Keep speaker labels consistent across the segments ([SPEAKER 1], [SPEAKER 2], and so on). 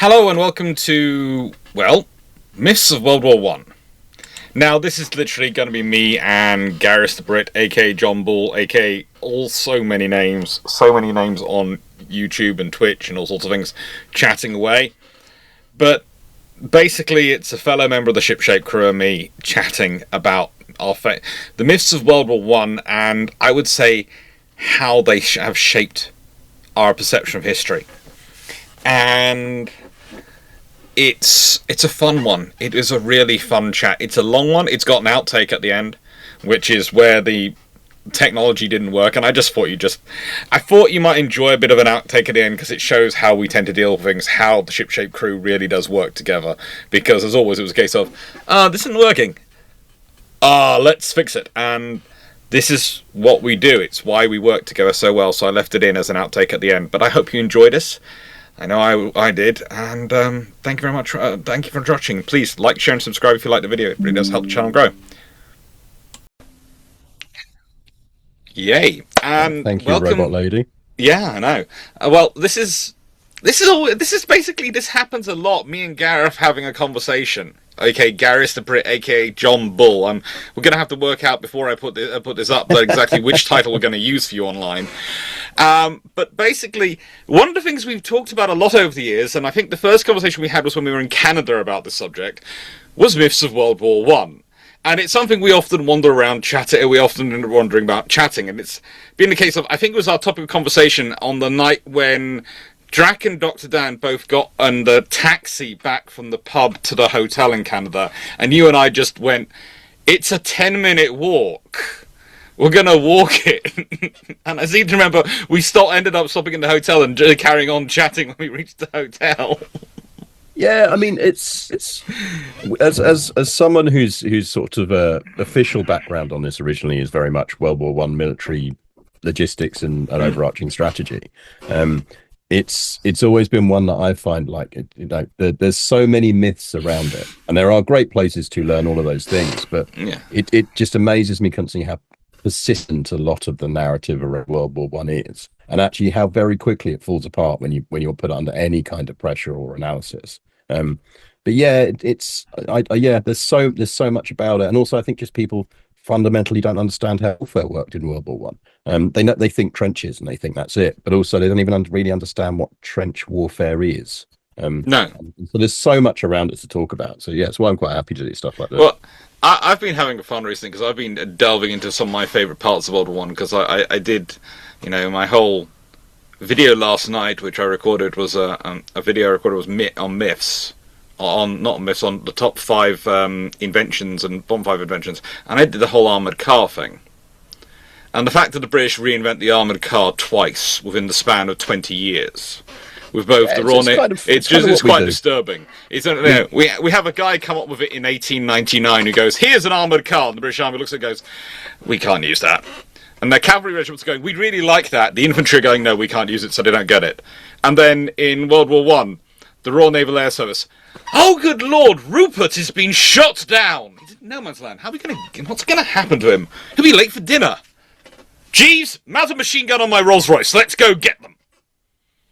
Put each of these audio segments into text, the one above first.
[SPEAKER 1] Hello and welcome to, well, Myths of World War One. Now, this is literally going to be me and Gareth the Brit, aka John Bull, aka so many names on YouTube and Twitch and all sorts of things, chatting away. But basically, it's a fellow member of the Shipshape crew and me chatting about the myths of World War One, and I would say how they have shaped our perception of history. And it's a fun one. It is a really fun chat. It's a long one. It's got an outtake at the end, which is where the technology didn't work, and I thought you might enjoy a bit of an outtake at the end because it shows how we tend to deal with things, how the Shipshape crew really does work together. Because as always, it was a case of, this isn't working. Let's fix it. And this is what we do. It's why we work together so well. So I left it in as an outtake at the end. But I hope you enjoyed this. I know I did, and thank you very much. Thank you for watching. Please like, share, and subscribe if you like the video. It really does help the channel grow. Yay! And
[SPEAKER 2] thank you,
[SPEAKER 1] welcome.
[SPEAKER 2] Robot Lady.
[SPEAKER 1] Yeah, I know. Well, this happens a lot. Me and Gareth having a conversation. Okay, Gareth the Brit, aka John Bull. We're gonna have to work out before I put this up exactly which title we're gonna use for you online. But basically, one of the things we've talked about a lot over the years, and I think the first conversation we had was when we were in Canada about this subject, was myths of World War One. And it's something we often wander around we often end up wondering about chatting, and it's been the case of, I think it was our topic of conversation on the night when Drac and Dr. Dan both got on the taxi back from the pub to the hotel in Canada, and you and I just went, it's a 10-minute walk. We're going to walk it. And I seem to remember we ended up stopping in the hotel and carrying on chatting when we reached the hotel.
[SPEAKER 2] Yeah, I mean, it's as someone whose sort of official background on this originally is very much World War One military logistics and an overarching strategy. It's always been one that I find there's so many myths around it, and there are great places to learn all of those things. But
[SPEAKER 1] yeah,
[SPEAKER 2] it just amazes me constantly how persistent a lot of the narrative around World War One is, and actually how very quickly it falls apart when you're put under any kind of pressure or analysis. But yeah, there's so much about it, and also I think just people fundamentally don't understand how warfare worked in World War One. They think trenches and they think that's it, but also they don't even really understand what trench warfare is.
[SPEAKER 1] No.
[SPEAKER 2] So there's so much around it to talk about. So yeah, that's why I'm quite happy to do stuff like this.
[SPEAKER 1] Well, I've been having fun recently because I've been delving into some of my favourite parts of World War One, because I did, my whole video last night, which I recorded, was a video I recorded was on myths. On the top 5 inventions and bomb 5 inventions, and I did the whole armoured car thing. And the fact that the British reinvent the armoured car twice within the span of 20 years, with both the raw it's quite disturbing. We have a guy come up with it in 1899 who goes, "Here's an armoured car," and the British Army looks at it and goes, "We can't use that." And the cavalry regiments are going, "We'd really like that." The infantry are going, "No, we can't use it," so they don't get it. And then in World War One, the Royal Naval Air Service, "Oh, good Lord, Rupert has been shot down." He's in no man's land. What's going to happen to him? He'll be late for dinner. Jeeves, mount a machine gun on my Rolls Royce. Let's go get them.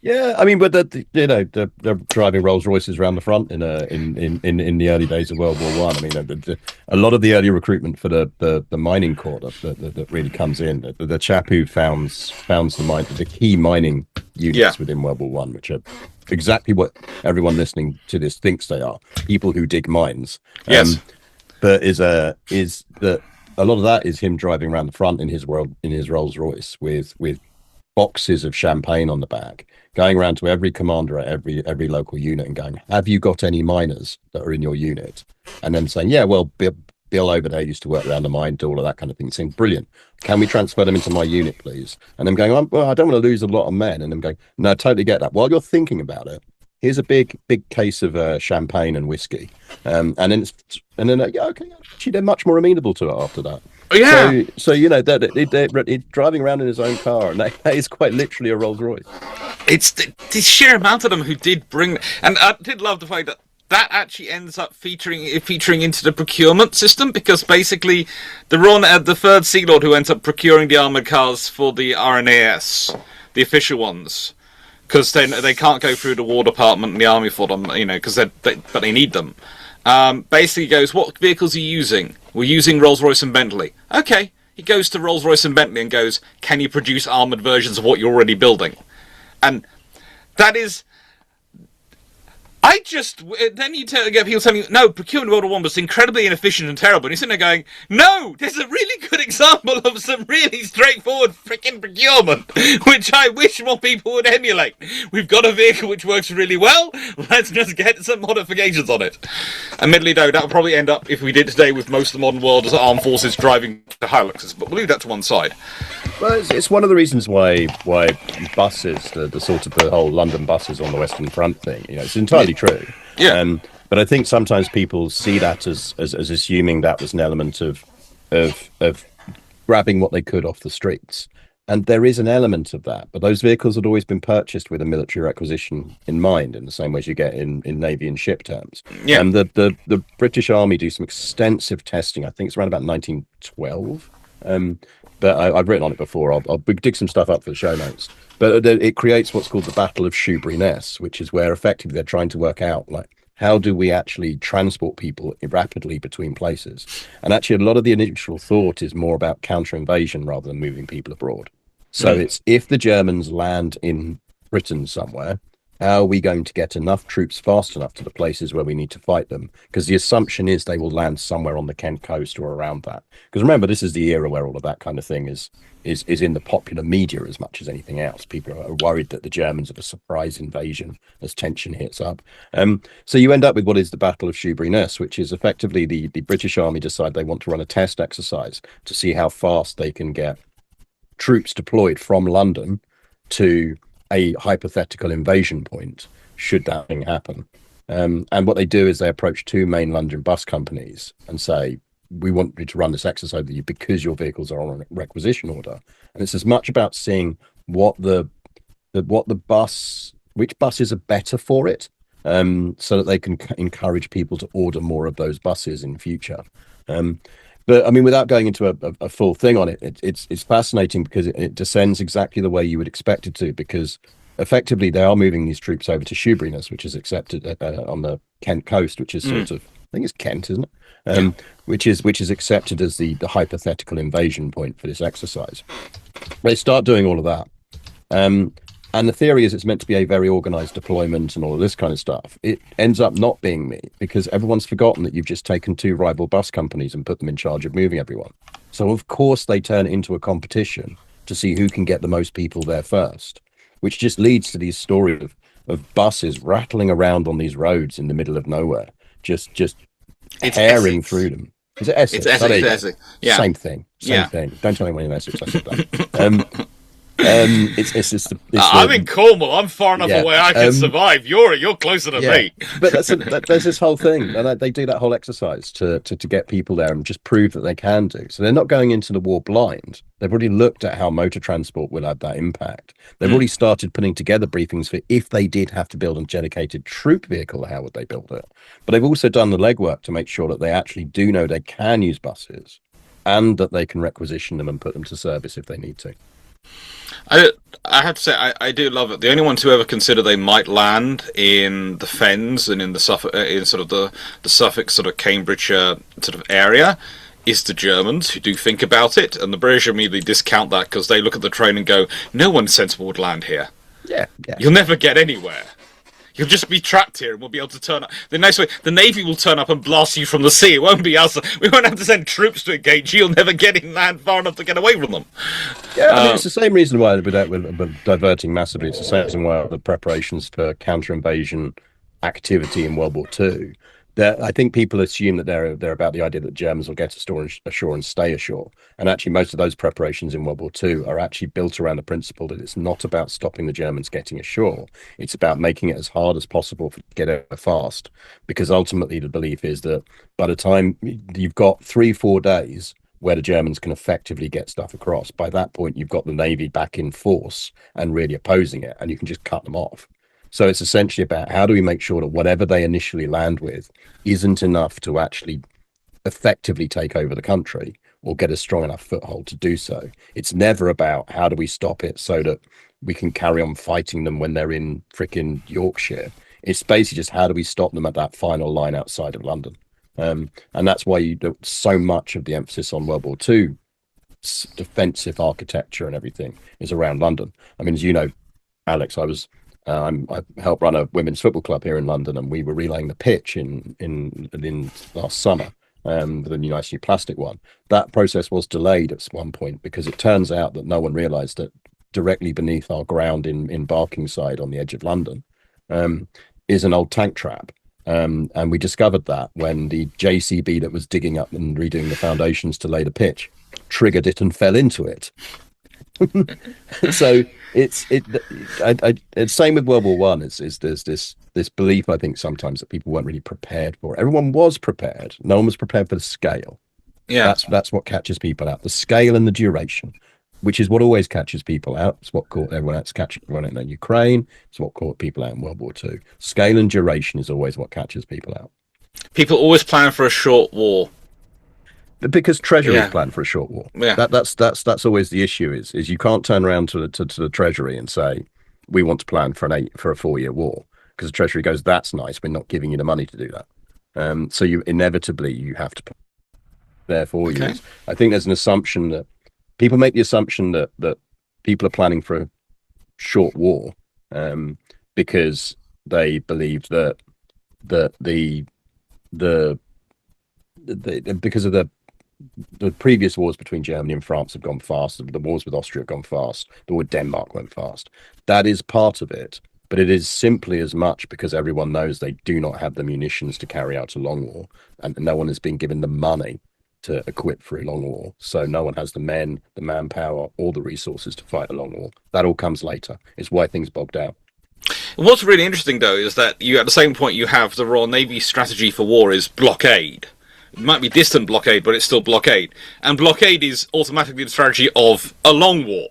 [SPEAKER 2] Yeah, I mean, but they're driving Rolls Royces around the front in the early days of World War One. I mean, a lot of the early recruitment for the mining corps that really comes in. The chap who founds the key mining units within World War One, which are exactly what everyone listening to this thinks they are: people who dig mines.
[SPEAKER 1] Yes,
[SPEAKER 2] but is that a lot of that is him driving around the front in his Rolls Royce with boxes of champagne on the back, going around to every commander at every local unit and going, "Have you got any miners that are in your unit?" And then saying, "Yeah, well, Bill over there used to work around the mine, do all of that kind of thing." Saying, "Brilliant. Can we transfer them into my unit, please?" And I'm going, "Well, I don't want to lose a lot of men." And I'm going, "No, I totally get that. While you're thinking about it, here's a big case of champagne and whiskey." And then okay, actually they're much more amenable to it after that.
[SPEAKER 1] Oh, yeah.
[SPEAKER 2] So it's driving around in his own car, and that is quite literally a Rolls Royce.
[SPEAKER 1] It's the sheer amount of them who did bring, and I did love the fact that actually ends up featuring into the procurement system, because basically the third Sea Lord who ends up procuring the armoured cars for the RNAS, the official ones, because then they can't go through the War Department and the Army for them, because but they need them. Basically goes, what vehicles are you using? We're using Rolls-Royce and Bentley. Okay. He goes to Rolls-Royce and Bentley and goes, can you produce armoured versions of what you're already building? And that is... Then you get people telling you, no, Procurement World War One was incredibly inefficient and terrible. And you're sitting there going, no, there's a really good example of some really straightforward freaking procurement, which I wish more people would emulate. We've got a vehicle which works really well. Let's just get some modifications on it. Admittedly, though, that would probably end up, if we did today, with most of the modern world as armed forces driving the Hiluxes. But we'll leave that to one side.
[SPEAKER 2] Well, it's one of the reasons why buses, the sort of the whole London buses on the Western Front thing, it's entirely true.
[SPEAKER 1] Yeah.
[SPEAKER 2] But I think sometimes people see that as assuming that was an element of grabbing what they could off the streets. And there is an element of that, but those vehicles had always been purchased with a military requisition in mind, in the same way as you get in Navy and ship terms.
[SPEAKER 1] Yeah.
[SPEAKER 2] And the British Army do some extensive testing. I think it's around about 1912. But I've written on it before. I'll dig some stuff up for the show notes. But it creates what's called the Battle of Shoebury-Ness, which is where effectively they're trying to work out, like, how do we actually transport people rapidly between places? And actually, a lot of the initial thought is more about counter-invasion rather than moving people abroad. So it's, if the Germans land in Britain somewhere, how are we going to get enough troops fast enough to the places where we need to fight them? Because the assumption is they will land somewhere on the Kent coast or around that. Because remember, this is the era where all of that kind of thing is in the popular media as much as anything else. People are worried that the Germans have a surprise invasion as tension hits up. So you end up with what is the Battle of Shoebury-Ness, which is effectively the British Army decide they want to run a test exercise to see how fast they can get troops deployed from London to a hypothetical invasion point, should that thing happen. And what they do is they approach two main London bus companies and say, we want you to run this exercise with you because your vehicles are on a requisition order. And it's as much about seeing which buses are better for it, so that they can encourage people to order more of those buses in future. But I mean, without going into a full thing on it, it's fascinating because it descends exactly the way you would expect it to, because effectively they are moving these troops over to Shoebury-Ness, which is accepted on the Kent coast, which is sort of, I think it's Kent, isn't it? Which is accepted as the hypothetical invasion point for this exercise. They start doing all of that. And the theory is it's meant to be a very organized deployment and all of this kind of stuff. It ends up not being me, because everyone's forgotten that you've just taken two rival bus companies and put them in charge of moving everyone. So of course they turn it into a competition to see who can get the most people there first, which just leads to these stories of buses rattling around on these roads in the middle of nowhere, just tearing through them. Is it Essex?
[SPEAKER 1] It's Essex. Yeah.
[SPEAKER 2] Same thing. Don't tell anyone in Essex I said that.
[SPEAKER 1] I'm in Cornwall. I'm far enough away I can survive. You're closer to me.
[SPEAKER 2] But there's this whole thing, and they do that whole exercise to get people there and just prove that they can do. So they're not going into the war blind. They've already looked at how motor transport will have that impact. They've already started putting together briefings for if they did have to build a dedicated troop vehicle, how would they build it? But they've also done the legwork to make sure that they actually do know they can use buses and that they can requisition them and put them to service if they need to.
[SPEAKER 1] I have to say, I do love it. The only ones who ever consider they might land in the Fens and in the Suffolk, in sort of the Suffolk, sort of Cambridgeshire sort of area, is the Germans, who do think about it, and the British immediately discount that because they look at the train and go, "No one sensible would land here.
[SPEAKER 2] Yeah.
[SPEAKER 1] You'll never get anywhere. You'll just be trapped here, and we'll be able to turn up. The nice way, the Navy will turn up and blast you from the sea. It won't be us. We won't have to send troops to engage you. You'll never get in land far enough to get away from them."
[SPEAKER 2] Yeah, I mean, it's the same reason why we're diverting massively. It's the same reason why the preparations for counter-invasion activity in World War II. I think people assume that they're about the idea that Germans will get ashore and stay ashore. And actually, most of those preparations in World War II are actually built around the principle that it's not about stopping the Germans getting ashore. It's about making it as hard as possible to get over fast. Because ultimately, the belief is that by the time you've got 3-4 days where the Germans can effectively get stuff across, by that point, you've got the Navy back in force and really opposing it, and you can just cut them off. So it's essentially about how do we make sure that whatever they initially land with isn't enough to actually effectively take over the country or get a strong enough foothold to do so. It's never about how do we stop it so that we can carry on fighting them when they're in frickin' Yorkshire. It's basically just how do we stop them at that final line outside of London. And that's why you do so much of the emphasis on World War II defensive architecture and everything is around London. I mean, as you know, Alex, I helped run a women's football club here in London, and we were relaying the pitch in last summer with a nice new plastic one. That process was delayed at one point because it turns out that no one realised that directly beneath our ground in Barkingside on the edge of London is an old tank trap. And we discovered that when the JCB that was digging up and redoing the foundations to lay the pitch triggered it and fell into it. So it's same with World War One. Is there's this belief, I think, sometimes that people weren't really prepared for. Everyone was prepared. No one was prepared for the scale.
[SPEAKER 1] Yeah,
[SPEAKER 2] that's what catches people out. The scale and the duration, which is what always catches people out. It's what caught everyone else in Ukraine. It's what caught people out in World War Two. Scale and duration is always what catches people out.
[SPEAKER 1] people always plan for a short war.
[SPEAKER 2] Because Treasury's plan for a short war.
[SPEAKER 1] Yeah.
[SPEAKER 2] That's always the issue. Is you can't turn around to the Treasury and say we want to plan for a 4-year war, because the Treasury goes, that's nice, we're not giving you the money to do that. So you inevitably have to there for you. I think there's an assumption that people make the assumption that people are planning for a short war because they believe that because of the previous wars between Germany and France have gone fast. The wars with Austria have gone fast. The war with Denmark went fast. That is part of it, but it is simply as much because everyone knows they do not have the munitions to carry out a long war, and no one has been given the money to equip for a long war. So no one has the men, the manpower, or the resources to fight a long war. That all comes later. It's why things bog down.
[SPEAKER 1] What's really interesting, though, is that at the same point you have the Royal Navy's strategy for war is blockade. It might be distant blockade, but it's still blockade. And blockade is automatically the strategy of a long war.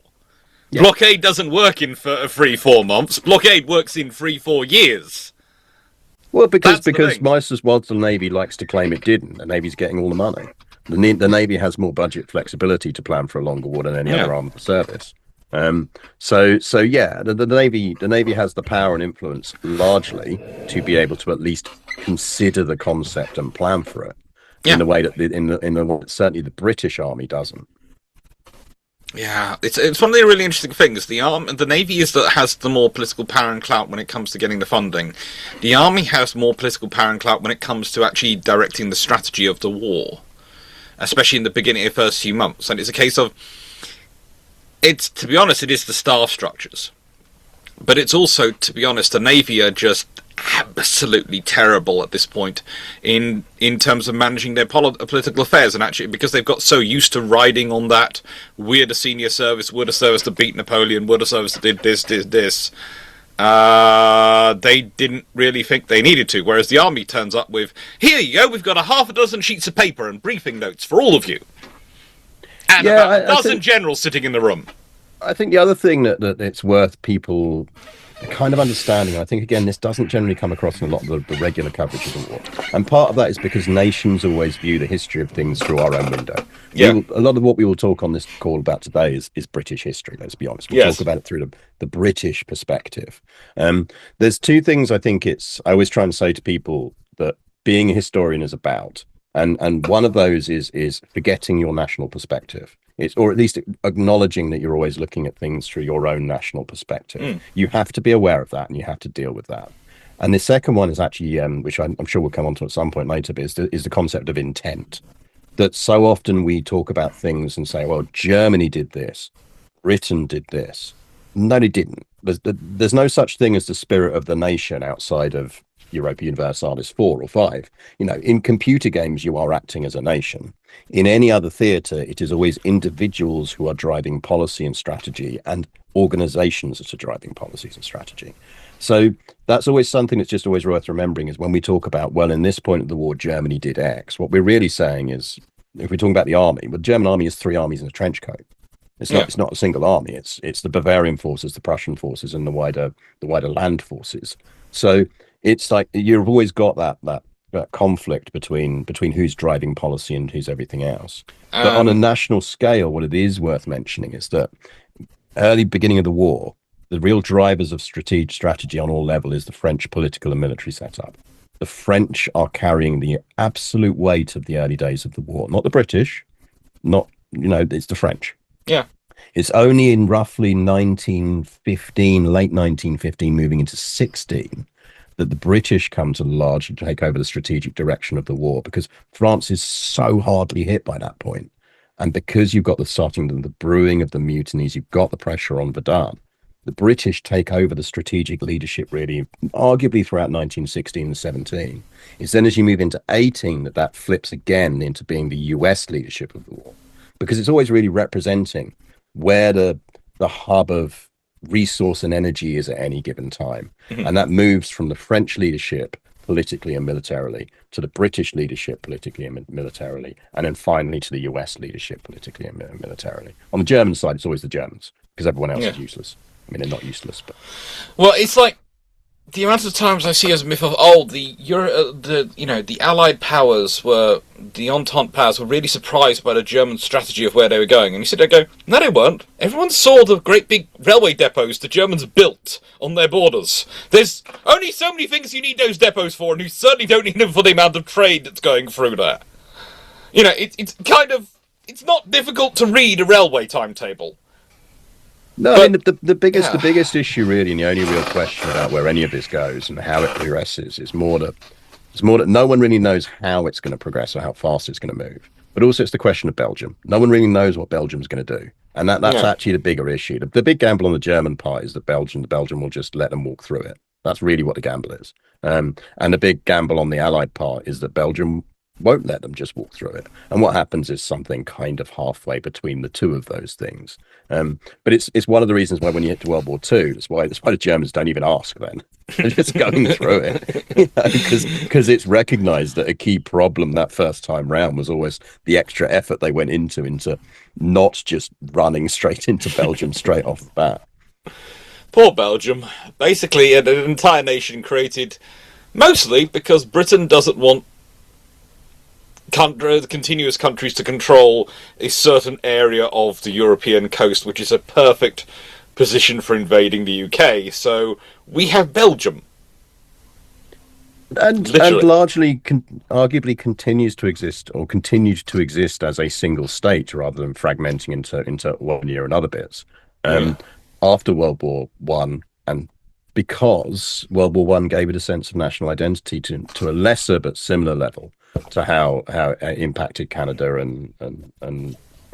[SPEAKER 1] Yeah. Blockade doesn't work in 3-4 months. Blockade works in 3-4 years.
[SPEAKER 2] Well, because Meisters, whilst the Navy likes to claim it didn't, the Navy's getting all the money. The Navy has more budget flexibility to plan for a longer war than any other armed service. So yeah, the Navy has the power and influence largely to be able to at least consider the concept and plan for it. In the way that certainly the British Army doesn't.
[SPEAKER 1] Yeah, it's one of the really interesting things. The Navy has the more political power and clout when it comes to getting the funding. The Army has more political power and clout when it comes to actually directing the strategy of the war, especially in the beginning of the first few months. And it's a case of, to be honest, it is the staff structures, but it's also, to be honest, the Navy are just absolutely terrible at this point in terms of managing their political affairs, and actually because they've got so used to riding on that we're the senior service, we're the service that beat Napoleon, we're the service that did this, they didn't really think they needed to, whereas the Army turns up with, here you go, we've got 6 sheets of paper and briefing notes for all of you, and about a dozen generals sitting in the room.
[SPEAKER 2] I think the other thing that it's worth people kind of understanding, I think, again, this doesn't generally come across in a lot of the regular coverage of the war. And part of that is because nations always view the history of things through our own window. Yeah. A lot of what we will talk on this call about today is British history, let's be honest. We'll talk about it through the British perspective. There's two things I think I always try and say to people that being a historian is about. And one of those is forgetting your national perspective. Or at least acknowledging that you're always looking at things through your own national perspective. You have to be aware of that, and you have to deal with that. And the second one is actually, which I'm sure we'll come on to at some point later, but is the concept of intent. That so often we talk about things and say, well, Germany did this, Britain did this. No, they didn't. There's no such thing as the spirit of the nation outside of Europa Universalis 4 or 5. In computer games, you are acting as a nation. In any other theatre, it is always individuals who are driving policy and strategy, and organizations that are driving policies and strategy. So that's always something that's just always worth remembering, is when we talk about, well, in this point of the war, Germany did X, what we're really saying is, if we're talking about the army, the German army is 3 armies in a trench coat. It's not a single army. It's the Bavarian forces, the Prussian forces, and the wider land forces. So it's like you've always got that conflict between who's driving policy and who's everything else. But on a national scale, what it is worth mentioning is that early beginning of the war, the real drivers of strategy on all level is the French political and military setup. The French are carrying the absolute weight of the early days of the war, not the British, not, it's the French.
[SPEAKER 1] Yeah.
[SPEAKER 2] It's only in roughly 1915, late 1915, moving into 16, that the British come to largely take over the strategic direction of the war, because France is so hardly hit by that point. And because you've got the brewing of the mutinies, you've got the pressure on Verdun, the British take over the strategic leadership, really, arguably throughout 1916 and 17. It's then as you move into 18 that flips again into being the US leadership of the war, because it's always really representing where the hub of resource and energy is at any given time. Mm-hmm. And that moves from the French leadership politically and militarily to the British leadership politically and militarily, and then finally to the US leadership politically and militarily. On the German side, it's always the Germans, because everyone else is useless. I mean, they're not useless, but...
[SPEAKER 1] Well, it's like the amount of times I see as a myth of the Allied powers the Entente powers were really surprised by the German strategy of where they were going, and you sit there and go, no, they weren't. Everyone saw the great big railway depots the Germans built on their borders. There's only so many things you need those depots for, and you certainly don't need them for the amount of trade that's going through there. It's not difficult to read a railway timetable.
[SPEAKER 2] No, I mean, the biggest issue really, and the only real question about where any of this goes and how it progresses is more that no one really knows how it's going to progress or how fast it's going to move. But also it's the question of Belgium. No one really knows what Belgium's going to do. And that's actually the bigger issue. The big gamble on the German part is that Belgium will just let them walk through it. That's really what the gamble is. And the big gamble on the Allied part is that Belgium won't let them just walk through it. And what happens is something kind of halfway between the two of those things. But it's one of the reasons why when you hit to World War II, that's why the Germans don't even ask then. They're just going through it. Because it's recognized that a key problem that first time round was always the extra effort they went into not just running straight into Belgium straight off the bat.
[SPEAKER 1] Poor Belgium. Basically, an entire nation created mostly because Britain doesn't want continuous countries to control a certain area of the European coast, which is a perfect position for invading the UK. So we have Belgium.
[SPEAKER 2] And largely, arguably, continued to exist as a single state rather than fragmenting into one year and other bits. After World War One, and because World War One gave it a sense of national identity to a lesser but similar level to how it impacted Canada and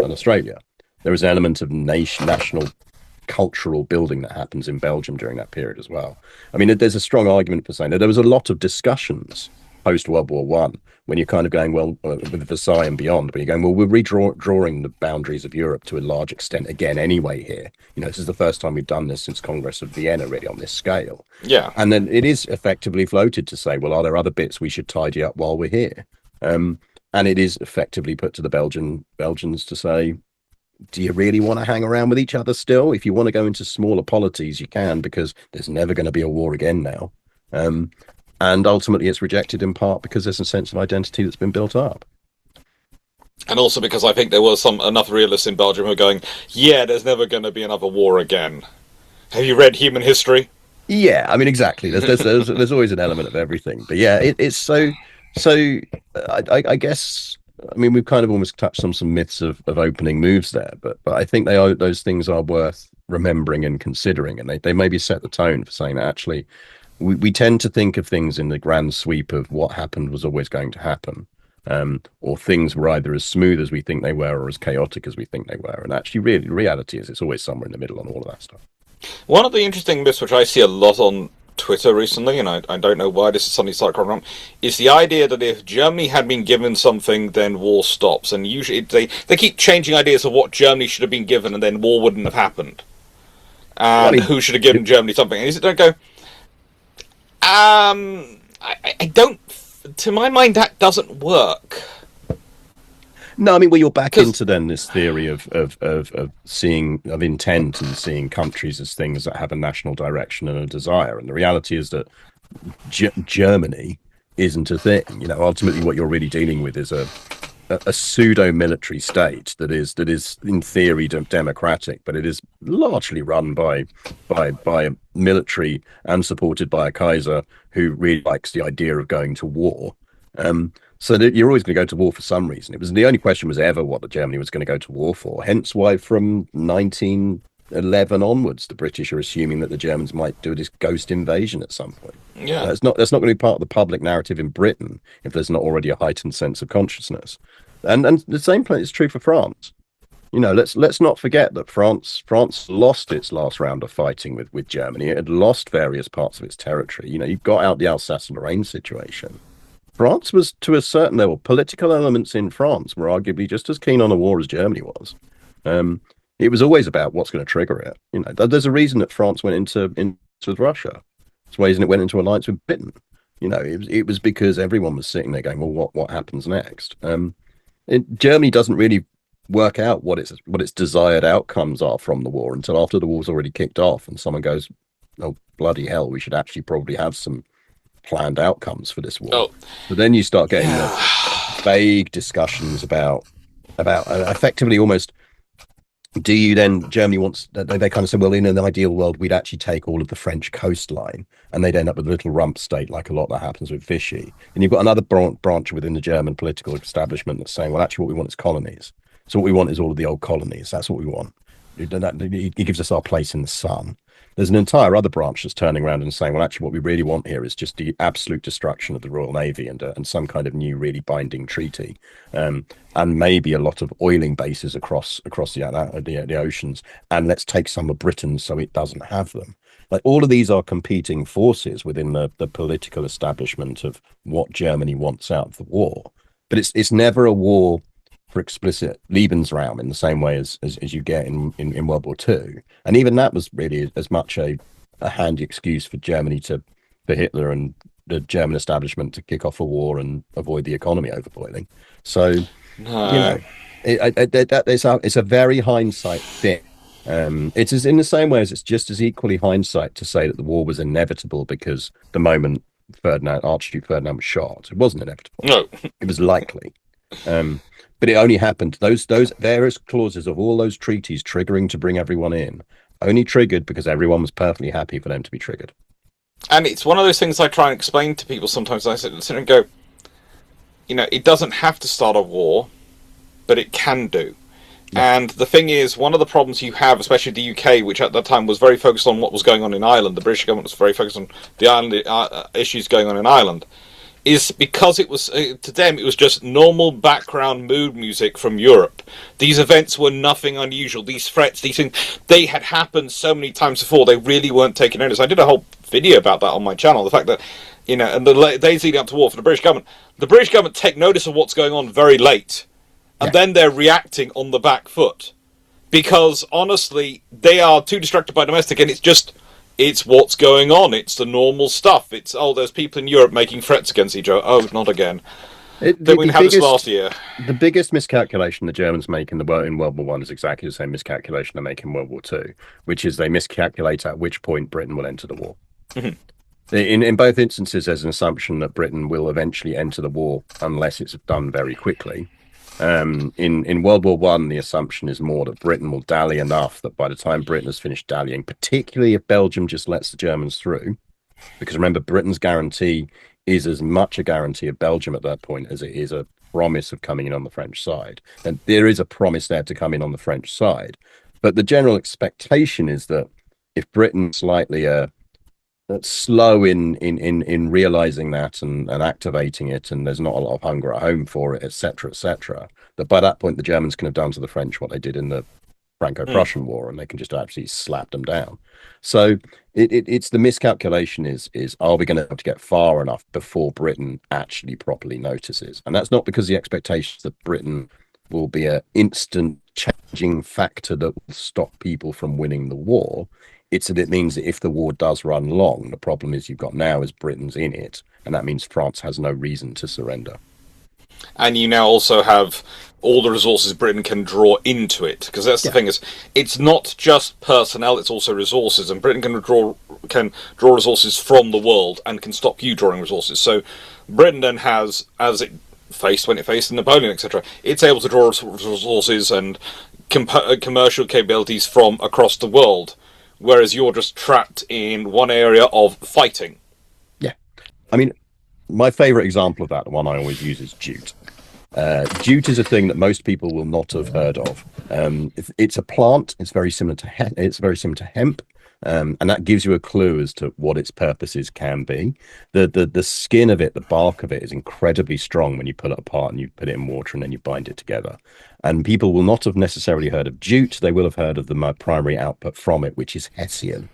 [SPEAKER 2] Australia. There was an element of national cultural building that happens in Belgium during that period as well. I mean, there's a strong argument for saying that there was a lot of discussions post World War One when you're kind of going, well, with Versailles and beyond, where you're going, well, we're redrawing the boundaries of Europe to a large extent again anyway here. This is the first time we've done this since Congress of Vienna, really, on this scale.
[SPEAKER 1] Yeah.
[SPEAKER 2] And then it is effectively floated to say, well, are there other bits we should tidy up while we're here? And it is effectively put to the Belgians to say, do you really want to hang around with each other still? If you want to go into smaller polities, you can, because there's never going to be a war again now. And ultimately it's rejected in part because there's a sense of identity that's been built up.
[SPEAKER 1] And also because I think there were enough realists in Belgium who are going, yeah, there's never going to be another war again. Have you read Human History?
[SPEAKER 2] Yeah, I mean, exactly. There's always an element of everything. But yeah, it's so I guess, I mean, we've kind of almost touched on some myths of opening moves there, but I think those things are worth remembering and considering, and they maybe set the tone for saying that actually we tend to think of things in the grand sweep of what happened was always going to happen, or things were either as smooth as we think they were or as chaotic as we think they were. And actually, really, the reality is it's always somewhere in the middle on all of that stuff.
[SPEAKER 1] One of the interesting myths, which I see a lot on Twitter recently, and I don't know why this is suddenly started coming around, is the idea that if Germany had been given something, then war stops. And usually they keep changing ideas of what Germany should have been given, and then war wouldn't have happened. And who should have given Germany something? And don't go, I don't, to my mind, that doesn't work.
[SPEAKER 2] No, I mean, well, you're back into then this theory of intent and seeing countries as things that have a national direction and a desire. And the reality is that Germany isn't a thing. Ultimately what you're really dealing with is a a pseudo-military state that is in theory democratic, but it is largely run by military and supported by a Kaiser who really likes the idea of going to war. So that you're always going to go to war for some reason. It was the only question was ever what Germany was going to go to war for. Hence why from 1911 onwards, the British are assuming that the Germans might do this ghost invasion at some point.
[SPEAKER 1] Yeah,
[SPEAKER 2] That's not going to be part of the public narrative in Britain if there's not already a heightened sense of consciousness. And the same thing is true for France. Let's not forget that France lost its last round of fighting with Germany. It had lost various parts of its territory. You've got out the Alsace-Lorraine situation. France was, to a certain level, political elements in France were arguably just as keen on a war as Germany was. It was always about what's going to trigger it. There's a reason that France went into Russia. There's a reason it went into alliance with Britain. It was because everyone was sitting there going, well, what happens next? Germany doesn't really work out what its desired outcomes are from the war until after the war's already kicked off, and someone goes, "Oh bloody hell, we should actually probably have some planned outcomes for this war."
[SPEAKER 1] Oh.
[SPEAKER 2] But then you start getting the vague discussions about effectively almost. Do you then, Germany wants, they kind of say, well, in an ideal world, we'd actually take all of the French coastline, and they'd end up with a little rump state like a lot that happens with Vichy. And you've got another branch within the German political establishment that's saying, well, actually what we want is colonies. So what we want is all of the old colonies. That's what we want. It gives us our place in the sun. There's an entire other branch that's turning around and saying, well, actually, what we really want here is just the absolute destruction of the Royal Navy and some kind of new, really binding treaty, and maybe a lot of oiling bases across the oceans. And let's take some of Britain so it doesn't have them. Like all of these are competing forces within the political establishment of what Germany wants out of the war. But it's never a war for explicit Lebensraum in the same way as you get in World War II. And even that was really as much a handy excuse for Germany for Hitler and the German establishment to kick off a war and avoid the economy overboiling. So, it's a very hindsight thing. It's as in the same way as it's just as equally hindsight to say that the war was inevitable because the moment Archduke Ferdinand was shot, it wasn't inevitable.
[SPEAKER 1] No.
[SPEAKER 2] It was likely. But it only happened. Those various clauses of all those treaties triggering to bring everyone in only triggered because everyone was perfectly happy for them to be triggered.
[SPEAKER 1] And it's one of those things I try and explain to people sometimes. I sit and go, it doesn't have to start a war, but it can do. Yeah. And the thing is, one of the problems you have, especially the UK, which at that time was very focused on what was going on in Ireland, the British government was very focused on the island issues going on in Ireland, is because it was, to them, it was just normal background mood music from Europe. These events were nothing unusual. These threats, these things, they had happened so many times before, they really weren't taking notice. I did a whole video about that on my channel, the fact that, and the days leading up to war for the British government take notice of what's going on very late, and then they're reacting on the back foot. Because, honestly, they are too distracted by domestic, and it's what's going on. It's the normal stuff. It's, there's people in Europe making threats against each other. Oh, not again. We didn't have this last year.
[SPEAKER 2] The biggest miscalculation the Germans make in World War I is exactly the same miscalculation they make in World War II, which is they miscalculate at which point Britain will enter the war. Mm-hmm. In both instances, there's an assumption that Britain will eventually enter the war unless it's done very quickly. In World War I, the assumption is more that Britain will dally enough that by the time Britain has finished dallying, particularly if Belgium just lets the Germans through, because remember, Britain's guarantee is as much a guarantee of Belgium at that point as it is a promise of coming in on the French side. And there is a promise there to come in on the French side. But the general expectation is that if Britain's slightly slow in realizing that and activating it, and there's not a lot of hunger at home for it, etc., that by that point the Germans can have done to the French what they did in the Franco-Prussian War, and they can just absolutely slap them down. So it's the miscalculation is are we going to have to get far enough before Britain actually properly notices? And that's not because the expectation is that Britain will be an instant changing factor that will stop people from winning the war. It's that it means that if the war does run long, the problem is you've got now is Britain's in it, and that means France has no reason to surrender.
[SPEAKER 1] And you now also have all the resources Britain can draw into it, because that's the thing is, it's not just personnel; it's also resources, and Britain can draw resources from the world and can stop you drawing resources. So Britain then has, as it when it faced Napoleon, etc. It's able to draw resources and commercial capabilities from across the world, whereas you're just trapped in one area of fighting.
[SPEAKER 2] Yeah. I mean, my favorite example of that, the one I always use, is jute. Jute is a thing that most people will not have heard of. It's a plant. It's very similar to hemp, and that gives you a clue as to what its purposes can be. The skin of it, the bark of it, is incredibly strong when you pull it apart and you put it in water and then you bind it together. And people will not have necessarily heard of jute. They will have heard of the primary output from it, which is hessian.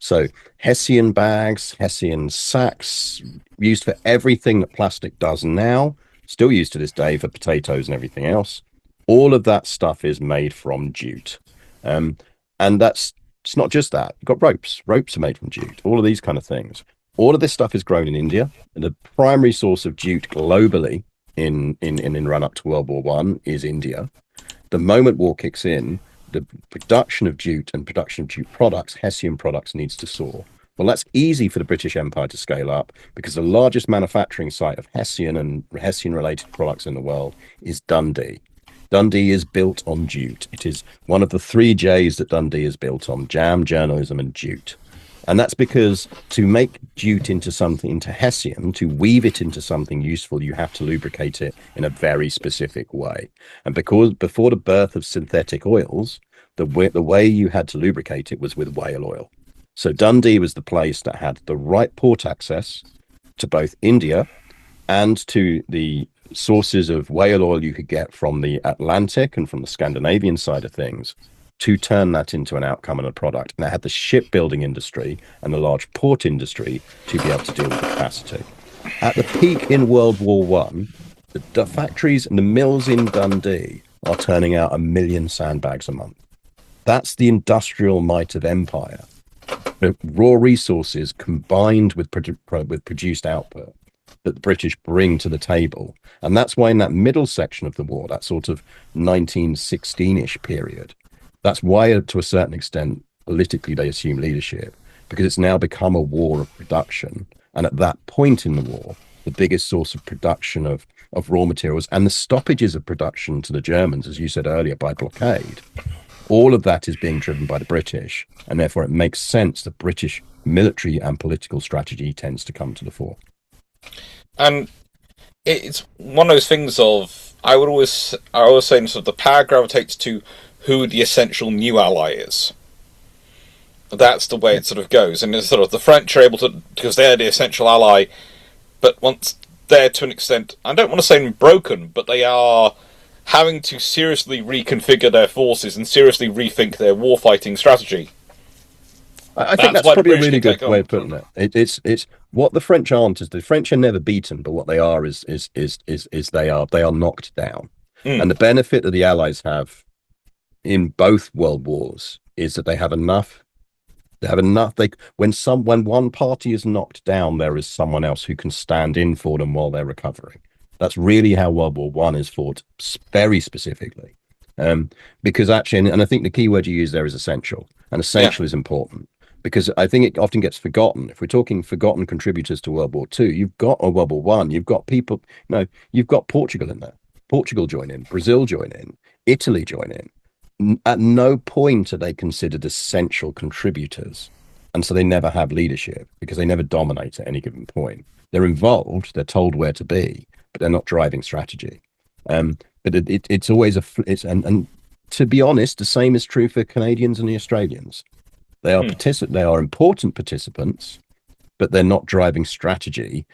[SPEAKER 2] So hessian bags, hessian sacks, used for everything that plastic does now, still used to this day for potatoes and everything else. All of that stuff is made from jute. And it's not just that. You've got ropes. Ropes are made from jute. All of these kind of things. All of this stuff is grown in India. And the primary source of jute globally in run up to World War One is India. The moment war kicks in, the production of jute and production of jute products, hessian products, needs to soar. Well, that's easy for the British Empire to scale up because the largest manufacturing site of hessian and hessian-related products in the world is Dundee. Dundee is built on jute. It is one of the 3 J's that Dundee is built on: jam, journalism, and jute. And that's because to make jute into hessian, to weave it into something useful, you have to lubricate it in a very specific way. And because before the birth of synthetic oils, the way you had to lubricate it was with whale oil. So Dundee was the place that had the right port access to both India and to the sources of whale oil you could get from the Atlantic and from the Scandinavian side of things, to turn that into an outcome and a product. And it had the shipbuilding industry and the large port industry to be able to deal with the capacity. At the peak in World War One, the factories and the mills in Dundee are turning out 1 million sandbags a month. That's the industrial might of empire. The raw resources combined with produced output that the British bring to the table. And that's why in that middle section of the war, that sort of 1916-ish period, that's why, to a certain extent, politically they assume leadership, because it's now become a war of production. And at that point in the war, the biggest source of production of raw materials and the stoppages of production to the Germans, as you said earlier, by blockade, all of that is being driven by the British. And therefore, it makes sense that British military and political strategy tends to come to the fore.
[SPEAKER 1] And it's one of those things of, I always say sort of the power gravitates to who the essential new ally is. That's the way it sort of goes. And it's sort of the French are able to, because they're the essential ally, but once they're to an extent, I don't want to say broken, but they are having to seriously reconfigure their forces and seriously rethink their warfighting strategy.
[SPEAKER 2] I think that's probably a really good way of putting it. It's what the French aren't is the French are never beaten, but what they are is they are knocked down. And the benefit that the Allies have in both world wars is that they have enough. When one party is knocked down, there is someone else who can stand in for them while they're recovering. That's really how World War One is fought, very specifically. Because actually, and I think the key word you use there is essential, and essential is important. Because I think it often gets forgotten. If we're talking forgotten contributors to World War Two, you've got World War One, you've got people, you've got Portugal in there. Portugal join in, Brazil join in, Italy join in. At no point are they considered essential contributors. And so they never have leadership because they never dominate at any given point. They're involved, they're told where to be, but they're not driving strategy. But it's always and to be honest, the same is true for Canadians and the Australians. They are they are important participants, but they're not driving strategy.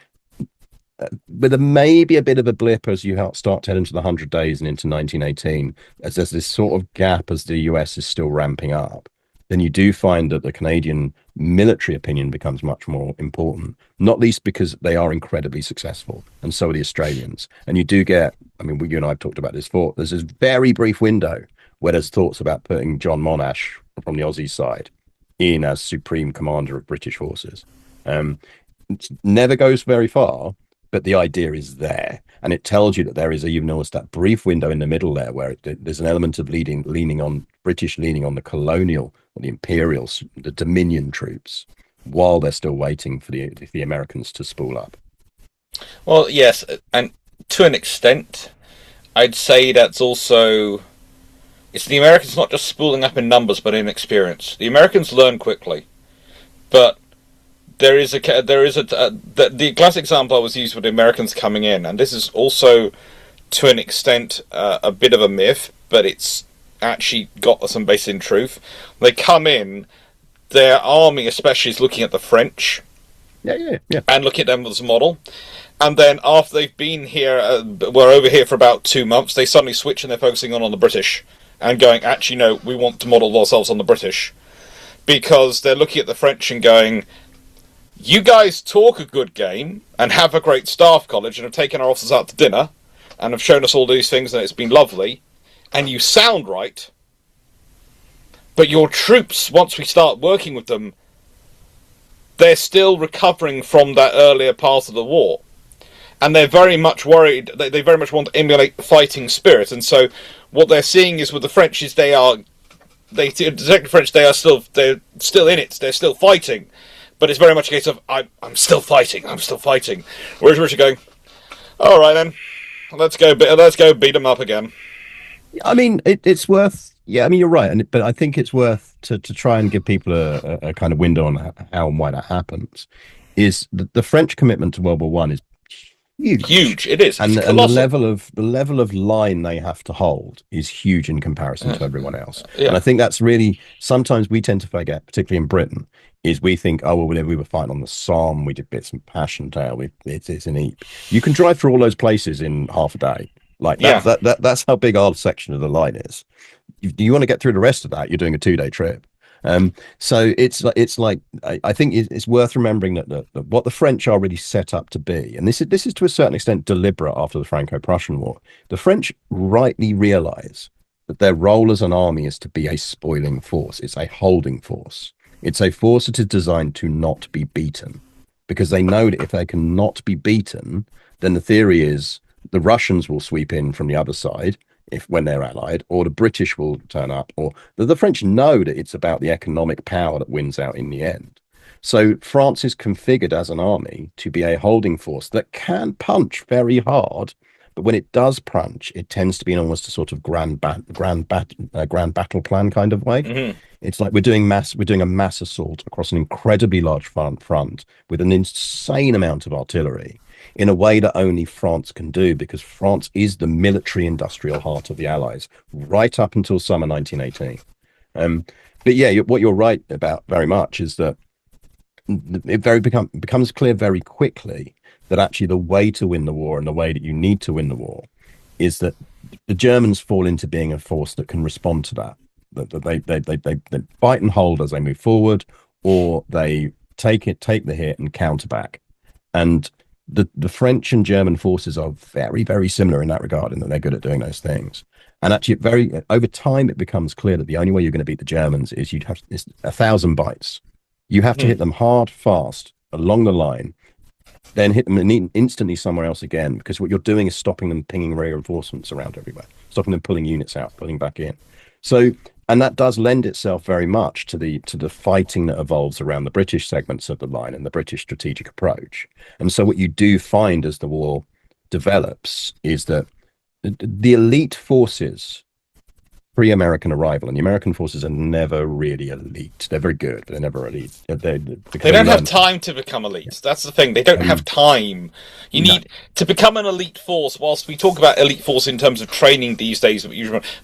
[SPEAKER 2] With maybe a bit of a blip as you start to head into the 100 days and into 1918, as there's this sort of gap as the US is still ramping up, then you do find that the Canadian military opinion becomes much more important, not least because they are incredibly successful, and so are the Australians. And you do get, I mean, you and I have talked about this before, there's this very brief window where there's thoughts about putting John Monash from the Aussie side in as supreme commander of British forces. It never goes very far, but the idea is there, and it tells you that there is you've noticed that brief window in the middle there where there's an element of leaning on the colonial or the imperial, the Dominion troops, while they're still waiting for the Americans to spool up.
[SPEAKER 1] Well, yes, and to an extent. I'd say that's also it's the Americans not just spooling up in numbers but in experience. The Americans learn quickly, but the classic example I was used with the Americans coming in, and this is also to an extent a bit of a myth, but it's actually got some base in truth. They come in, their army especially is looking at the French, and looking at them as a model. And then after they've been here, we're over here for about 2 months, they suddenly switch and they're focusing on the British and going, actually, no, we want to model ourselves on the British. Because they're looking at the French and going, you guys talk a good game and have a great staff college and have taken our officers out to dinner and have shown us all these things and it's been lovely, and you sound right, but your troops, once we start working with them, they're still recovering from that earlier part of the war. And they're very much worried, they very much want to emulate fighting spirit. And so what they're seeing is with the French is they're still in it, they're still fighting. But it's very much a case of, I'm still fighting. Whereas British are going, all right then, let's go beat them up again.
[SPEAKER 2] I mean, it's worth. Yeah, I mean, you're right, but I think it's worth to try and give people a kind of window on how and why that happens. Is the French commitment to World War One is
[SPEAKER 1] huge. It is,
[SPEAKER 2] and the level of line they have to hold is huge in comparison to everyone else. Yeah. And I think that's really sometimes we tend to forget, particularly in Britain, is we think, oh well, we were fighting on the Somme, we did bits and Passchendaele, it's in Ypres. You can drive through all those places in half a day. Like that's how big our section of the line is. You want to get through the rest of that, you're doing a 2-day trip. So it's like I think it's worth remembering that what the French are really set up to be, and this is to a certain extent deliberate after the Franco-Prussian War. The French rightly realise that their role as an army is to be a spoiling force. It's a holding force. It's a force that is designed to not be beaten, because they know that if they can not be beaten, then the theory is the Russians will sweep in from the other side when they're allied, or the British will turn up, or the French know that it's about the economic power that wins out in the end. So France is configured as an army to be a holding force that can punch very hard, but when it does punch, it tends to be in almost a sort of grand battle plan kind of way. Mm-hmm. It's like we're doing a mass assault across an incredibly large front with an insane amount of artillery in a way that only France can do, because France is the military industrial heart of the Allies right up until summer 1918. But yeah, what you're right about very much is that it becomes clear very quickly that actually the way to win the war and the way that you need to win the war is that the Germans fall into being a force that can respond to that. That they fight and hold as they move forward, or they take the hit and counter back. And the French and German forces are very, very similar in that regard, in that they're good at doing those things. And actually, over time, it becomes clear that the only way you're going to beat the Germans is you'd have 1,000 bites. You have to hit them hard, fast, along the line, then hit them instantly somewhere else again, because what you're doing is stopping them pinging reinforcements around everywhere, stopping them pulling units out, pulling back in. So, and that does lend itself very much to the fighting that evolves around the British segments of the line and the British strategic approach. And so what you do find as the war develops is that the elite forces pre-American arrival, and the American forces are never really elite. They're very good, but they're never elite. They
[SPEAKER 1] don't have time to become elite. That's the thing. They don't have time. You need to become an elite force. Whilst we talk about elite force in terms of training these days,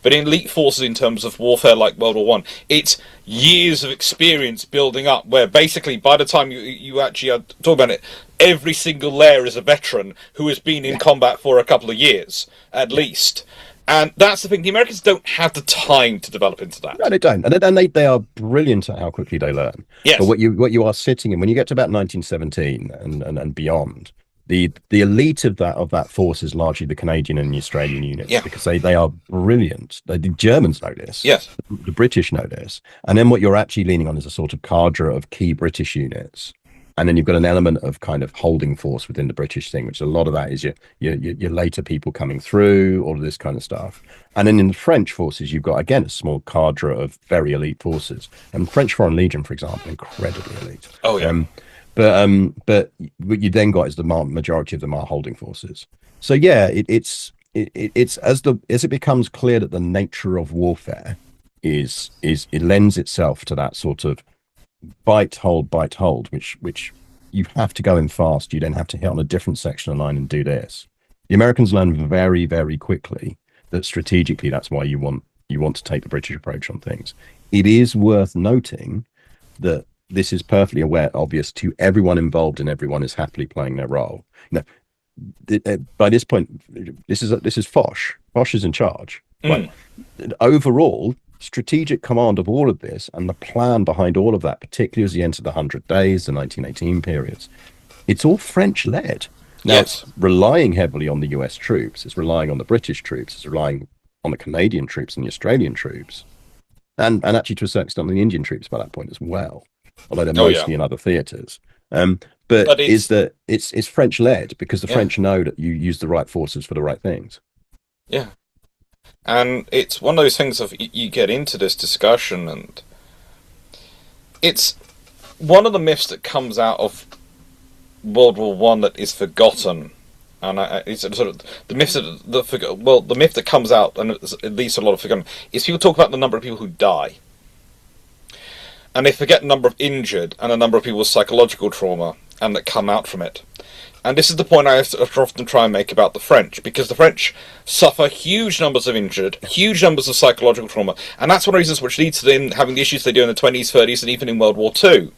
[SPEAKER 1] but in elite forces in terms of warfare like World War One, it's years of experience building up. Where basically, by the time you actually are talking about it, every single layer is a veteran who has been in combat for a couple of years at least. And that's the thing. The Americans don't have the time to develop into that.
[SPEAKER 2] No, they don't. And they are brilliant at how quickly they learn.
[SPEAKER 1] Yes.
[SPEAKER 2] But what you are sitting in, when you get to about 1917 and beyond, the elite of that force is largely the Canadian and the Australian units, because they are brilliant. The Germans know this.
[SPEAKER 1] Yes.
[SPEAKER 2] The British know this. And then what you're actually leaning on is a sort of cadre of key British units. And then you've got an element of kind of holding force within the British thing, which a lot of that is your later people coming through, all of this kind of stuff. And then in the French forces, you've got, again, a small cadre of very elite forces. And French Foreign Legion, for example, incredibly elite.
[SPEAKER 1] Oh, yeah.
[SPEAKER 2] but what you then got is the majority of them are holding forces. So yeah, it's as it becomes clear that the nature of warfare is it lends itself to that sort of bite hold, which you have to go in fast. You then have to hit on a different section of line and do this. The Americans learn very, very quickly that strategically that's why you want to take the British approach on things. It is worth noting that this is perfectly obvious to everyone involved, and everyone is happily playing their role. Now, by this point, this is Foch. Foch is in charge. But overall, strategic command of all of this and the plan behind all of that, particularly as you enter the 100 Days, the 1918 periods, it's all French led. Now,
[SPEAKER 1] Yes.
[SPEAKER 2] it's relying heavily on the US troops, it's relying on the British troops, it's relying on the Canadian troops and the Australian troops, and actually to a certain extent on the Indian troops by that point as well, although they're mostly in other theatres. But is that it's French led because the French know that you use the right forces for the right things.
[SPEAKER 1] Yeah. And it's one of those things of you get into this discussion, and it's one of the myths that comes out of World War One that is forgotten, and it's sort of the myth the myth that comes out, and at least a lot of forgotten, is people talk about the number of people who die, and they forget the number of injured and the number of people with psychological trauma and that come out from it. And this is the point I often try and make about the French, because the French suffer huge numbers of injured, huge numbers of psychological trauma, and that's one of the reasons which leads to them having the issues they do in the 20s, 30s, and even in World War II,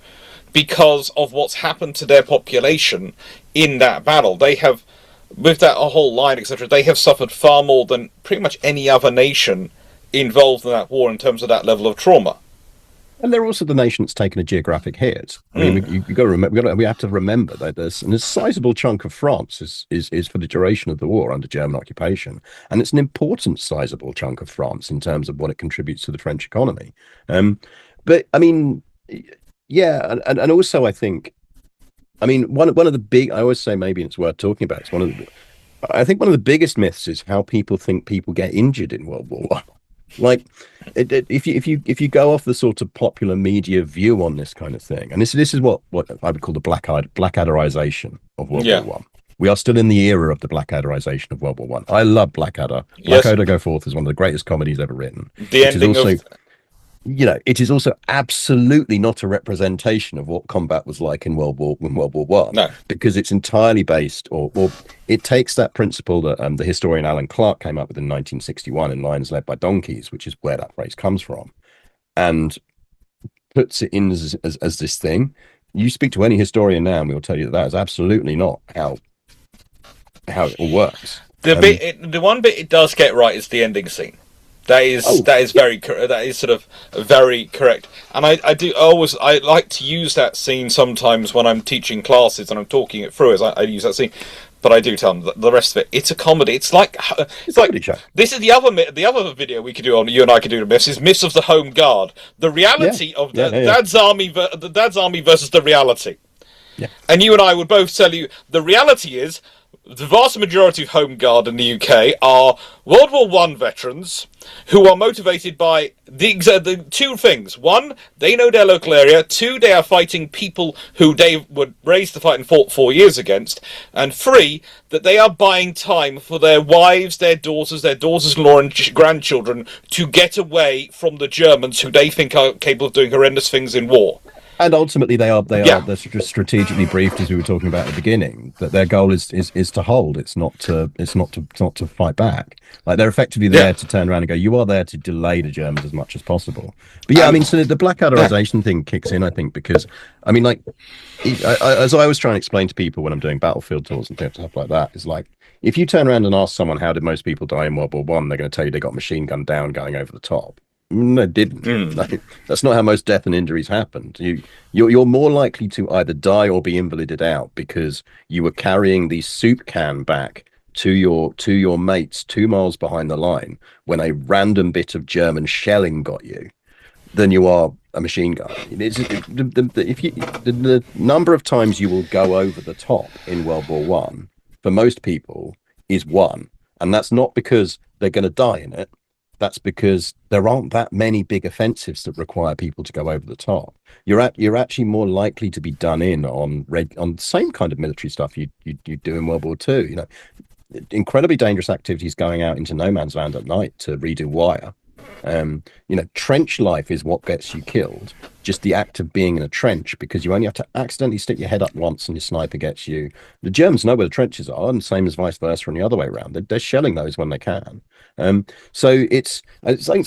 [SPEAKER 1] because of what's happened to their population in that battle. They have, with that whole line, etc., they have suffered far more than pretty much any other nation involved in that war in terms of that level of trauma.
[SPEAKER 2] And they're also the nation that's taken a geographic hit. I mean, you got to remember. We have to remember that there's a sizable chunk of France is for the duration of the war under German occupation, and it's an important sizable chunk of France in terms of what it contributes to the French economy. But I mean, yeah, and also I think, I mean, one of the big, I always say maybe it's worth talking about. I think one of the biggest myths is how people think people get injured in World War One. Like, if you go off the sort of popular media view on this kind of thing, and this is what I would call the Blackadderization of World War One. We are still in the era of the Blackadderization of World War One. I love Blackadder. Blackadder Go Forth is one of the greatest comedies ever written.
[SPEAKER 1] The ending also,
[SPEAKER 2] it is also absolutely not a representation of what combat was like in World War One.
[SPEAKER 1] No,
[SPEAKER 2] because it's entirely based, or it takes that principle that the historian Alan Clarke came up with in 1961 in Lions Led by Donkeys, which is where that phrase comes from, and puts it in as this thing. You speak to any historian now, and we'll tell you that is absolutely not how it all works.
[SPEAKER 1] The one bit it does get right is the ending scene. That is very correct, and I like to use that scene sometimes when I'm teaching classes and I'm talking it through. As I use that scene, but I do tell them that the rest of it, it's a comedy. It's like this is the other video we could do on, you and I could do the myths, is Myths of the Home Guard, the reality of Dad's army, the Dad's army versus the reality.
[SPEAKER 2] Yeah.
[SPEAKER 1] And you and I would both tell you the reality is the vast majority of Home Guard in the UK are World War One veterans who are motivated by the two things. One, they know their local area. Two, they are fighting people who they were raised to fight and fought 4 years against. And three, that they are buying time for their wives, their daughters-in-law and grandchildren to get away from the Germans who they think are capable of doing horrendous things in war.
[SPEAKER 2] And ultimately, they're strategically briefed, as we were talking about at the beginning, that their goal is to hold. It's not to fight back. Like, they're effectively there to turn around and go, you are there to delay the Germans as much as possible. But I mean, so the Blackadderization thing kicks in, I think, because I mean, like, as I was trying to explain to people when I'm doing battlefield tours and stuff like that, is like, if you turn around and ask someone how did most people die in World War One, they're going to tell you they got machine gunned down going over the top. No, it didn't. Like, that's not how most death and injuries happened. You're more likely to either die or be invalided out because you were carrying the soup can back to your mates 2 miles behind the line when a random bit of German shelling got you, than you are a machine gun. The number of times you will go over the top in World War One for most people is one, and that's not because they're going to die in it. that's because there aren't that many big offensives that require people to go over the top. You're actually more likely to be done in on the same kind of military stuff you do in World War II. You know, incredibly dangerous activities going out into no man's land at night to redo wire. You know, trench life is what gets you killed. Just the act of being in a trench, because you only have to accidentally stick your head up once and your sniper gets you. The Germans know where the trenches are, and same as vice versa and the other way around. They're shelling those when they can. So it's like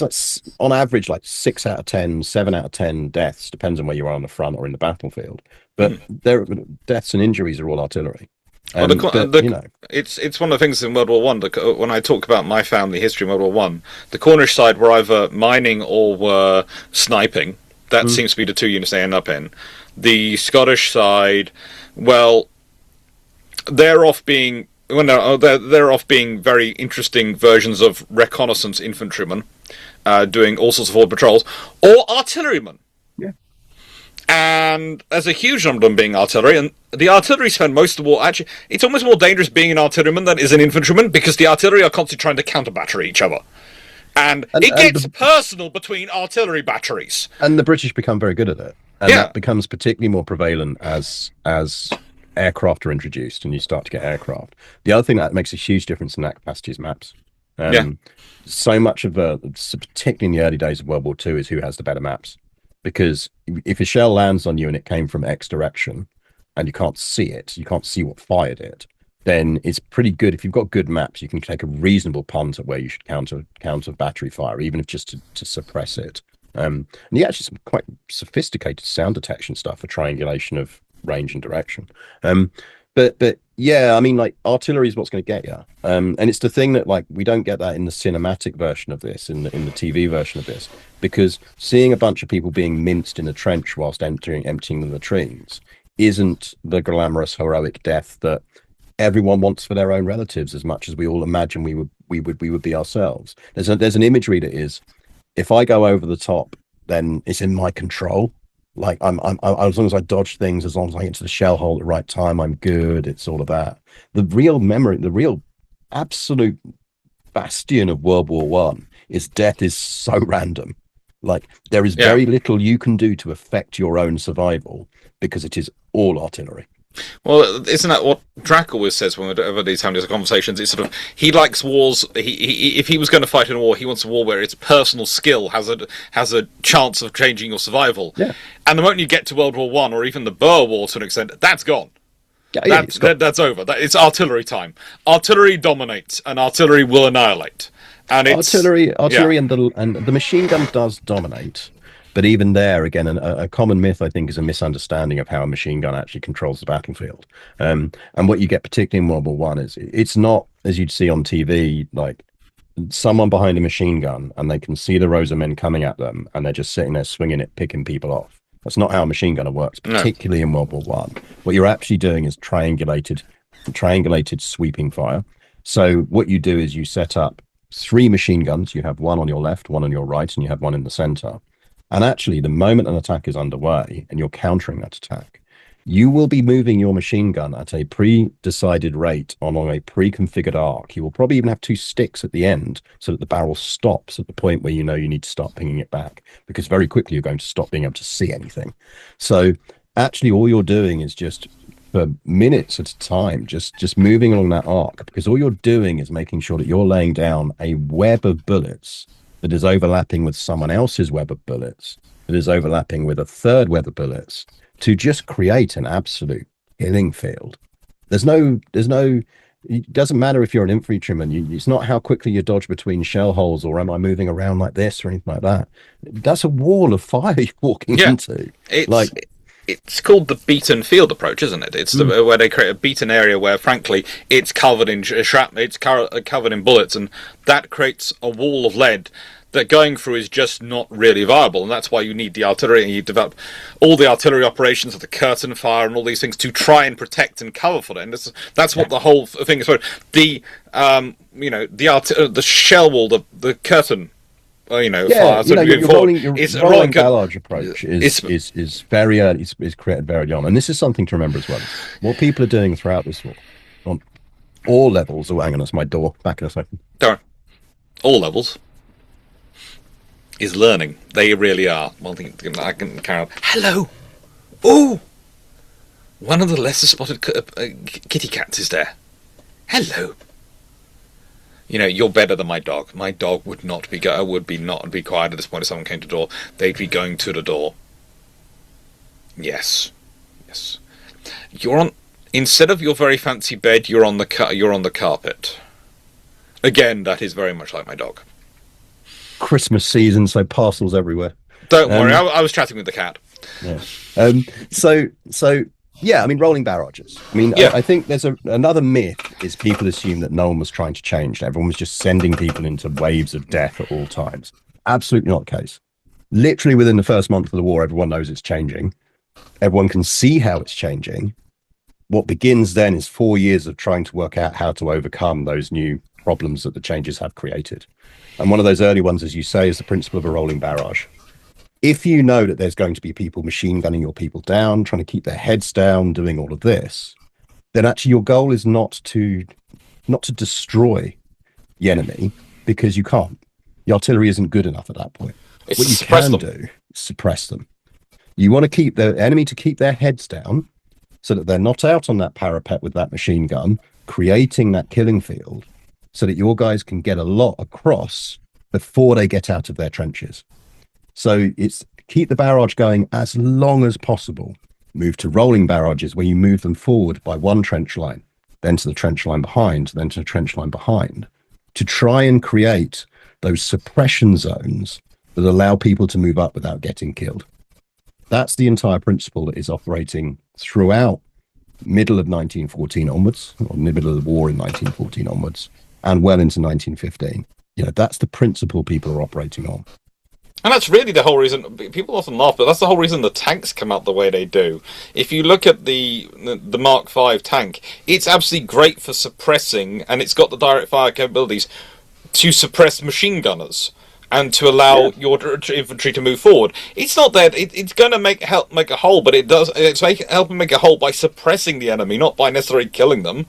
[SPEAKER 2] on average like 6 out of 10, 7 out of 10 deaths, depends on where you are on the front or in the battlefield. But their deaths and injuries are all artillery.
[SPEAKER 1] Well,
[SPEAKER 2] You know,
[SPEAKER 1] it's one of the things in World War One. When I talk about my family history in World War One, the Cornish side were either mining or were sniping. That seems to be the two units they end up in. The Scottish side, well, they're off being they're off being very interesting versions of reconnaissance infantrymen, doing all sorts of forward patrols, or artillerymen.
[SPEAKER 2] yeah.
[SPEAKER 1] And there's a huge number of them being artillery, and the artillery spend most of the war. Actually, it's almost more dangerous being an artilleryman than is an infantryman, because the artillery are constantly trying to counter battery each other. And it gets personal between artillery batteries.
[SPEAKER 2] And the British become very good at it. And
[SPEAKER 1] Yeah.
[SPEAKER 2] that becomes particularly more prevalent as aircraft are introduced and you start to get aircraft. The other thing that makes a huge difference in that capacity is maps.
[SPEAKER 1] Yeah.
[SPEAKER 2] So much of particularly in the early days of World War II, is who has the better maps. Because if a shell lands on you and it came from X direction and you can't see it, you can't see what fired it, then it's pretty good. If you've got good maps, you can take a reasonable punt at where you should counter battery fire, even if just to suppress it. And you actually some quite sophisticated sound detection stuff for triangulation of range and direction. But yeah, I mean, like artillery is what's going to get you. And it's the thing that like we don't get that in the cinematic version of this, in the TV version of this, because seeing a bunch of people being minced in a trench whilst emptying the latrines isn't the glamorous heroic death that everyone wants for their own relatives, as much as we all imagine we would be ourselves. There's an imagery that is, if I go over the top, then it's in my control. Like I'm as long as I dodge things, as long as I get to the shell hole at the right time, I'm good. It's all of that. The real absolute bastion of World War One is death is so random. Like there is very little you can do to affect your own survival, because it is all artillery.
[SPEAKER 1] Well, isn't that what Drac always says whenever he's having these conversations? It's sort of, he likes wars. If he was going to fight in a war, he wants a war where its personal skill has a chance of changing your survival.
[SPEAKER 2] Yeah.
[SPEAKER 1] And the moment you get to World War One or even the Boer War to an extent, that's gone. That's over. It's artillery time. Artillery dominates, and artillery will annihilate. And it's
[SPEAKER 2] artillery, and the machine gun does dominate. But even there, again, a common myth, I think, is a misunderstanding of how a machine gun actually controls the battlefield. And what you get, particularly in World War One, is it's not, as you'd see on TV, like someone behind a machine gun and they can see the rows of men coming at them and they're just sitting there swinging it, picking people off. That's not how a machine gunner works, particularly in World War One. What you're actually doing is triangulated sweeping fire. So what you do is you set up 3 machine guns. You have one on your left, one on your right, and you have one in the center. And actually, the moment an attack is underway and you're countering that attack, you will be moving your machine gun at a pre-decided rate along a pre-configured arc. You will probably even have 2 sticks at the end so that the barrel stops at the point where you know you need to start pinging it back, because very quickly you're going to stop being able to see anything. So actually, all you're doing is just for minutes at a time, just moving along that arc, because all you're doing is making sure that you're laying down a web of bullets that is overlapping with someone else's web of bullets, that is overlapping with a third web of bullets, to just create an absolute killing field. It doesn't matter if you're an infantryman. It's not how quickly you dodge between shell holes or am I moving around like this or anything like that. That's a wall of fire you're walking into.
[SPEAKER 1] It's called the beaten field approach, isn't it? It's where they create a beaten area where, frankly, it's covered in shrapnel, it's covered in bullets, and that creates a wall of lead that going through is just not really viable, and that's why you need the artillery, and you develop all the artillery operations of the curtain fire and all these things to try and protect and cover for it. And that's what the whole thing is for. The shell wall, the curtain. Fire.
[SPEAKER 2] Your rolling barrage approach is very early. It's created very early on, and this is something to remember as well. What people are doing throughout this war, on all levels. Oh, hang on, that's my door. Back in a second.
[SPEAKER 1] Don't. All levels. is learning. They really are. Well, I can carry on. Hello! Oh! One of the lesser spotted kitty cats is there. Hello! You know, you're better than my dog. My dog would not be quiet at this point if someone came to the door. They'd be going to the door. Yes. Yes. You're on... Instead of your very fancy bed, you're on the carpet. Again, that is very much like my dog.
[SPEAKER 2] Christmas season, so parcels everywhere.
[SPEAKER 1] Don't worry, I was chatting with the cat.
[SPEAKER 2] Yeah. So yeah, I mean, rolling barrages. I mean,
[SPEAKER 1] yeah.
[SPEAKER 2] I think there's another myth is people assume that no one was trying to change. Everyone was just sending people into waves of death at all times. Absolutely not the case. Literally within the first month of the war, everyone knows it's changing. Everyone can see how it's changing. What begins then is 4 years of trying to work out how to overcome those new problems that the changes have created. And one of those early ones, as you say, is the principle of a rolling barrage. If you know that there's going to be people machine gunning your people down, trying to keep their heads down, doing all of this, then actually your goal is not to destroy the enemy, because you can't. The artillery isn't good enough at that point.
[SPEAKER 1] It's
[SPEAKER 2] what you can do is suppress them. You want to keep the enemy to keep their heads down so that they're not out on that parapet with that machine gun, creating that killing field, so that your guys can get a lot across before they get out of their trenches. So it's keep the barrage going as long as possible. Move to rolling barrages where you move them forward by one trench line, then to the trench line behind, then to the trench line behind, to try and create those suppression zones that allow people to move up without getting killed. That's the entire principle that is operating throughout middle of 1914 onwards, or middle of the war in 1914 onwards, and well into 1915. You know, that's the principle people are operating on.
[SPEAKER 1] And that's really the whole reason. People often laugh, but that's the whole reason the tanks come out the way they do. If you look at the Mark V tank, it's absolutely great for suppressing, and it's got the direct fire capabilities to suppress machine gunners and to allow your infantry to move forward. It's not that it's going to help make a hole, but it's helping make a hole by suppressing the enemy, not by necessarily killing them.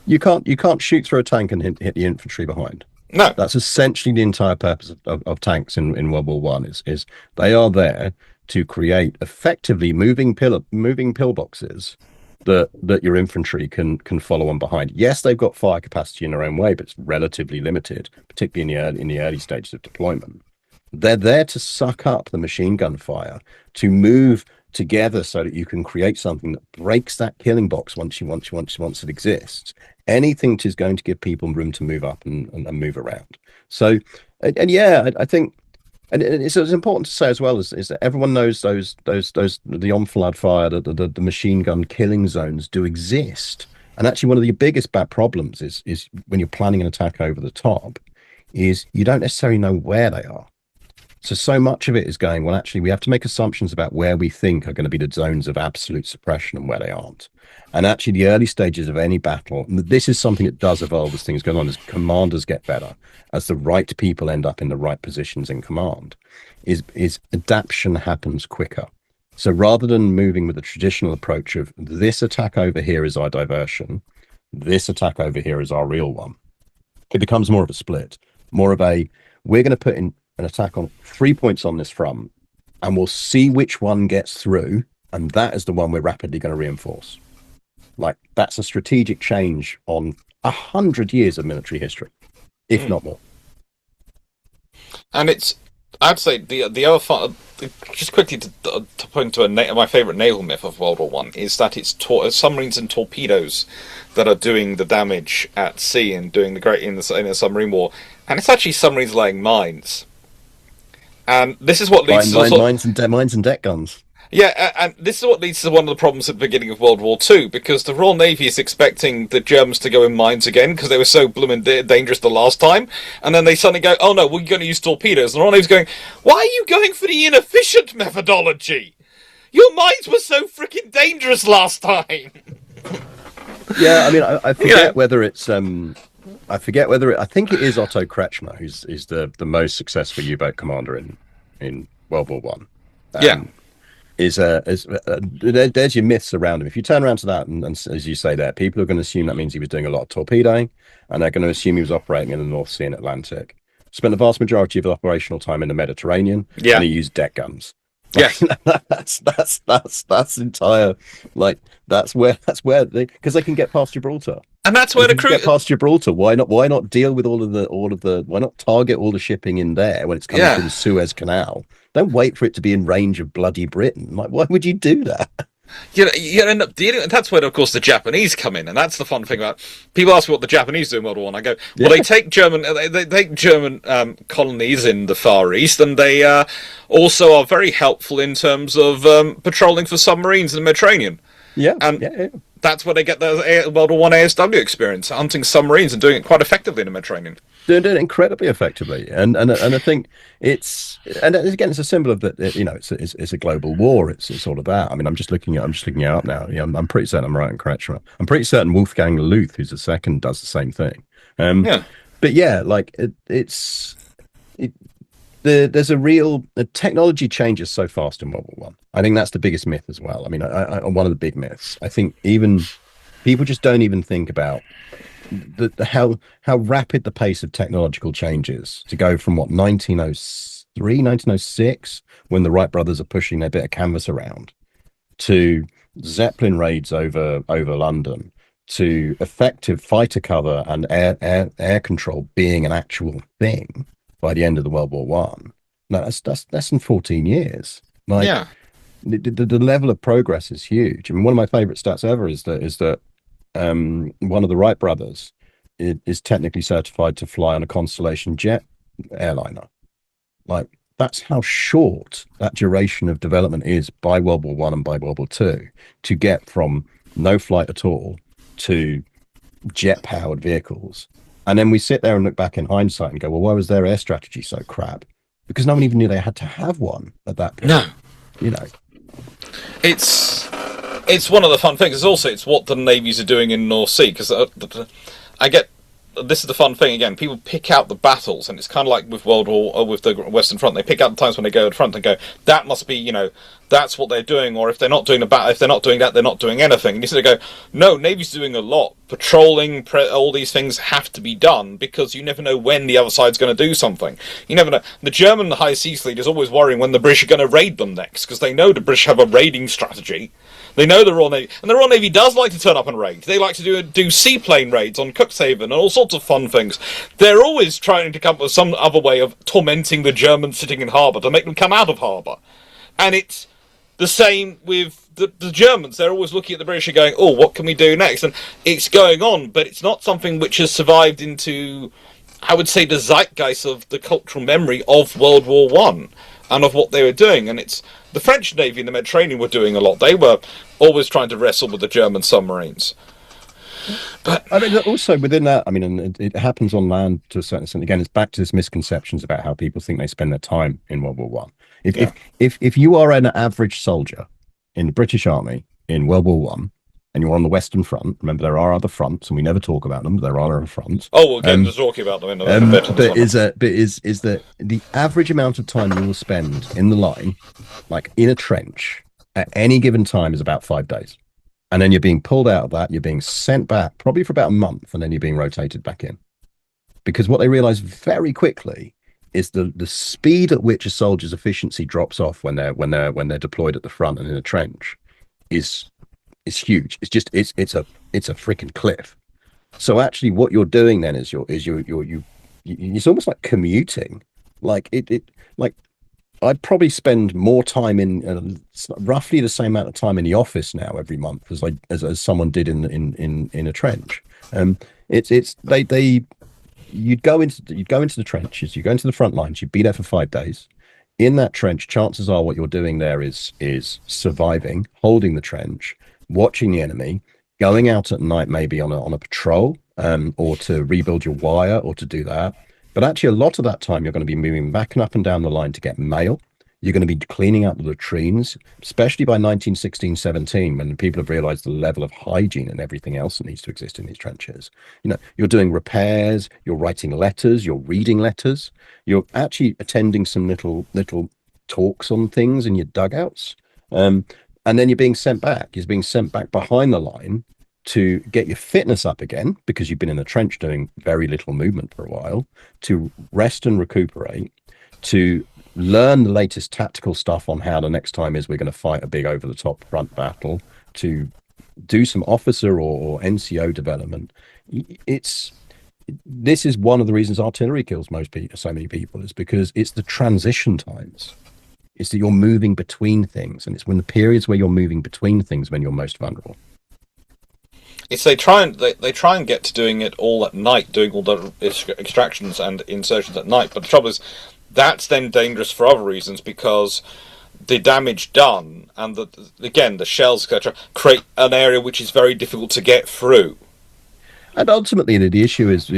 [SPEAKER 2] You can't shoot through a tank and hit the infantry behind.
[SPEAKER 1] No,
[SPEAKER 2] that's essentially the entire purpose of tanks in World War One. Is they are there to create effectively moving pillboxes that your infantry can follow on behind. Yes, they've got fire capacity in their own way, but it's relatively limited, particularly in the early stages of deployment. They're there to suck up the machine gun fire, to move together so that you can create something that breaks that killing box once it exists. Anything that is going to give people room to move up and move around. So, and yeah, I think, and it's important to say as well is that everyone knows those the on-flood fire, the machine gun killing zones do exist. And actually, one of the biggest bad problems is when you're planning an attack over the top, is you don't necessarily know where they are. So much of it is going, well, actually, we have to make assumptions about where we think are going to be the zones of absolute suppression and where they aren't. And actually, the early stages of any battle, this is something that does evolve as things go on, as commanders get better, as the right people end up in the right positions in command, is adaption happens quicker. So rather than moving with the traditional approach of this attack over here is our diversion, this attack over here is our real one, it becomes more of a split, more of a, we're going to put in an attack on 3 points on this front, and we'll see which one gets through, and that is the one we're rapidly going to reinforce. Like, that's a strategic change on 100 years of military history, if not more.
[SPEAKER 1] And I'd say the other part, just quickly to point to my favourite naval myth of World War One, is that it's submarines and torpedoes that are doing the damage at sea and doing the great in the submarine war, and it's actually submarines laying mines. And this is what leads to
[SPEAKER 2] mines and deck guns.
[SPEAKER 1] Yeah, and this is what leads to one of the problems at the beginning of World War II, because the Royal Navy is expecting the Germans to go in mines again, because they were so blooming dangerous the last time, and then they suddenly go, oh no, we're going to use torpedoes, and the Royal Navy's going, why are you going for the inefficient methodology? Your mines were so freaking dangerous last time!
[SPEAKER 2] Yeah, I mean, I forget whether it's... I think it is Otto Kretschmer who's the most successful U-boat commander in World War One. There's your myths around him. If you turn around to that, and as you say there, people are going to assume that means he was doing a lot of torpedoing, and they're going to assume he was operating in the North Sea and Atlantic. spent the vast majority of the operational time in the Mediterranean,
[SPEAKER 1] Yeah.
[SPEAKER 2] and he used deck guns.
[SPEAKER 1] Yes.
[SPEAKER 2] That's entire, like, that's where they, because they can get past Gibraltar.
[SPEAKER 1] And that's
[SPEAKER 2] And
[SPEAKER 1] where
[SPEAKER 2] if
[SPEAKER 1] the
[SPEAKER 2] you can
[SPEAKER 1] crew.
[SPEAKER 2] get past Gibraltar, why not deal with all of the why not target all the shipping in there when it's coming through
[SPEAKER 1] Yeah.
[SPEAKER 2] the Suez Canal? Don't wait for it to be in range of bloody Britain. Like, why would you do that?
[SPEAKER 1] You end up dealing. That's where, of course, the Japanese come in, and that's the fun thing about. People ask me what the Japanese do in World War One. I go, well,
[SPEAKER 2] Yeah,
[SPEAKER 1] they take German colonies in the Far East, and they also are very helpful in terms of patrolling for submarines in the Mediterranean,
[SPEAKER 2] yeah,
[SPEAKER 1] and
[SPEAKER 2] yeah, yeah.
[SPEAKER 1] that's where they get the World War One ASW experience, hunting submarines and doing it quite effectively in the Mediterranean.
[SPEAKER 2] Doing it incredibly effectively, and I think and again, it's a symbol of that. It's a global war. It's all about. I mean, I'm just looking it up now. I'm pretty certain I'm right and correct. I'm pretty certain Wolfgang Luth, who's the second, does the same thing. Um,
[SPEAKER 1] Yeah,
[SPEAKER 2] but yeah, like it, there's a real the technology changes so fast in World War One. I think that's the biggest myth as well. I mean, one of the big myths. I think even people just don't even think about how rapid the pace of technological changes to go from what 1903, 1906, when the Wright brothers are pushing their bit of canvas around, to Zeppelin raids over London, to effective fighter cover and air control being an actual thing by the end of the World War One. No, that's less than 14 years. Like
[SPEAKER 1] yeah.
[SPEAKER 2] the level of progress is huge. I mean, one of my favorite stats ever is that one of the Wright brothers is technically certified to fly on a Constellation jet airliner. Like, that's how short that duration of development is by World War One and by World War Two to get from no flight at all to jet powered vehicles. And then we sit there and look back in hindsight and go, well, why was their air strategy so crap? Because no one even knew they had to have one at that
[SPEAKER 1] No,
[SPEAKER 2] point. You know,
[SPEAKER 1] it's it's one of the fun things. It's what the navies are doing in North Sea because I get this is the fun thing again. People pick out the battles, and it's kind of like with World War or with the Western Front. They pick out the times when they go to the front and go, "That must be, that's what they're doing." Or if they're not doing the battle, if they're not doing that, they're not doing anything. And you sort of go, "No, Navy's doing a lot. Patrolling, all these things have to be done because you never know when the other side's going to do something. You never know." The German High Seas Fleet is always worrying when the British are going to raid them next because they know the British have a raiding strategy. They know the Royal Navy, and the Royal Navy does like to turn up and raid. They like to do seaplane raids on Cuxhaven and all sorts of fun things. They're always trying to come up with some other way of tormenting the Germans sitting in harbour to make them come out of harbour. And it's the same with the Germans. They're always looking at the British and going, "Oh, what can we do next?" And it's going on, but it's not something which has survived into, I would say, the zeitgeist of the cultural memory of World War One and of what they were doing. And it's the French Navy in the Mediterranean were doing a lot. They were always trying to wrestle with the German submarines. But
[SPEAKER 2] I mean, also within that, I mean, and it happens on land to a certain extent. Again, it's back to this misconceptions about how people think they spend their time in World War One. If
[SPEAKER 1] yeah,
[SPEAKER 2] if you are an average soldier in the British Army in World War One, and you're on the Western Front, remember there are other fronts, and we never talk about them. But there are other fronts.
[SPEAKER 1] oh, we'll get into talking about them in a bit.
[SPEAKER 2] But is that the average amount of time you will spend in the line, like in a trench, at any given time is about 5 days. And then you're being pulled out of that, you're being sent back probably for about a month, and then you're being rotated back in. Because what they realize very quickly is the speed at which a soldier's efficiency drops off when they're deployed at the front and in a trench is huge. It's just it's a freaking cliff. So actually what you're doing then is it's almost like commuting. Like like I'd probably spend more time in roughly the same amount of time in the office now every month as someone did in a trench. It's they you'd go into the trenches, you go into the front lines, you'd be there for 5 days. In that trench, chances are what you're doing there is surviving, holding the trench, watching the enemy, going out at night maybe on a patrol, or to rebuild your wire or to do that. But actually, a lot of that time, you're going to be moving back and up and down the line to get mail. You're going to be cleaning up the latrines, especially by 1916, 17, when people have realized the level of hygiene and everything else that needs to exist in these trenches. You're doing repairs, you're writing letters, you're reading letters, you're actually attending some little talks on things in your dugouts. And then you're being sent back. You're being sent back behind the line to get your fitness up again because you've been in the trench doing very little movement for a while, to rest and recuperate, to learn the latest tactical stuff on how the next time is we're going to fight a big over the top front battle, to do some officer or NCO development. It's this is one of the reasons artillery kills so many people, is because it's the transition times. It's that you're moving between things, and it's when the periods where you're moving between things when you're most vulnerable.
[SPEAKER 1] It's they try and get to doing it all at night, doing all the extractions and insertions at night. But the trouble is, that's then dangerous for other reasons, because the damage done and the shells, etc., create an area which is very difficult to get through.
[SPEAKER 2] And ultimately, the issue is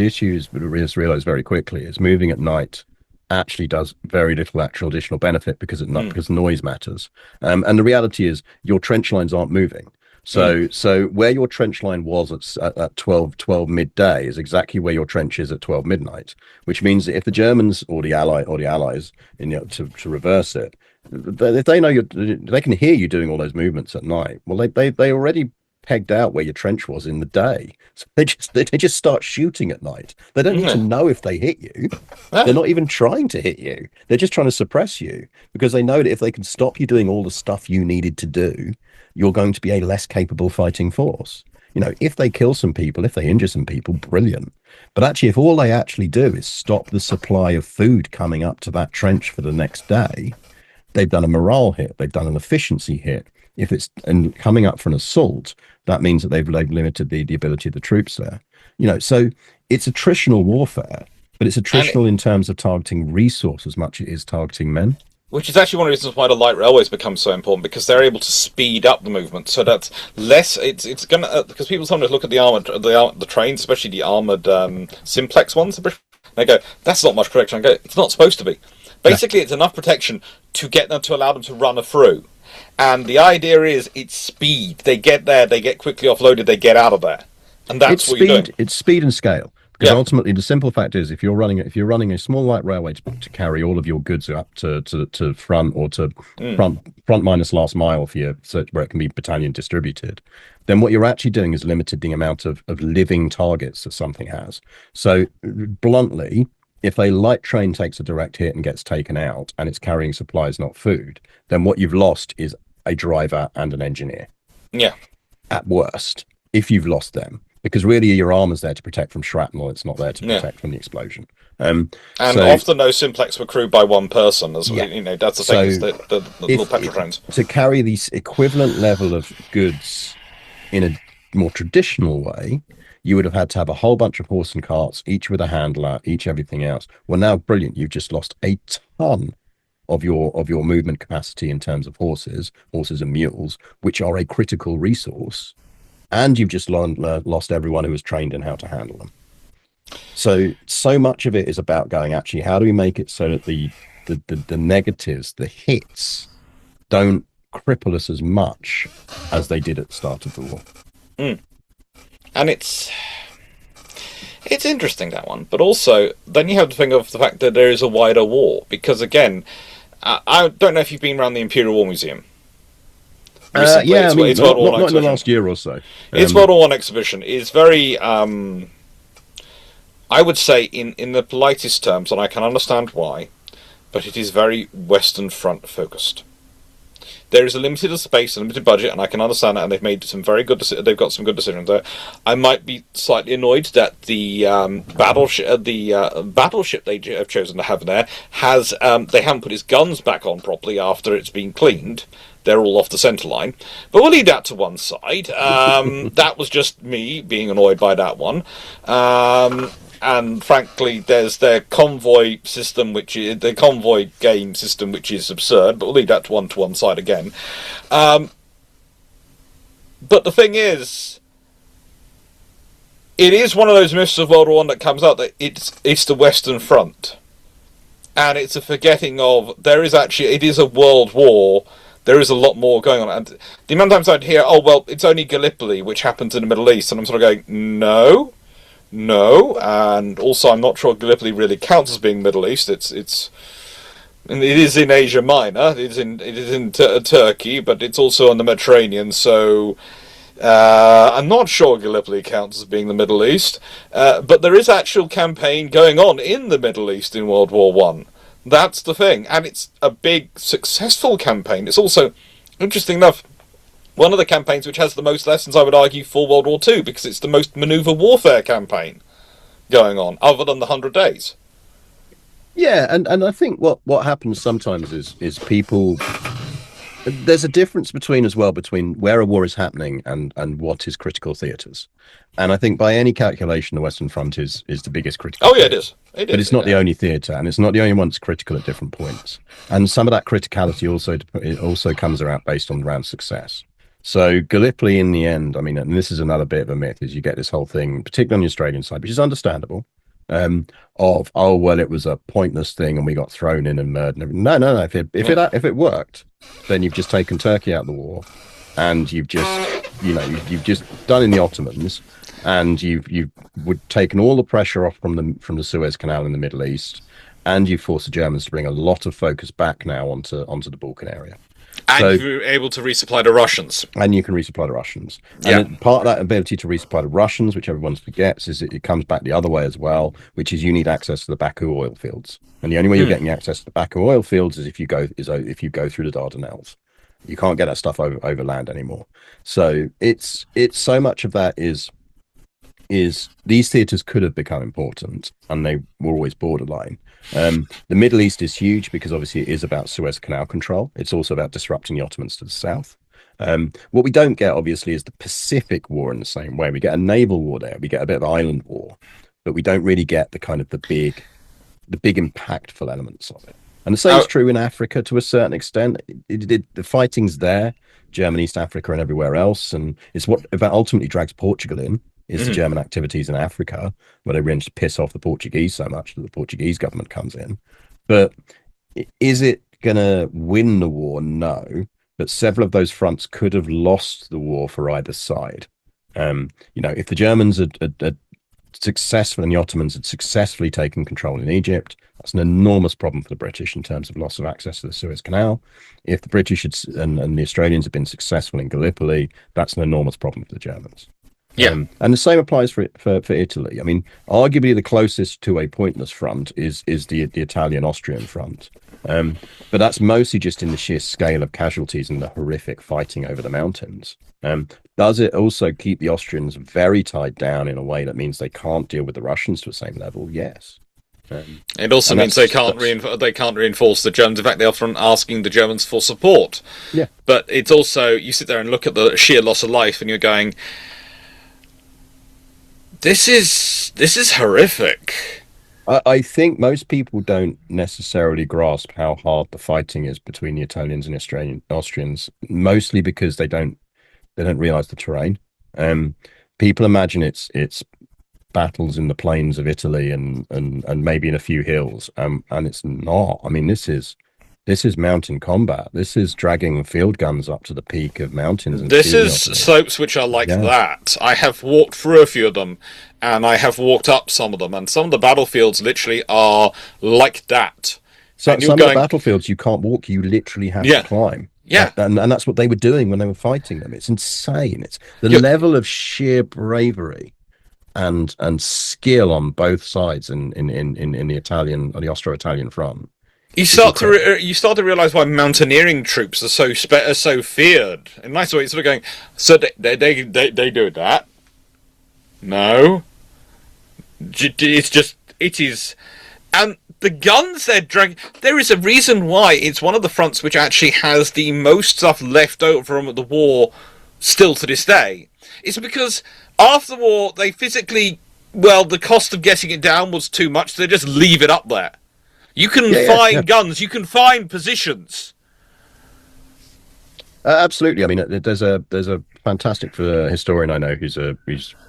[SPEAKER 2] realized very quickly is moving at night actually does very little actual additional benefit because because noise matters. And the reality is your trench lines aren't moving. So where your trench line was at 12 midday is exactly where your trench is at 12 midnight, which means that if the Germans or the allies to reverse it, if they know they can hear you doing all those movements at night. Well, they already pegged out where your trench was in the day, so they just start shooting at night. They don't need to know if they hit you. They're not even trying to hit you. They're just trying to suppress you, because they know that if they can stop you doing all the stuff you needed to do, you're going to be a less capable fighting force. If they kill some people, if they injure some people, brilliant. But actually, if all they actually do is stop the supply of food coming up to that trench for the next day, they've done a morale hit. They've done an efficiency hit. If it's and coming up for an assault, that means that they've limited the ability of the troops there. So it's attritional warfare, but it's attritional in terms of targeting resource as much as it is targeting men.
[SPEAKER 1] Which is actually one of the reasons why the light railways become so important, because they're able to speed up the movement. So that's less. It's gonna because people sometimes look at the trains, especially the armored simplex ones. They go, "That's not much protection." I go, "It's not supposed to be." Basically, It's enough protection to get them to allow them to run through. And the idea is it's speed. They get there, they get quickly offloaded, they get out of there, and that's what you're doing.
[SPEAKER 2] It's speed and scale. Because ultimately, the simple fact is, if you're running a small light railway to carry all of your goods up to front or to front minus last mile for your where it can be battalion distributed, then what you're actually doing is limited the amount of living targets that something has. So bluntly, if a light train takes a direct hit and gets taken out and it's carrying supplies, not food, then what you've lost is a driver and an engineer.
[SPEAKER 1] Yeah.
[SPEAKER 2] At worst, if you've lost them. Because really your armor's there to protect from shrapnel, it's not there to protect from the explosion.
[SPEAKER 1] And often those simplex were crewed by one person, that's the thing, is the little petrol trains.
[SPEAKER 2] To carry the equivalent level of goods in a more traditional way, you would have had to have a whole bunch of horse and carts, each with a handler, each everything else. Well, now, brilliant, you've just lost a ton of your movement capacity in terms of horses and mules, which are a critical resource. And you've just lost everyone who was trained in how to handle them. So much of it is about going, actually, how do we make it so that the negatives, the hits, don't cripple us as much as they did at the start of the war?
[SPEAKER 1] And it's interesting, that one. But also, then you have to think of the fact that there is a wider war. Because, again, I don't know if you've been around the Imperial War Museum.
[SPEAKER 2] Not in the last year or so.
[SPEAKER 1] Its World War I exhibition is very, I would say, in the politest terms, and I can understand why, but it is very Western Front focused. There is a limited space, a limited budget, and I can understand that, and they've made some very good. They've got some good decisions there. I might be slightly annoyed that the battleship they have chosen to have there has they haven't put its guns back on properly after it's been cleaned. They're all off the centre line. But we'll leave that to one side. That was just me being annoyed by that one. And frankly, there's their convoy system, which is the convoy game system, which is absurd. But we'll leave that to one side again. But the thing is, it is one of those myths of World War I that comes out that it's the Western Front, and it's a forgetting of it is a world war. There is a lot more going on. And the amount of times I'd hear, oh, well, it's only Gallipoli, which happens in the Middle East. And I'm sort of going, no. And also, I'm not sure Gallipoli really counts as being Middle East. It is in Asia Minor. It is in Turkey, but it's also on the Mediterranean. So I'm not sure Gallipoli counts as being the Middle East, but there is actual campaign going on in the Middle East in World War One. That's the thing, and it's a big, successful campaign. It's also, interesting enough, one of the campaigns which has the most lessons, I would argue, for World War Two, because it's the most manoeuvre warfare campaign going on, other than the 100 Days.
[SPEAKER 2] Yeah, and I think what happens sometimes is people, there's a difference between as well between where a war is happening and what is critical theatres. And I think by any calculation, the Western Front is the biggest critical.
[SPEAKER 1] Oh yeah,
[SPEAKER 2] theatre.
[SPEAKER 1] it is. It
[SPEAKER 2] But
[SPEAKER 1] is.
[SPEAKER 2] it's not the only theatre, and it's not the only one that's critical at different points. And some of that criticality also comes around success. So Gallipoli, in the end, I mean, and this is another bit of a myth, is you get this whole thing, particularly on the Australian side, which is understandable, of, oh well, it was a pointless thing and we got thrown in and murdered. No. If it worked, then you've just taken Turkey out of the war, and you've just done in the Ottomans, and you've taken all the pressure off from the Suez Canal in the Middle East, and you've forced the Germans to bring a lot of focus back now onto the Balkan area.
[SPEAKER 1] And
[SPEAKER 2] So,
[SPEAKER 1] you were able to resupply the Russians.
[SPEAKER 2] and you can resupply the Russians.
[SPEAKER 1] Yeah.
[SPEAKER 2] And part of that ability to resupply the Russians, which everyone forgets, is it comes back the other way as well, which is you need access to the Baku oil fields. And the only way you're getting access to the Baku oil fields is if you go through the Dardanelles. You can't get that stuff over land anymore. So it's so much of that is these theatres could have become important, and they were always borderline. The Middle East is huge because obviously it is about Suez Canal control. It's also about disrupting the Ottomans to the south. What we don't get, obviously, is the Pacific War in the same way. We get a naval war there. We get a bit of island war, but we don't really get the kind of the big impactful elements of it. And the same is true in Africa to a certain extent. The fighting's there, Germany, East Africa, and everywhere else. And it's what ultimately drags Portugal in, is the German activities in Africa, where they managed to piss off the Portuguese so much that the Portuguese government comes in. But is it going to win the war? No. But several of those fronts could have lost the war for either side. If the Germans had successful and the Ottomans had successfully taken control in Egypt, that's an enormous problem for the British in terms of loss of access to the Suez Canal. If the British and the Australians had been successful in Gallipoli, that's an enormous problem for the Germans.
[SPEAKER 1] Yeah.
[SPEAKER 2] And the same applies for Italy. I mean, arguably the closest to a pointless front is the Italian-Austrian front. But that's mostly just in the sheer scale of casualties and the horrific fighting over the mountains. Does it also keep the Austrians very tied down in a way that means they can't deal with the Russians to the same level? Yes.
[SPEAKER 1] It also means they can't reinforce the Germans. In fact, they're often asking the Germans for support.
[SPEAKER 2] Yeah.
[SPEAKER 1] But it's also, you sit there and look at the sheer loss of life, and you're going, this is horrific.
[SPEAKER 2] I think most people don't necessarily grasp how hard the fighting is between the Italians and Austrians, mostly because they don't realize the terrain. People imagine it's battles in the plains of Italy and maybe in a few hills, and it's not. I mean, this is mountain combat. This is dragging field guns up to the peak of mountains.
[SPEAKER 1] This is slopes which are like that. I have walked through a few of them, and I have walked up some of them, and some of the battlefields literally are like that.
[SPEAKER 2] So some of the battlefields you can't walk; you literally have to climb.
[SPEAKER 1] Yeah,
[SPEAKER 2] and that's what they were doing when they were fighting them. It's insane. It's the level of sheer bravery and skill on both sides in the Italian or the Austro-Italian front.
[SPEAKER 1] You start to realize why mountaineering troops are so feared. In a nice way, it's sort of going. So they do that. No, it is, and the guns they're dragging. There is a reason why it's one of the fronts which actually has the most stuff left over from the war still to this day. It's because after the war they physically, the cost of getting it down was too much, so they just leave it up there. You can find guns, you can find positions.
[SPEAKER 2] Absolutely. I mean, there's a fantastic historian I know who's a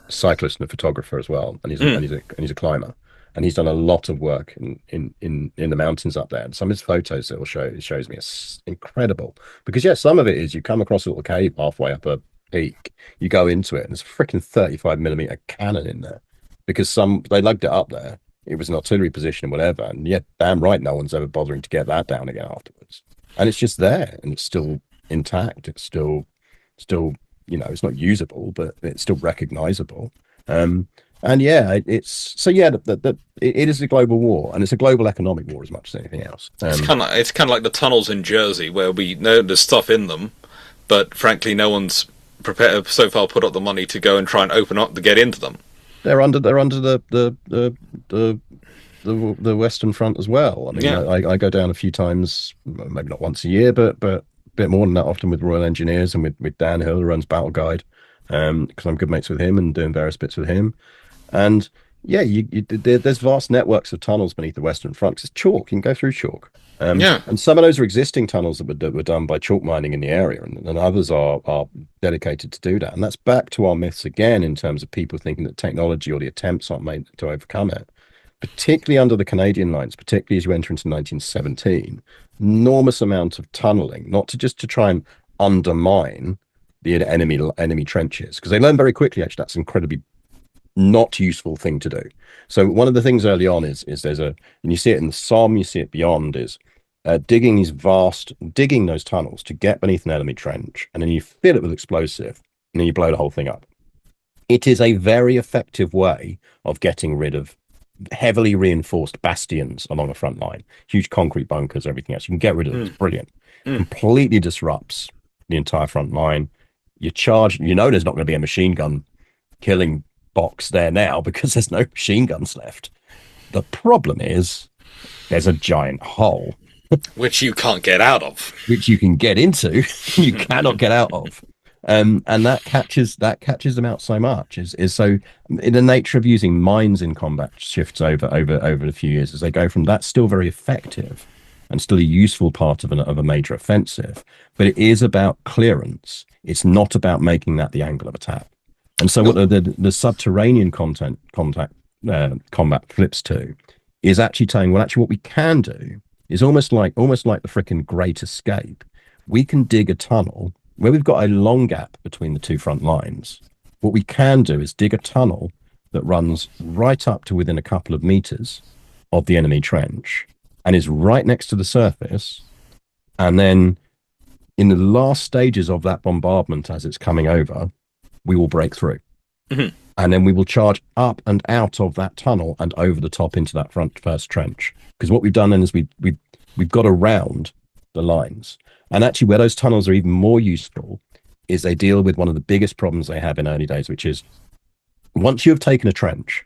[SPEAKER 2] cyclist and a photographer as well, and he's a climber, and he's done a lot of work in the mountains up there. And some of his photos that shows me is incredible, because some of it is you come across a little cave halfway up a peak, you go into it, and there's a freaking 35mm cannon in there, because they lugged it up there. It was an artillery position and whatever, and yet damn right no one's ever bothering to get that down again afterwards. And it's just there, and it's still intact. It's still it's not usable, but it's still recognizable. And yeah, it's so yeah, it is a global war, and it's a global economic war as much as anything else.
[SPEAKER 1] It's kind of like the tunnels in Jersey, where we know there's stuff in them, but frankly, no one's prepared so far put up the money to go and try and open up to get into them.
[SPEAKER 2] They're under the Western Front as well. I mean,
[SPEAKER 1] Yeah.
[SPEAKER 2] I go down a few times, maybe not once a year, but a bit more than that, often with Royal Engineers and with Dan Hill, who runs Battle Guide, because I'm good mates with him and doing various bits with him. And yeah, there's vast networks of tunnels beneath the Western Front. 'Cause it's chalk. You can go through chalk.
[SPEAKER 1] Yeah.
[SPEAKER 2] And some of those are existing tunnels that were done by chalk mining in the area, and others are dedicated to do that. And that's back to our myths again in terms of people thinking that technology or the attempts aren't made to overcome it. Particularly under the Canadian lines, particularly as you enter into 1917, enormous amount of tunneling, not to try and undermine the enemy trenches, because they learn very quickly actually that's incredibly not useful thing to do. So one of the things early on is and you see it in the Somme, you see it beyond, is digging those tunnels to get beneath an enemy trench, and then you fill it with explosive, and then you blow the whole thing up. It is a very effective way of getting rid of heavily reinforced bastions along a front line, huge concrete bunkers, everything else. You can get rid of it. It's brilliant. Completely disrupts the entire front line. You charge, there's not going to be a machine gun killing box there now because there's no machine guns left. The problem is there's a giant hole
[SPEAKER 1] Which you can't get out of.
[SPEAKER 2] which you can get into, you cannot get out of. And that catches them out so much. Is so in the nature of using mines in combat shifts over a few years as they go from that's still very effective and still a useful part of a major offensive, but it is about clearance. It's not about making that the angle of attack. And so what the subterranean combat flips to is actually saying, well, actually what we can do is almost like the frickin' Great Escape. We can dig a tunnel where we've got a long gap between the two front lines. What we can do is dig a tunnel that runs right up to within a couple of meters of the enemy trench and is right next to the surface. And then in the last stages of that bombardment as it's coming over, we will break through.
[SPEAKER 1] Mm-hmm.
[SPEAKER 2] And then we will charge up and out of that tunnel and over the top into that first trench. Because what we've done then is we've got around the lines. And actually where those tunnels are even more useful is they deal with one of the biggest problems they have in early days, which is once you have taken a trench,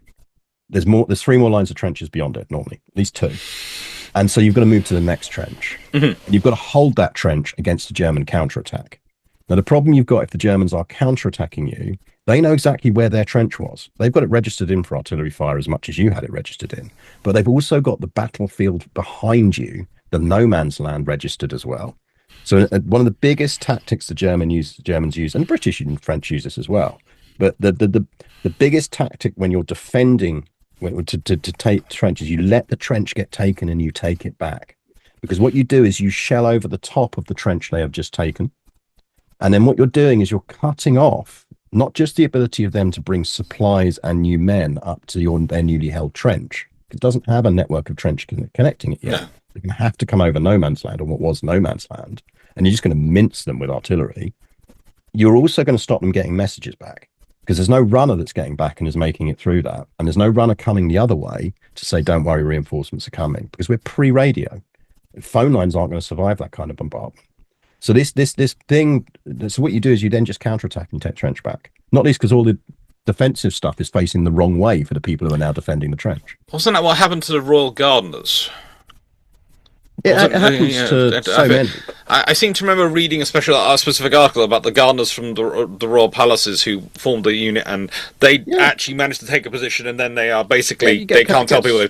[SPEAKER 2] there's 3 more lines of trenches beyond it normally, at least 2. And so you've got to move to the next trench.
[SPEAKER 1] Mm-hmm.
[SPEAKER 2] And you've got to hold that trench against a German counterattack. Now, the problem you've got if the Germans are counterattacking you, they know exactly where their trench was. They've got it registered in for artillery fire as much as you had it registered in. But they've also got the battlefield behind you, the no man's land, registered as well. So one of the biggest tactics the Germans use, and British and French use this as well, but the biggest tactic when you're defending to take trenches, you let the trench get taken and you take it back. Because what you do is you shell over the top of the trench they have just taken. And then what you're doing is you're cutting off not just the ability of them to bring supplies and new men up to their newly held trench. It doesn't have a network of trench connecting it yet. No. They're going to have to come over no man's land, or what was no man's land, and you're just going to mince them with artillery. You're also going to stop them getting messages back, because there's no runner that's getting back and is making it through that. And there's no runner coming the other way to say, don't worry, reinforcements are coming, because we're pre-radio. Phone lines aren't going to survive that kind of bombardment. So this thing, so what you do is you then just counterattack and take trench back. Not least because all the defensive stuff is facing the wrong way for the people who are now defending the trench.
[SPEAKER 1] Wasn't that what happened to the Royal Gardeners?
[SPEAKER 2] It happens to so many.
[SPEAKER 1] I seem to remember reading a specific article about the gardeners from the royal palaces who formed a unit, and they actually managed to take a position, and then they are basically they can't tell people they've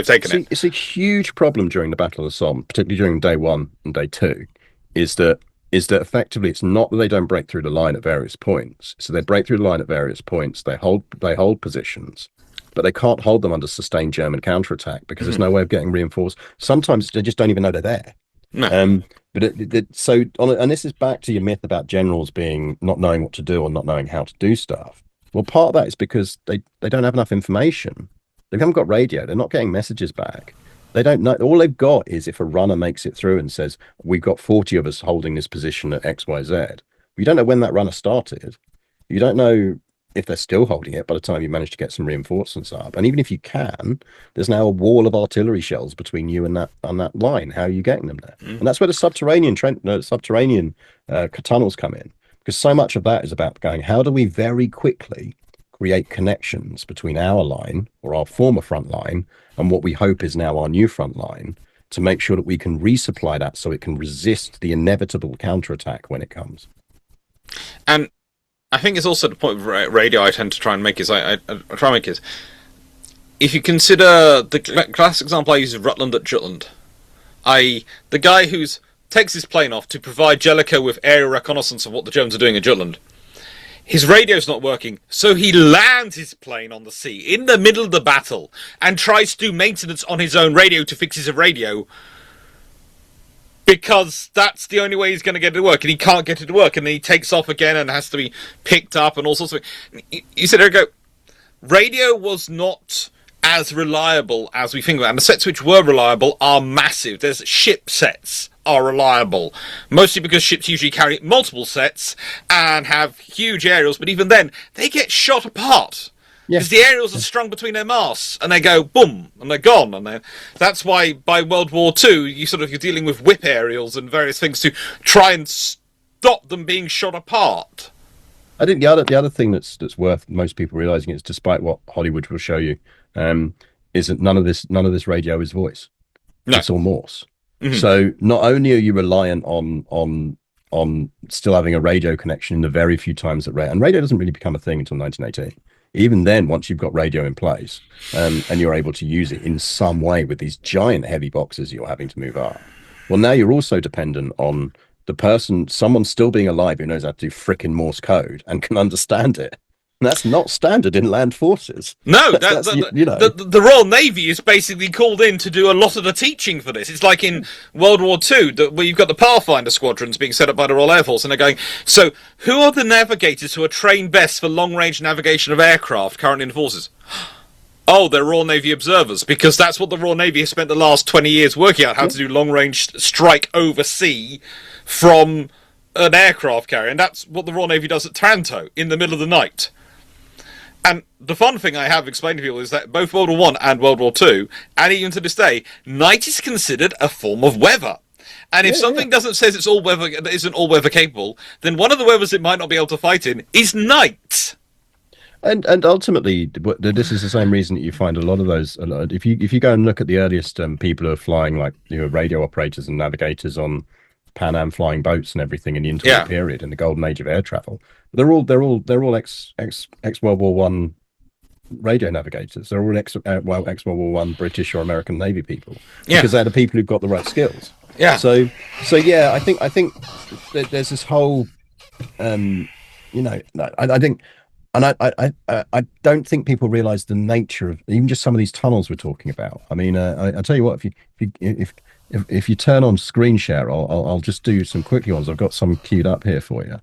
[SPEAKER 1] taken it.
[SPEAKER 2] It's a huge problem during the Battle of the Somme, particularly during day 1 and day 2. Is that effectively it's not that they don't break through the line at various points. So they break through the line at various points. They hold positions, but they can't hold them under sustained German counterattack because there's no way of getting reinforced. Sometimes they just don't even know they're there.
[SPEAKER 1] No.
[SPEAKER 2] And this is back to your myth about generals not knowing what to do or not knowing how to do stuff. Well, part of that is because they don't have enough information. They haven't got radio. They're not getting messages back. They don't know. All they've got is if a runner makes it through and says, we've got 40 of us holding this position at XYZ. You don't know when that runner started. You don't know if they're still holding it by the time you manage to get some reinforcements up. And even if you can, there's now a wall of artillery shells between you and that line. How are you getting them there? And that's where the subterranean tunnels come in, because so much of that is about going, how do we very quickly create connections between our line or our former front line and what we hope is now our new front line, to make sure that we can resupply that so it can resist the inevitable counterattack when it comes.
[SPEAKER 1] And I think it's also the point of radio I tend to try and make is, I try and make is, if you consider the classic example I use is Rutland at Jutland, i.e. the guy who takes his plane off to provide Jellicoe with aerial reconnaissance of what the Germans are doing at Jutland. His radio's not working, so he lands his plane on the sea in the middle of the battle and tries to do maintenance on his own radio to fix his radio, because that's the only way he's going to get it to work, and he can't get it to work, and then he takes off again and has to be picked up and all sorts of things. You sit there and go, radio was not as reliable as we think about it, and the sets which were reliable are massive. There's ship sets are reliable, mostly because ships usually carry multiple sets and have huge aerials, but even then, they get shot apart. Because the aerials are strung between their masts, and they go boom, and they're gone. And that's why by World War II, you're dealing with whip aerials and various things to try and stop them being shot apart.
[SPEAKER 2] I think the other thing that's worth most people realizing is, despite what Hollywood will show you, is that none of this radio is voice. No. It's all Morse. Mm-hmm. So not only are you reliant on still having a radio connection in the very few times that and radio doesn't really become a thing until 1918. Even then, once you've got radio in place, and you're able to use it in some way with these giant heavy boxes you're having to move up, well, now you're also dependent on someone still being alive who knows how to do frickin' Morse code and can understand it. And that's not standard in land forces.
[SPEAKER 1] No, the Royal Navy is basically called in to do a lot of the teaching for this. It's like in World War II, where you've got the Pathfinder squadrons being set up by the Royal Air Force, and they're going, so who are the navigators who are trained best for long-range navigation of aircraft currently in the forces? Oh, they're Royal Navy observers, because that's what the Royal Navy has spent the last 20 years working out, how to do long-range strike over sea from an aircraft carrier, and that's what the Royal Navy does at Taranto in the middle of the night. And the fun thing I have explained to people is that both World War I and World War II, and even to this day, night is considered a form of weather. And if something says it's all weather, isn't all weather capable, then one of the weathers it might not be able to fight in is night.
[SPEAKER 2] And ultimately, this is the same reason that you find a lot of those. If you go and look at the earliest people who are flying, like radio operators and navigators on Pan Am flying boats and everything in the interwar period, in the golden age of air travel, they're all ex World War One radio navigators. They're all ex World War One British or American Navy people, because they're the people who've got the right skills. Yeah. So yeah, I think there's this whole, I think. And I don't think people realize the nature of even just some of these tunnels we're talking about. I mean, I tell you what, if you turn on screen share, I'll just do some quick ones. I've got some queued up here for you,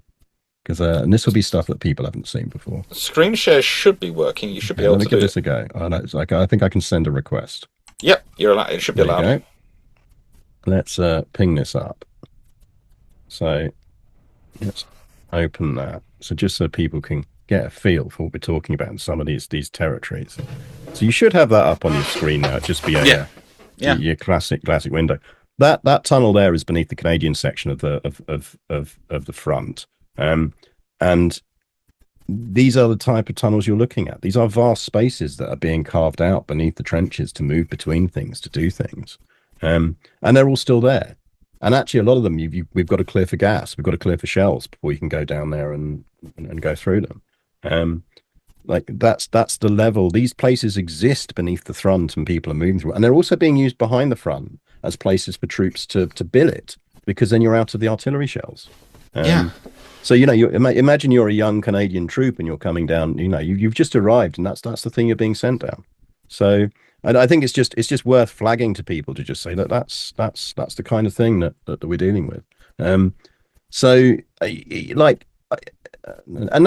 [SPEAKER 2] because and this will be stuff that people haven't seen before.
[SPEAKER 1] Screen share should be working. You should be able to
[SPEAKER 2] give this a go. I know, I think I can send a request.
[SPEAKER 1] Yep, you're allowed. It should be allowed.
[SPEAKER 2] Let's ping this up. So let's open that. So just so people can get a feel for what we're talking about in some of these territories. So you should have that up on your screen now. It'd just be your classic window. That tunnel there is beneath the Canadian section of the front, and these are the type of tunnels you're looking at. These are vast spaces that are being carved out beneath the trenches to move between things, to do things, and they're all still there. And actually, a lot of them we've got to clear for gas. We've got to clear for shells before you can go down there and go through them. Like that's the level. These places exist beneath the front, and people are moving through, and they're also being used behind the front as places for troops to billet, because then you're out of the artillery shells. So you imagine you're a young Canadian troop and you're coming down. You've just arrived, and that's the thing you're being sent down. So I think it's just worth flagging to people to just say that that's the kind of thing that we're dealing with. And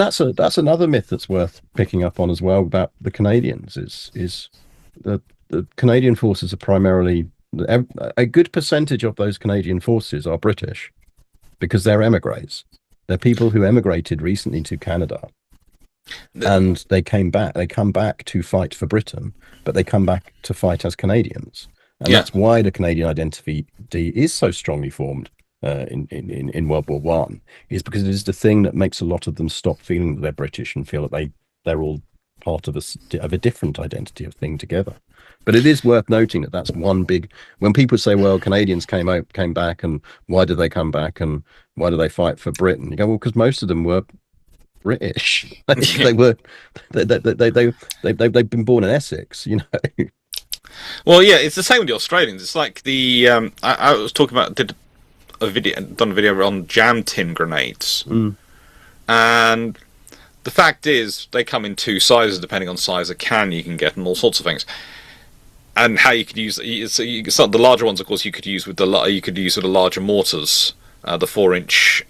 [SPEAKER 2] that's another myth that's worth picking up on as well about the Canadians is the Canadian forces are primarily, a good percentage of those Canadian forces are British, because they're emigres. They're people who emigrated recently to Canada, and they came back. They come back to fight for Britain, but they come back to fight as Canadians, and
[SPEAKER 1] Yeah.
[SPEAKER 2] that's why the Canadian identity is so strongly formed in World War One. Is because it is the thing that makes a lot of them stop feeling that they're British and feel that they're all part of a different identity of thing together. But it is worth noting that that's one big. When people say, "Well, Canadians came back, and why did they come back, and why do they fight for Britain?" You go, "Well, because most of them were British. They were they've been born in Essex, you know."
[SPEAKER 1] Well, yeah, it's the same with the Australians. It's like the I was talking about done a video on jam tin grenades, and the fact is they come in two sizes depending on size of can you can get and all sorts of things, and how you could use. So the larger ones, of course, you could use with the larger mortars. The 4-inch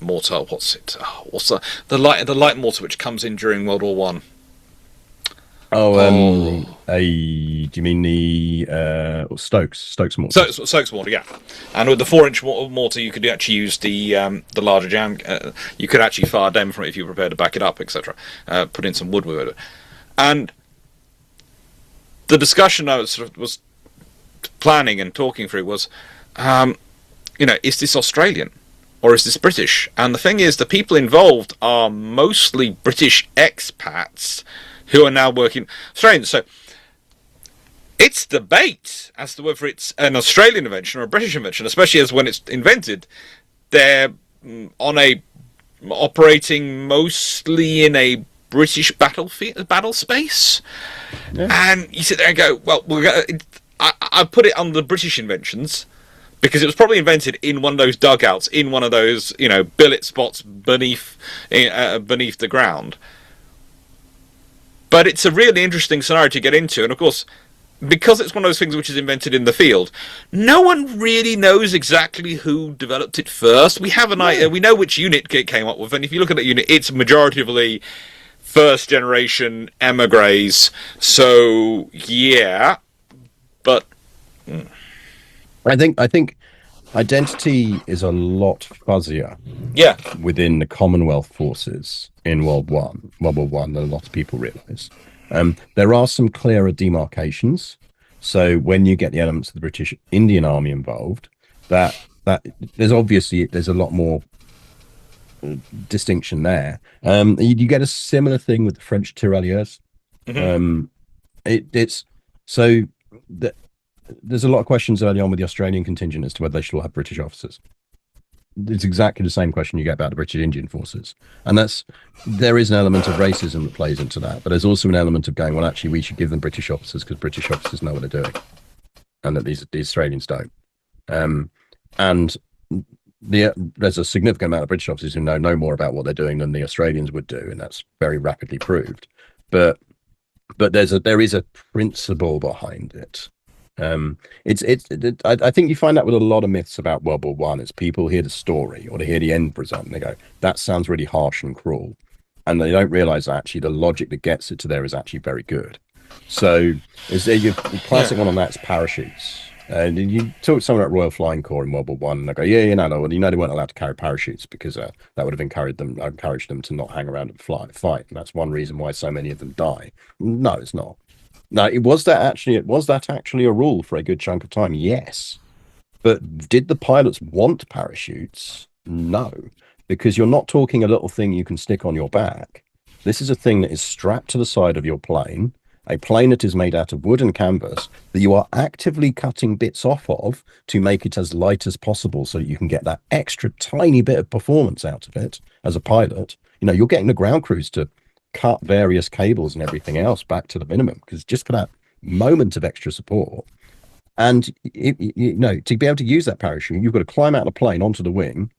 [SPEAKER 1] mortar. What's it? Oh, what's the light mortar which comes in during World War One?
[SPEAKER 2] Do you mean the Stokes mortar?
[SPEAKER 1] Stokes mortar, yeah. And with the 4-inch mortar, you could actually use the larger jam. You could actually fire them from it if you were prepared to back it up, etc. Put in some wood with it. And the discussion I was planning and talking through was, is this Australian or is this British? And the thing is, the people involved are mostly British expats who are now working Australian. So it's debate as to whether it's an Australian invention or a British invention, especially as when it's invented, they're operating mostly in a British battle space. Yeah. And you sit there and go, well, I put it on the British inventions, because it was probably invented in one of those dugouts, in one of those, billet spots beneath the ground. But it's a really interesting scenario to get into, and of course, because it's one of those things which is invented in the field, no one really knows exactly who developed it first. We have an idea, we know which unit it came up with, and if you look at that unit, it's majoritively first generation emigres. So yeah, but.
[SPEAKER 2] I think identity is a lot fuzzier within the Commonwealth forces in World War One than a lot of people realise. There are some clearer demarcations. So when you get the elements of the British Indian Army involved, that there's a lot more distinction there. You get a similar thing with the French tirailleurs. It's so that. There's a lot of questions early on with the Australian contingent as to whether they should all have British officers. It's exactly the same question you get about the British Indian forces. And there is an element of racism that plays into that, but there's also an element of going, well, actually, we should give them British officers because British officers know what they're doing, and that the Australians don't. And there's a significant amount of British officers who know no more about what they're doing than the Australians would do, and that's very rapidly proved. But there is a principle behind it. I think you find that with a lot of myths about World War One, is people hear the story or they hear the end result and they go, that sounds really harsh and cruel, and they don't realize that actually the logic that gets it to there is actually very good. So the classic one on that's parachutes. And you talk to someone at Royal Flying Corps in World War One, and they go, they weren't allowed to carry parachutes because that would have encouraged them to not hang around and fight, and that's one reason why so many of them die. No, it's not. Now, was that actually a rule for a good chunk of time? Yes. But did the pilots want parachutes? No, because you're not talking a little thing you can stick on your back. This is a thing that is strapped to the side of your plane, a plane that is made out of wood and canvas that you are actively cutting bits off of to make it as light as possible so that you can get that extra tiny bit of performance out of it as a pilot. You're getting the ground crews to cut various cables and everything else back to the minimum because just for that moment of extra support. And to be able to use that parachute, you've got to climb out of the plane onto the wing,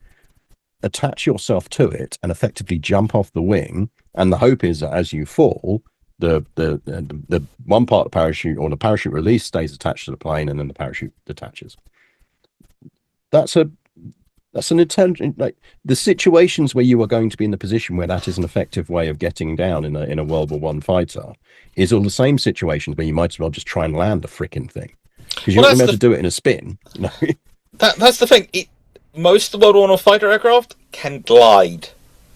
[SPEAKER 2] attach yourself to it, and effectively jump off the wing. And the hope is that as you fall, the one part of the parachute or the parachute release stays attached to the plane, and then the parachute detaches. That's an intelligent, like the situations where you are going to be in the position where that is an effective way of getting down in a World War One fighter is all the same situations where you might as well just try and land the freaking thing because you're not going to be able to do it in a spin.
[SPEAKER 1] That's the thing. Most of the World War One fighter aircraft can glide.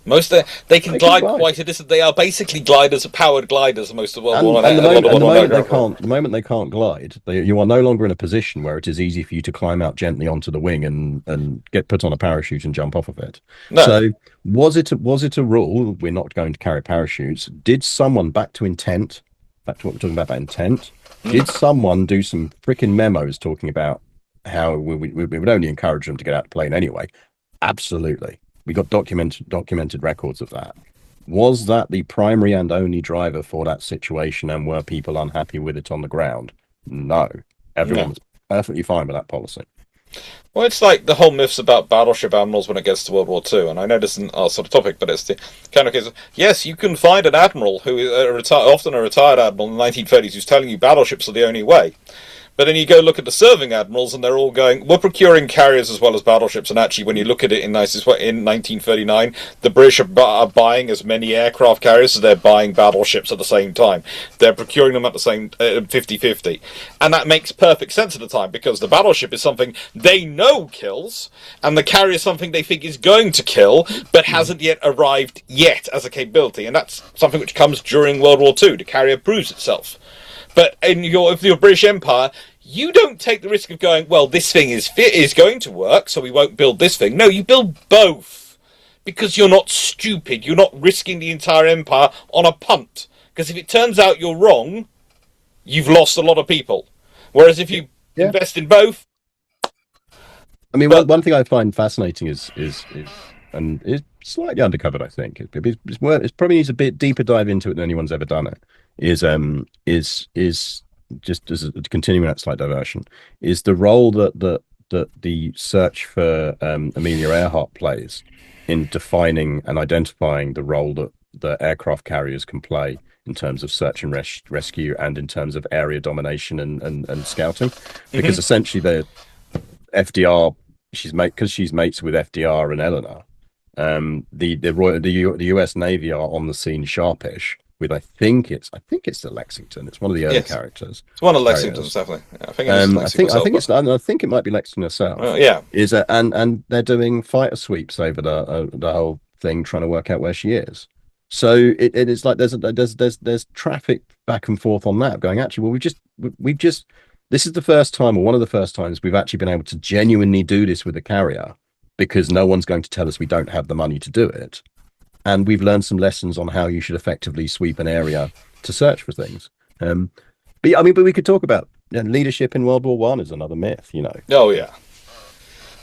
[SPEAKER 1] They can
[SPEAKER 2] They can
[SPEAKER 1] glide
[SPEAKER 2] glide.
[SPEAKER 1] quite a distance. They are basically gliders, powered gliders. Most of World War
[SPEAKER 2] And
[SPEAKER 1] One, a lot of
[SPEAKER 2] the
[SPEAKER 1] World War
[SPEAKER 2] moment they
[SPEAKER 1] aircraft.
[SPEAKER 2] can't, the moment they can't glide, you are no longer in a position where it is easy for you to climb out gently onto the wing and get put on a parachute and jump off of it.
[SPEAKER 1] No,
[SPEAKER 2] So was it a rule? We're not going to carry parachutes. Did someone, back to intent, back to what we're talking about intent? Did someone do some freaking memos talking about how we would only encourage them to get out of the plane anyway? Absolutely. We got documented records of that. Was that the primary and only driver for that situation, and were people unhappy with it on the ground? No. Everyone
[SPEAKER 1] no.
[SPEAKER 2] was perfectly fine with that policy.
[SPEAKER 1] Well, it's like the whole myths about battleship admirals when it gets to World War II, and I know this isn't our sort of topic, but it's the kind of case of, yes, you can find an admiral who is often a retired admiral in the 1930s who's telling you battleships are the only way. But then you go look at the serving admirals, and they're all going, we're procuring carriers as well as battleships. And actually, when you look at it in 1939, the British are buying as many aircraft carriers as they're buying battleships at the same time. They're procuring them at the same 50-50. And that makes perfect sense at the time, because the battleship is something they know kills, and the carrier is something they think is going to kill, but hasn't yet arrived yet as a capability. And that's something which comes during World War II. The carrier proves itself. But in your British Empire, you don't take the risk of going, well, this thing is going to work, so we won't build this thing. No, you build both. Because you're not stupid. You're not risking the entire empire on a punt. Because if it turns out you're wrong, you've lost a lot of people. Whereas if you invest in both...
[SPEAKER 2] I mean, one thing I find fascinating is and it's slightly undercovered, I think. It probably needs a bit deeper dive into it than anyone's ever done it. Is just as a continuing that slight diversion, is the role that the search for Amelia Earhart plays in defining and identifying the role that the aircraft carriers can play in terms of search and rescue, and in terms of area domination and scouting, because essentially the FDR, she's mates with FDR and Eleanor. The US Navy are on the scene sharpish with I think it's the Lexington. It's one of the early characters.
[SPEAKER 1] It's one of Lexington's, definitely. Yeah, I think it is Lexington.
[SPEAKER 2] I think it might be Lexington herself.
[SPEAKER 1] Yeah.
[SPEAKER 2] And they're doing fighter sweeps over the whole thing, trying to work out where she is. So it is like there's traffic back and forth on that, going, actually, well, we've just this is the first time, or one of the first times, we've actually been able to genuinely do this with a carrier, because no one's going to tell us we don't have the money to do it. And we've learned some lessons on how you should effectively sweep an area to search for things. But we could talk about leadership in World War One is another myth,
[SPEAKER 1] Oh yeah,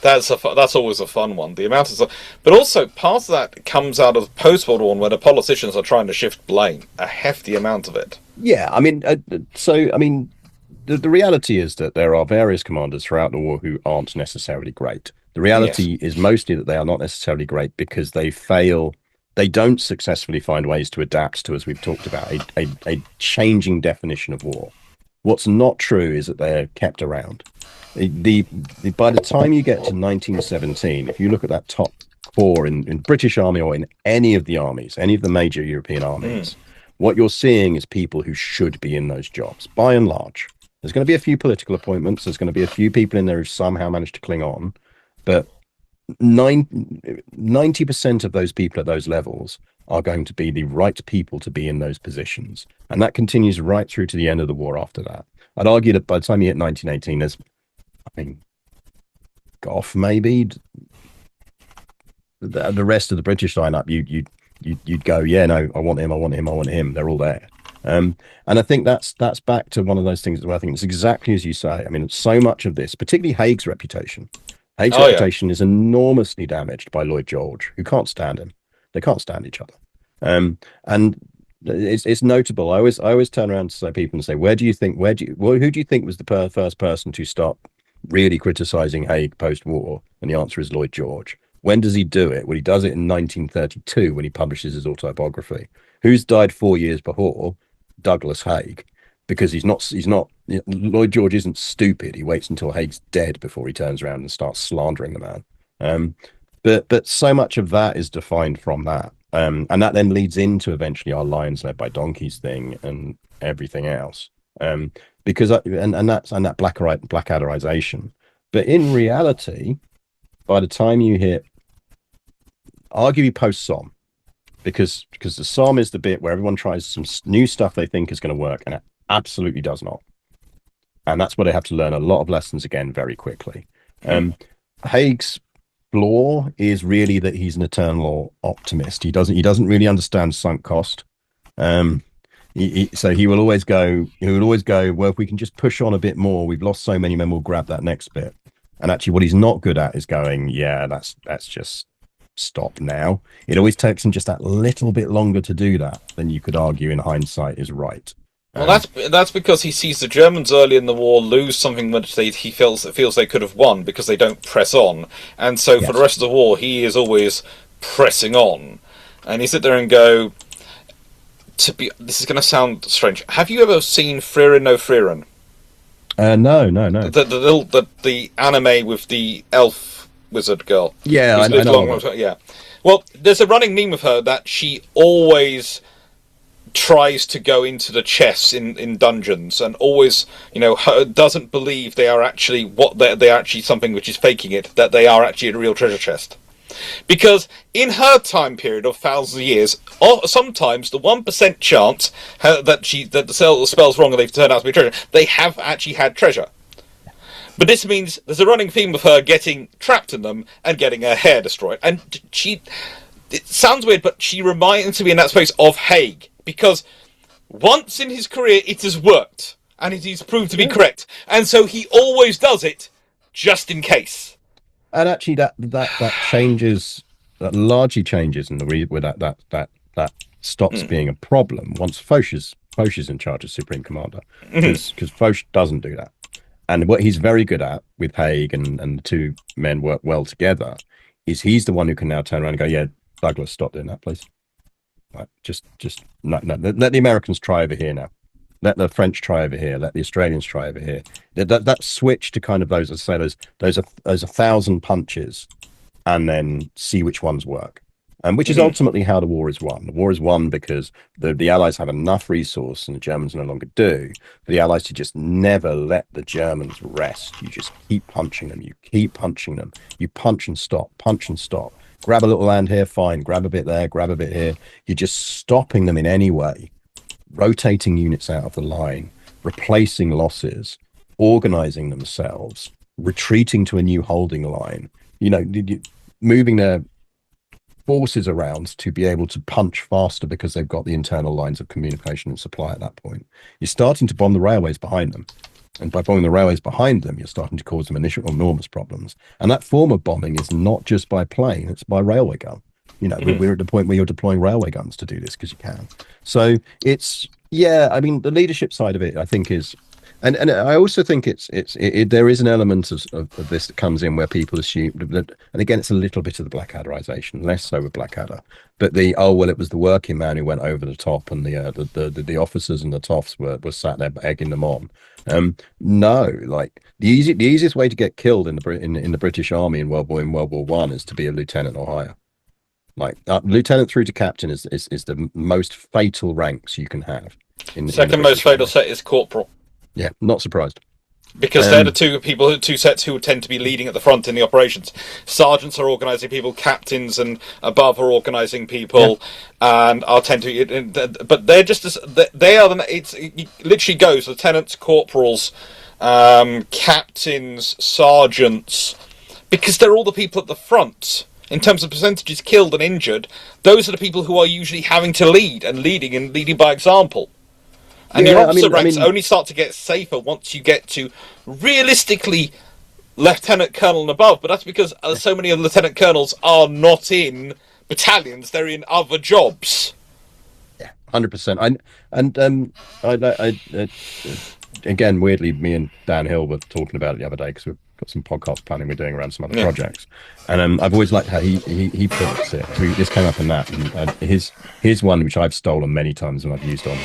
[SPEAKER 1] that's always a fun one. The amount of stuff, but also part of that comes out of post World War One, where the politicians are trying to shift blame, a hefty amount of it.
[SPEAKER 2] Yeah, I mean, the reality is that there are various commanders throughout the war who aren't necessarily great. The reality is mostly that they are not necessarily great because they fail. They don't successfully find ways to adapt to, as we've talked about, a changing definition of war. What's not true is that they're kept around. By the time you get to 1917, if you look at that top four in British Army or in any of the armies, any of the major European armies, what you're seeing is people who should be in those jobs, by and large. There's going to be a few political appointments. There's going to be a few people in there who somehow managed to cling on. But 90% of those people at those levels are going to be the right people to be in those positions. And that continues right through to the end of the war after that. I'd argue that by the time you hit 1918, Gough, maybe, the rest of the British lineup, you'd go, yeah, no, I want him. They're all there. And I think that's back to one of those things where I think it's exactly as you say. I mean, so much of this, particularly Haig's reputation. Haig's reputation is enormously damaged by Lloyd George, who can't stand him. They can't stand each other. And it's notable. I always turn around to people and say, who do you think was the first person to stop really criticizing Haig post-war? And the answer is Lloyd George. When does he do it? Well, he does it in 1932 when he publishes his autobiography. Who's died 4 years before? Douglas Haig. Because Lloyd George isn't stupid. He waits until Haig's dead before he turns around and starts slandering the man. But so much of that is defined from that. And that then leads into eventually our Lions Led by Donkeys thing and everything else. Because that Blackadderization. But in reality, by the time you hit arguably post SOM, because the SOM is the bit where everyone tries some new stuff they think is going to work, and it absolutely does not. And that's where they have to learn a lot of lessons again very quickly. Haig's flaw is really that he's an eternal optimist. He doesn't really understand sunk cost. So he will always go. Well, if we can just push on a bit more, we've lost so many men. We'll grab that next bit. And actually, what he's not good at is going, yeah, that's just stop now. It always takes him just that little bit longer to do that than you could argue in hindsight is right.
[SPEAKER 1] Well, that's because he sees the Germans early in the war lose something which he feels they could have won because they don't press on, and so for the rest of the war he is always pressing on, and you sit there and go, this is going to sound strange. Have you ever seen Frieren no Frieren?
[SPEAKER 2] No.
[SPEAKER 1] The anime with the elf wizard girl.
[SPEAKER 2] Yeah, I know.
[SPEAKER 1] Yeah. Well, there's a running meme of her that she always tries to go into the chests in dungeons, and always, doesn't believe they are actually they are actually something which is faking it, that they are actually a real treasure chest. Because in her time period of thousands of years, sometimes the 1% chance that the spell's wrong and they've turned out to be treasure, they have actually had treasure. But this means there's a running theme of her getting trapped in them and getting her hair destroyed. And it sounds weird, but she reminds me in that space of Haig. Because once in his career it has worked, and it is proved to be correct. And so he always does it, just in case.
[SPEAKER 2] And actually, that changes, that largely changes in the where that stops being a problem once Foch is in charge as Supreme Commander, because Foch doesn't do that. And what he's very good at with Haig and the two men work well together is he's the one who can now turn around and go, yeah, Douglas, stop doing that, please. Right, just no. Let the Americans try over here now. Let the French try over here. Let the Australians try over here. That switch to kind of those, as I say, those 1,000 punches, and then see which ones work. And which is ultimately how the war is won. The war is won because the Allies have enough resource, and the Germans no longer do, for the Allies to just never let the Germans rest. You just keep punching them. You keep punching them. You punch and stop. Punch and stop. Grab a little land here, fine. Grab a bit there. Grab a bit here. You're just stopping them in any way. Rotating units out of the line, replacing losses, organizing themselves, retreating to a new holding line, moving their forces around to be able to punch faster because they've got the internal lines of communication and supply at that point. You're starting to bomb the railways behind them. And by bombing the railways behind them, you're starting to cause them enormous problems. And that form of bombing is not just by plane, it's by railway gun. We're at the point where you're deploying railway guns to do this because you can. So it's, the leadership side of it, I think, is, and I also think there is an element of this that comes in where people assume that, and again, it's a little bit of the Blackadderization, less so with Blackadder, but it was the working man who went over the top, and the officers and the toffs were sat there egging them on. No, like the easiest way to get killed in the British Army in World War I is to be a lieutenant or higher. Like lieutenant through to captain is the most fatal ranks you can have.
[SPEAKER 1] Second most fatal set is corporal.
[SPEAKER 2] Yeah, not surprised.
[SPEAKER 1] Because they're the two sets who tend to be leading at the front in the operations. Sergeants are organising people, captains and above are organising people, and I'll tend to. But they're just they are. It literally goes lieutenants, corporals, captains, sergeants, because they're all the people at the front. In terms of percentages killed and injured, those are the people who are usually having to lead and leading by example. And your officer ranks only start to get safer once you get to, realistically, lieutenant colonel and above. But that's because so many of the lieutenant colonels are not in battalions; they're in other jobs.
[SPEAKER 2] Yeah, 100%. Again, weirdly, me and Dan Hill were talking about it the other day because we've got some podcast planning we're doing around some other projects, and I've always liked how he puts it. This came up in that, and his one, which I've stolen many times and I've used on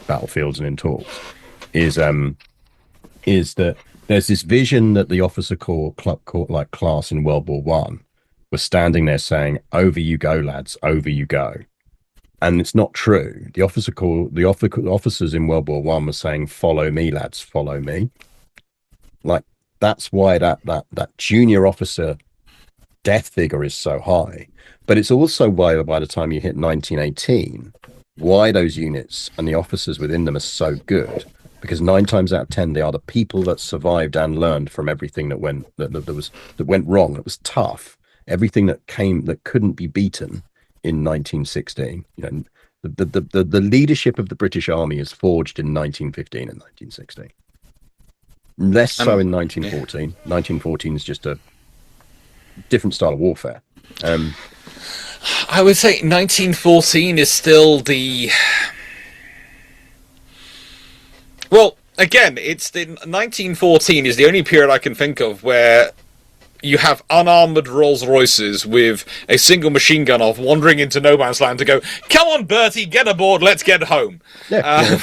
[SPEAKER 2] battlefields and in talks, is that there's this vision that the officer corps like class in World War One was standing there saying, "Over you go, lads, over you go." And it's not true. The officers in World War One were saying, "Follow me, lads, follow me." Like that's why that junior officer death figure is so high. But it's also why by the time you hit 1918, why those units and the officers within them are so good. Because 9 times out of 10, they are the people that survived and learned from everything that went wrong. That was tough. Everything that couldn't be beaten in 1916. You know, the leadership of the British Army is forged in 1915 and 1916. Less so in 1914. 1914 is just a different style of warfare.
[SPEAKER 1] I would say 1914 is still the... Well, again, it's the 1914 is the only period I can think of where you have unarmored Rolls Royces with a single machine gun off wandering into no man's land to go, come on, Bertie, get aboard, let's get home. Yeah.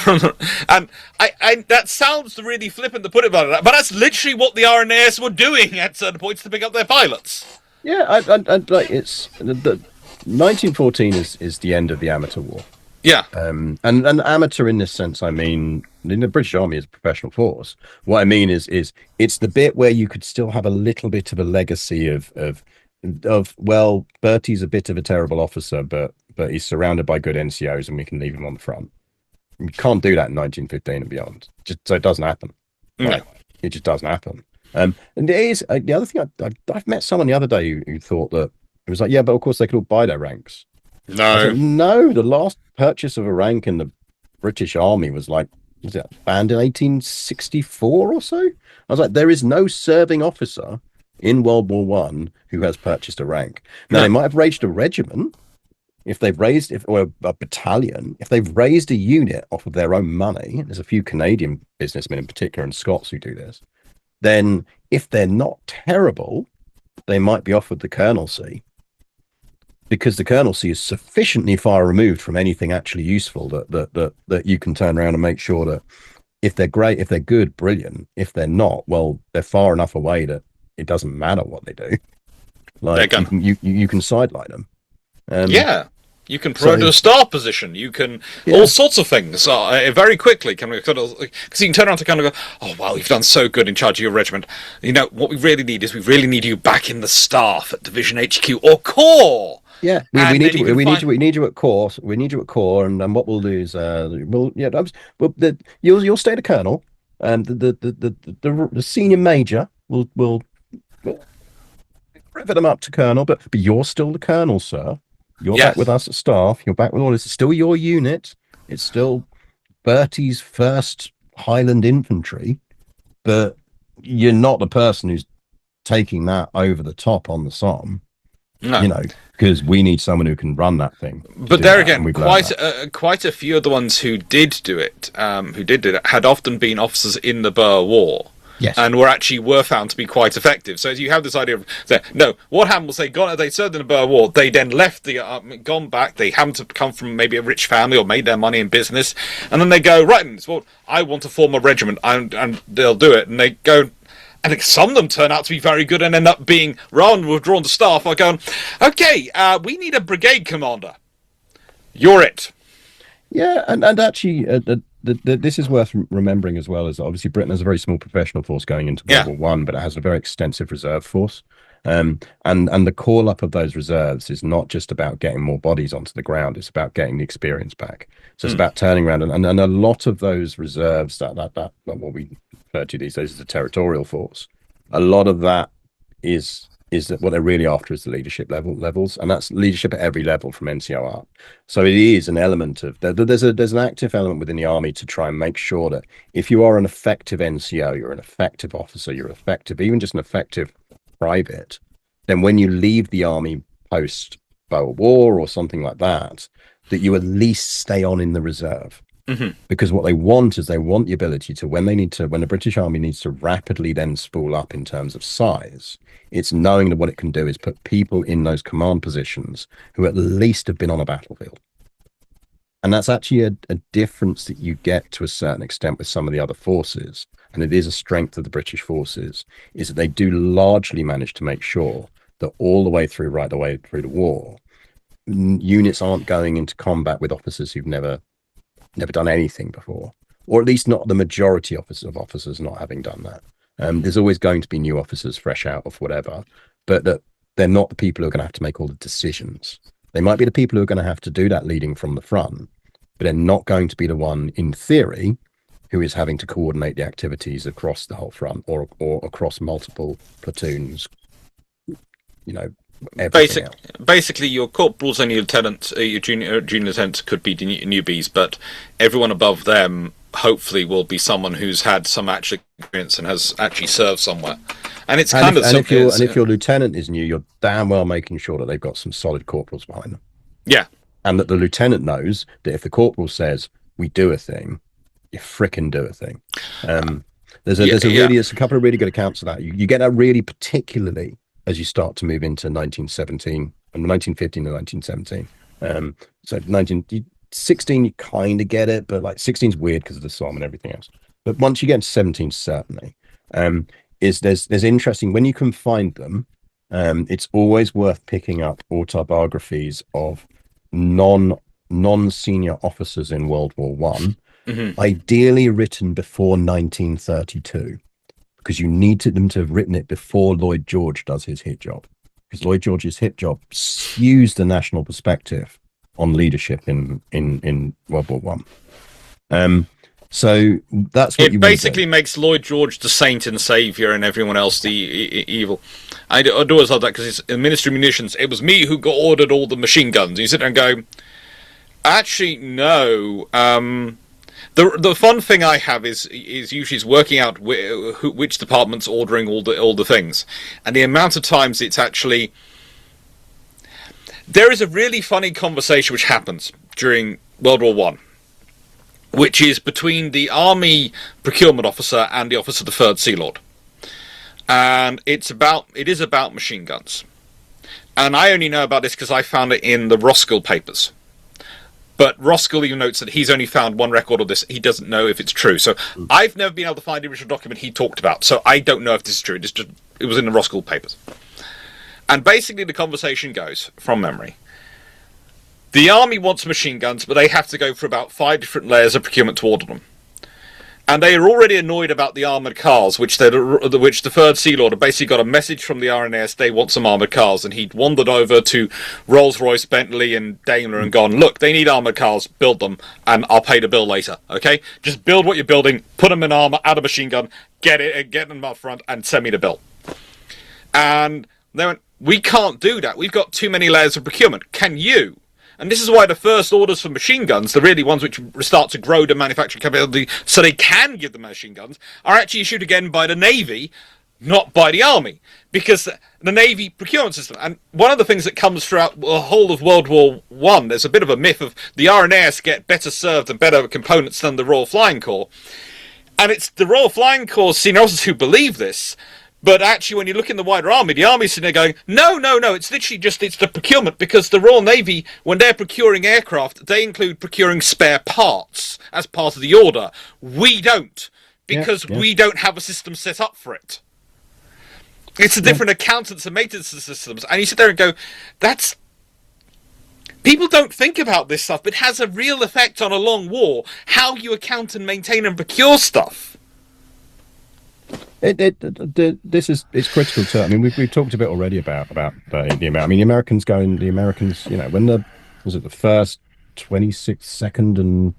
[SPEAKER 1] And I that sounds really flippant to put it like that, but that's literally what the RNAS were doing at certain points to pick up their pilots.
[SPEAKER 2] Yeah, I like it's the 1914 is the end of the amateur war.
[SPEAKER 1] Yeah.
[SPEAKER 2] And amateur in this sense, I mean, in the British Army is a professional force. What I mean is it's the bit where you could still have a little bit of a legacy of well, Bertie's a bit of a terrible officer, but he's surrounded by good NCOs and we can leave him on the front. You can't do that in 1915 and beyond. So it doesn't happen.
[SPEAKER 1] No.
[SPEAKER 2] Right? It just doesn't happen. And there is the other thing. I've met someone the other day who thought that it was like, yeah, but of course they could all buy their ranks. No, the last purchase of a rank in the British Army was banned in 1864 or so? I was like, there is no serving officer in World War One who has purchased a rank. Now, they might have raised a regiment, or a battalion, if they've raised a unit off of their own money, there's a few Canadian businessmen in particular and Scots who do this, then if they're not terrible, they might be offered the colonelcy. Because the colonelcy is sufficiently far removed from anything actually useful that you can turn around and make sure that if they're great, if they're good, brilliant. If they're not, well, they're far enough away that it doesn't matter what they do. Like you can sideline them.
[SPEAKER 1] Yeah. You can promote to a staff position. You can all sorts of things very quickly. Because you can turn around to kind of go, oh wow, you've done so good in charge of your regiment. You know what we really need is you back in the staff at Division HQ or Corps.
[SPEAKER 2] Yeah, we need you at Corps. We need you at Corps, and what we'll do is you'll stay the colonel, and the senior major will rivet them up to colonel, but you're still the colonel, sir. You're back with us at staff. You're back with all this. It's still your unit. It's still Bertie's 1st Highland Infantry, but you're not the person who's taking that over the top on the Somme. No. You know, because we need someone who can run that thing.
[SPEAKER 1] But there again, quite a few of the ones who did do it, had often been officers in the Boer War.
[SPEAKER 2] Yes.
[SPEAKER 1] And were found to be quite effective. So you have this idea of, what happened was they served in the Boer War, they then left gone back, they happened to come from maybe a rich family or made their money in business, and then they go, I want to form a regiment, and they'll do it, and they go, and some of them turn out to be very good and end up being, rather than withdrawn to staff, are going, okay, we need a brigade commander. You're it.
[SPEAKER 2] Yeah, and actually, this is worth remembering as well, as obviously Britain has a very small professional force going into World War One, but it has a very extensive reserve force. And the call up of those reserves is not just about getting more bodies onto the ground, it's about getting the experience back. So it's about turning around and a lot of those reserves that what we refer to these days as the territorial force, a lot of that is that what they're really after is the leadership levels, and that's leadership at every level from NCO up. So it is an element of there's an active element within the army to try and make sure that if you are an effective NCO, you're an effective officer, you're effective, even just an effective private, then when you leave the army post Boer War or something like that you at least stay on in the reserve. Mm-hmm. Because what they want is the ability to, when the British Army needs to rapidly then spool up in terms of size, it's knowing that what it can do is put people in those command positions who at least have been on a battlefield. And that's actually a difference that you get to a certain extent with some of the other forces. And it is a strength of the British forces, is that they do largely manage to make sure that right the way through the war, units aren't going into combat with officers who've never done anything before, or at least not the majority of officers not having done that. There's always going to be new officers fresh out of whatever, but that they're not the people who are going to have to make all the decisions. They might be the people who are going to have to do that leading from the front, but they're not going to be the one, in theory, who is having to coordinate the activities across the whole front or across multiple platoons, everything else.
[SPEAKER 1] Basically, your corporals and your lieutenants, your junior lieutenants could be newbies, but everyone above them hopefully will be someone who's had some actual experience and has actually served somewhere. And it's
[SPEAKER 2] if your lieutenant is new, you're damn well making sure that they've got some solid corporals behind them.
[SPEAKER 1] Yeah.
[SPEAKER 2] And that the lieutenant knows that if the corporal says, we do a thing, you frickin' do a thing. There's a couple of really good accounts of that. You get that really particularly as you start to move into 1917 and 1915 and 1917. So 1916, you kind of get it, but like 16 is weird because of the Somme and everything else. But once you get into 17, certainly, there's interesting when you can find them. It's always worth picking up autobiographies of non-senior officers in World War One, ideally written before 1932, because you need them to have written it before Lloyd George does his hit job, because Lloyd George's hit job skews the national perspective on leadership in World War One. So that's what
[SPEAKER 1] it basically makes Lloyd George the saint and savior, and everyone else the evil. I do always love that because it's in Ministry of Munitions. It was me who got ordered all the machine guns. And you sit there and go, actually, no. The fun thing I have is usually working out which department's ordering all the things, and the amount of times it's actually. There is a really funny conversation which happens during World War One, which is between the Army procurement officer and the officer of the Third Sea Lord, and it is about machine guns, and I only know about this because I found it in the Roskill papers. But Roskill even notes that he's only found one record of this. He doesn't know if it's true. So I've never been able to find the original document he talked about. So I don't know if this is true. It was in the Roskill papers. And basically the conversation goes, from memory, the Army wants machine guns, but they have to go for about 5 different layers of procurement to order them. And they are already annoyed about the armoured cars, which the Third Sea Lord had basically got a message from the RNS, they want some armoured cars, and he'd wandered over to Rolls-Royce, Bentley, and Daimler and gone, look, they need armoured cars, build them, and I'll pay the bill later, okay? Just build what you're building, put them in armour, add a machine gun, get them up front, and send me the bill. And they went, we can't do that, we've got too many layers of procurement, can you? And this is why the first orders for machine guns, the really ones which start to grow the manufacturing capability so they can give the machine guns, are actually issued again by the Navy, not by the Army. Because the Navy procurement system, and one of the things that comes throughout the whole of World War One, there's a bit of a myth of the RNAS get better served and better components than the Royal Flying Corps. And it's the Royal Flying Corps senior officers who believe this. But actually, when you look in the wider army, the army's sitting there going, no, it's literally it's the procurement, because the Royal Navy, when they're procuring aircraft, they include procuring spare parts as part of the order. We don't, because we don't have a system set up for it. It's a different accountants and maintenance systems. And you sit there and go, people don't think about this stuff, but it has a real effect on a long war, how you account and maintain and procure stuff.
[SPEAKER 2] It's critical too. I mean, we've talked a bit already about the amount. I mean, the Americans, when was it the first 26th, second, and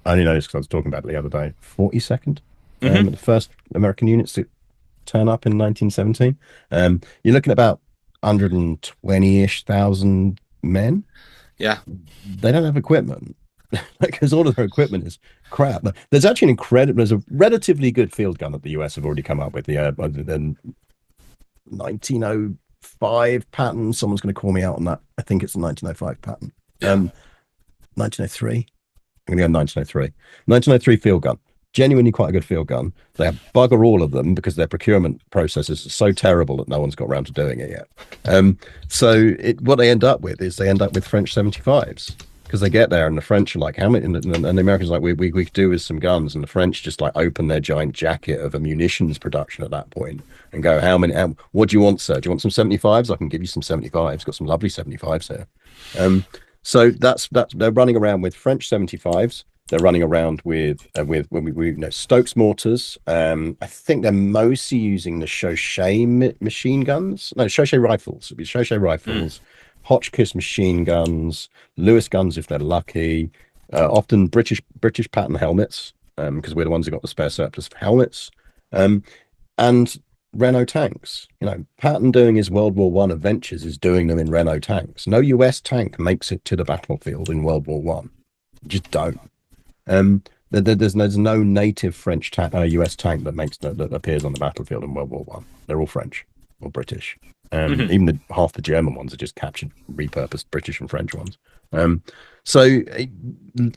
[SPEAKER 2] I only know this because I was talking about it the other day, 42nd, the first American units to turn up in 1917. You're looking at about 120-ish thousand men.
[SPEAKER 1] Yeah,
[SPEAKER 2] they don't have equipment. Because all of their equipment is crap. There's actually there's a relatively good field gun that the US have already come up with. The 1905 pattern. Someone's going to call me out on that. I think it's the 1905 pattern. 1903. I'm going to go 1903. 1903 field gun. Genuinely quite a good field gun. They have bugger all of them because their procurement processes are so terrible that no one's got around to doing it yet. So what they end up with is French 75s. Because they get there and the French are like, how many? And the Americans are like, we could do with some guns. And the French just like open their giant jacket of a munitions production at that point and go, what do you want, sir? Do you want some 75s? I can give you some 75s. Got some lovely 75s here. So that's they're running around with French 75s, They're running around with you know, Stokes mortars. I think they're mostly using the Shochet machine guns. No, Shochet rifles. It'd be Shochet rifles, Hotchkiss machine guns, Lewis guns if they're lucky. Often British pattern helmets, because we're the ones who got the spare surplus of helmets. And Renault tanks. You know, Patton doing his World War One adventures is doing them in Renault tanks. No US tank makes it to the battlefield in World War One. Just don't. There's no native French US tank that appears on the battlefield in World War One. They're all French or British. Even half the German ones are just captured, repurposed British and French ones. So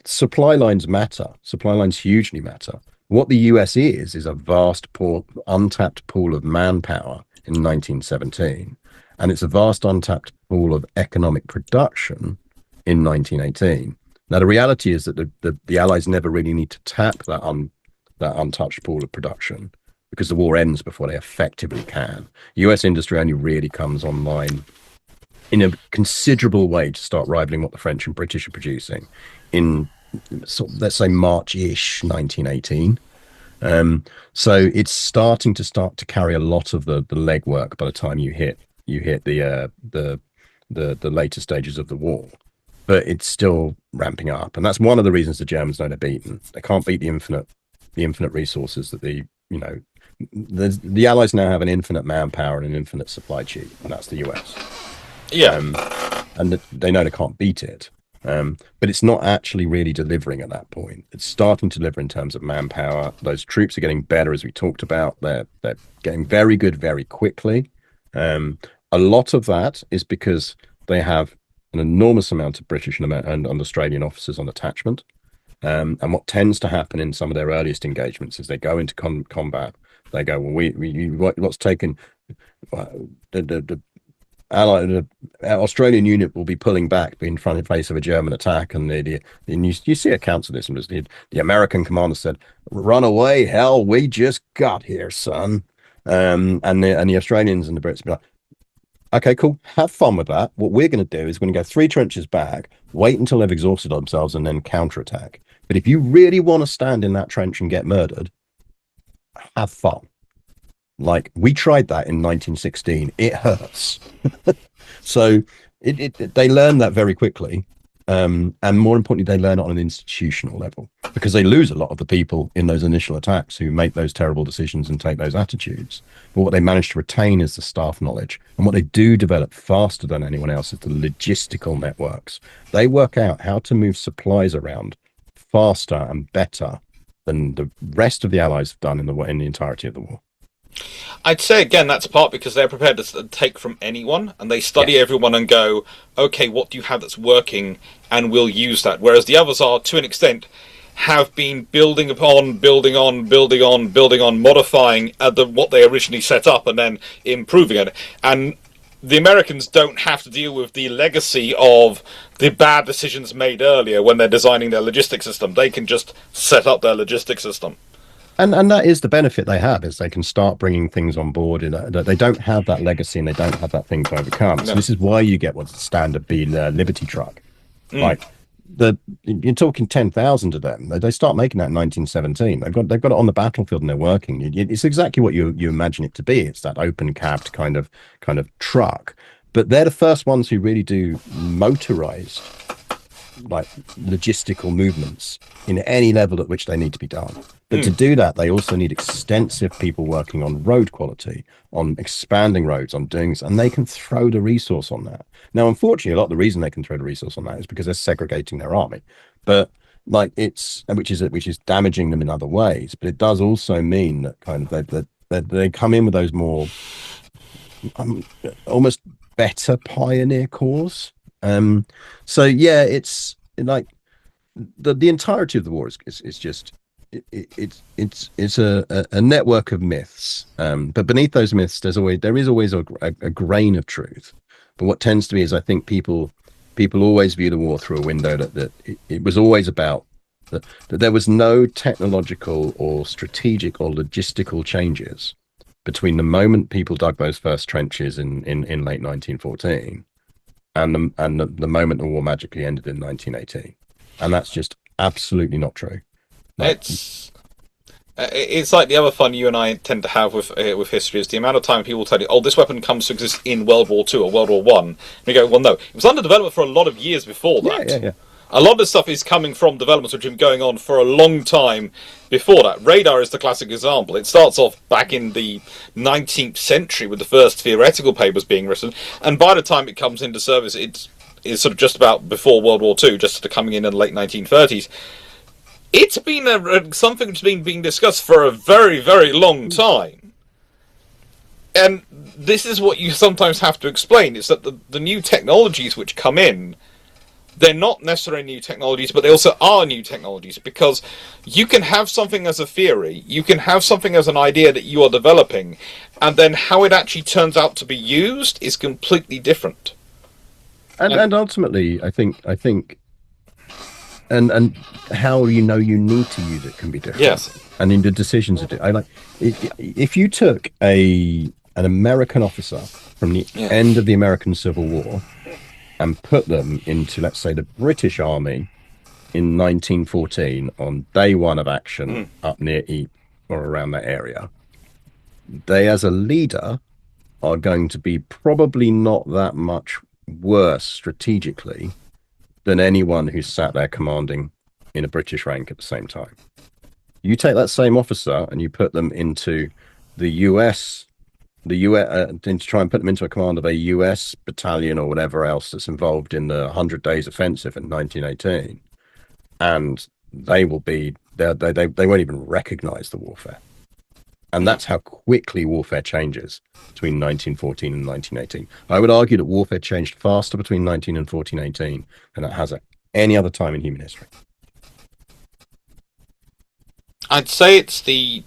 [SPEAKER 2] supply lines matter. Supply lines hugely matter. What the US is a vast untapped pool of manpower in 1917, and it's a vast untapped pool of economic production in 1918. Now, the reality is that the Allies never really need to tap that untouched pool of production because the war ends before they effectively can. US industry only really comes online in a considerable way to start rivaling what the French and British are producing in, let's say, March-ish 1918. So it's starting to carry a lot of the legwork by the time you hit the later stages of the war. But it's still ramping up, and that's one of the reasons the Germans know they're beaten. They can't beat the infinite resources that the Allies now have an infinite manpower and an infinite supply chain, and that's the US.
[SPEAKER 1] Yeah,
[SPEAKER 2] and they know they can't beat it. But it's not actually really delivering at that point. It's starting to deliver in terms of manpower. Those troops are getting better, as we talked about. They're getting very good very quickly. A lot of that is because they have an enormous amount of British and Australian officers on attachment. And what tends to happen in some of their earliest engagements is they go into combat. They go, well, what's taken the Australian unit will be pulling back in front of the face of a German attack, and you see accounts of this. And the American commander said, "Run away, hell! We just got here, son." And the Australians and the Brits be like, "Okay, cool. Have fun with that. What we're going to do is we're going to go 3 trenches back, wait until they've exhausted themselves, and then counterattack. But if you really want to stand in that trench and get murdered, have fun." Like, we tried that in 1916. It hurts. So they learn that very quickly. And more importantly, they learn it on an institutional level, because they lose a lot of the people in those initial attacks who make those terrible decisions and take those attitudes. But what they manage to retain is the staff knowledge. And what they do develop faster than anyone else is the logistical networks. They work out how to move supplies around faster and better than the rest of the Allies have done in the entirety of the war.
[SPEAKER 1] I'd say again that's part because they're prepared to take from anyone, and they study everyone and go, okay, what do you have that's working, and we'll use that. Whereas the others are, to an extent, have been building on, modifying what they originally set up and then improving it. And the Americans don't have to deal with the legacy of the bad decisions made earlier when they're designing their logistics system. They can just set up their logistics system.
[SPEAKER 2] And that is the benefit they have, is they can start bringing things on board. They don't have that legacy and they don't have that thing to overcome. No. So this is why you get what's the standard B Liberty truck. Like you're talking 10,000 of them. They start making that in 1917. They've got it on the battlefield and they're working. It's exactly what you imagine it to be. It's that open cabbed kind of truck. But they're the first ones who really do motorized, like, logistical movements in any level at which they need to be done. But to do that, they also need extensive people working on road quality, on expanding roads, on doing this, and they can throw the resource on that. Now, unfortunately, a lot of the reason they can throw the resource on that is because they're segregating their army, but like which is damaging them in other ways. But it does also mean that kind of they come in with those more almost better pioneer cores. So yeah, it's like the entirety of the war is just it's a network of myths. But beneath those myths, there is always a grain of truth. But what tends to be is, I think people always view the war through a window that it was always about that there was no technological or strategic or logistical changes between the moment people dug those first trenches in late 1914 and the moment the war magically ended in 1918. And that's just absolutely not true. Like,
[SPEAKER 1] It's like the other fun you and I tend to have with history is the amount of time people tell you, "Oh, this weapon comes to exist in World War II or World War One." And you go, "Well, no, it was under development for a lot of years before
[SPEAKER 2] yeah,
[SPEAKER 1] that.
[SPEAKER 2] yeah, yeah.
[SPEAKER 1] A lot of this stuff is coming from developments which have been going on for a long time before that. Radar is the classic example. It starts off back in the 19th century with the first theoretical papers being written, and by the time it comes into service, it's sort of just about before World War II, just coming in the late 1930s. It's been something that's been being discussed for a very, very long time. And this is what you sometimes have to explain, is that the new technologies which come in, they're not necessarily new technologies, but they also are new technologies, because you can have something as a theory, you can have something as an idea that you are developing, and then how it actually turns out to be used is completely different.
[SPEAKER 2] And ultimately, I think, and how you know you need to use it can be different.
[SPEAKER 1] Yes.
[SPEAKER 2] And in the decisions to do, I like if you took an American officer from the end of the American Civil War and put them into, let's say, the British Army in 1914 on day one of action up near Ypres or around that area, they, as a leader, are going to be probably not that much worse strategically than anyone who's sat there commanding in a British rank at the same time. You take that same officer and you put them into the US, to try and put them into a command of a US battalion or whatever else that's involved in the 100 Days Offensive in 1918, and they won't even recognize the warfare. And that's how quickly warfare changes between 1914 and 1918. I would argue that warfare changed faster between 19 and 1418 than it has at any other time in human history.
[SPEAKER 1] I'd say to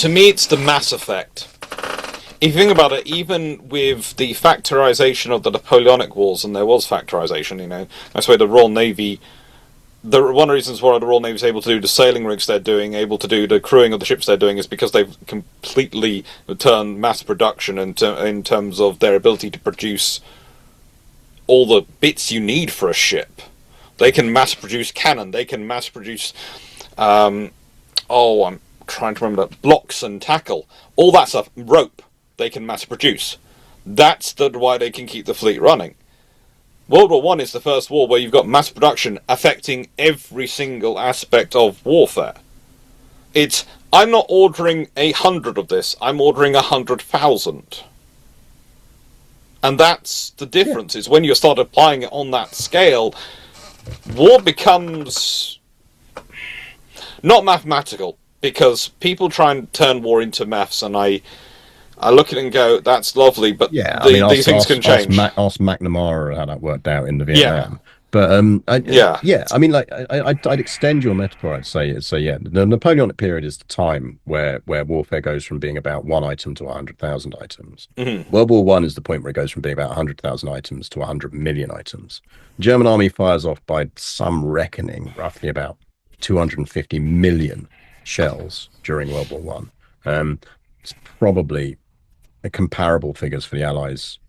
[SPEAKER 1] me, it's the mass effect. If you think about it, even with the factorization of the Napoleonic Wars, and there was factorization, that's why the Royal Navy, one of the reasons why the Royal Navy is able to do the sailing rigs they're doing, able to do the crewing of the ships they're doing, is because they've completely turned mass production in terms of their ability to produce all the bits you need for a ship. They can mass produce cannon, they can mass produce I'm trying to remember, blocks and tackle, all that stuff, rope, they can mass produce. That's why they can keep the fleet running. World War I is the first war where you've got mass production affecting every single aspect of warfare. I'm not ordering 100 of this, I'm ordering 100,000. And that's the difference, is when you start applying it on that scale, war becomes not mathematical, because people try and turn war into maths, and I look at it and go, that's lovely, but these things can change.
[SPEAKER 2] Ask McNamara how that worked out in the Vietnam. But I'd extend your metaphor. I'd say the Napoleonic period is the time where warfare goes from being about one item to 100,000 items.
[SPEAKER 1] Mm-hmm.
[SPEAKER 2] World War One is the point where it goes from being about 100,000 items to 100 million items. German army fires off, by some reckoning, roughly about 250 million shells during World War One. It's probably comparable figures for the Allies,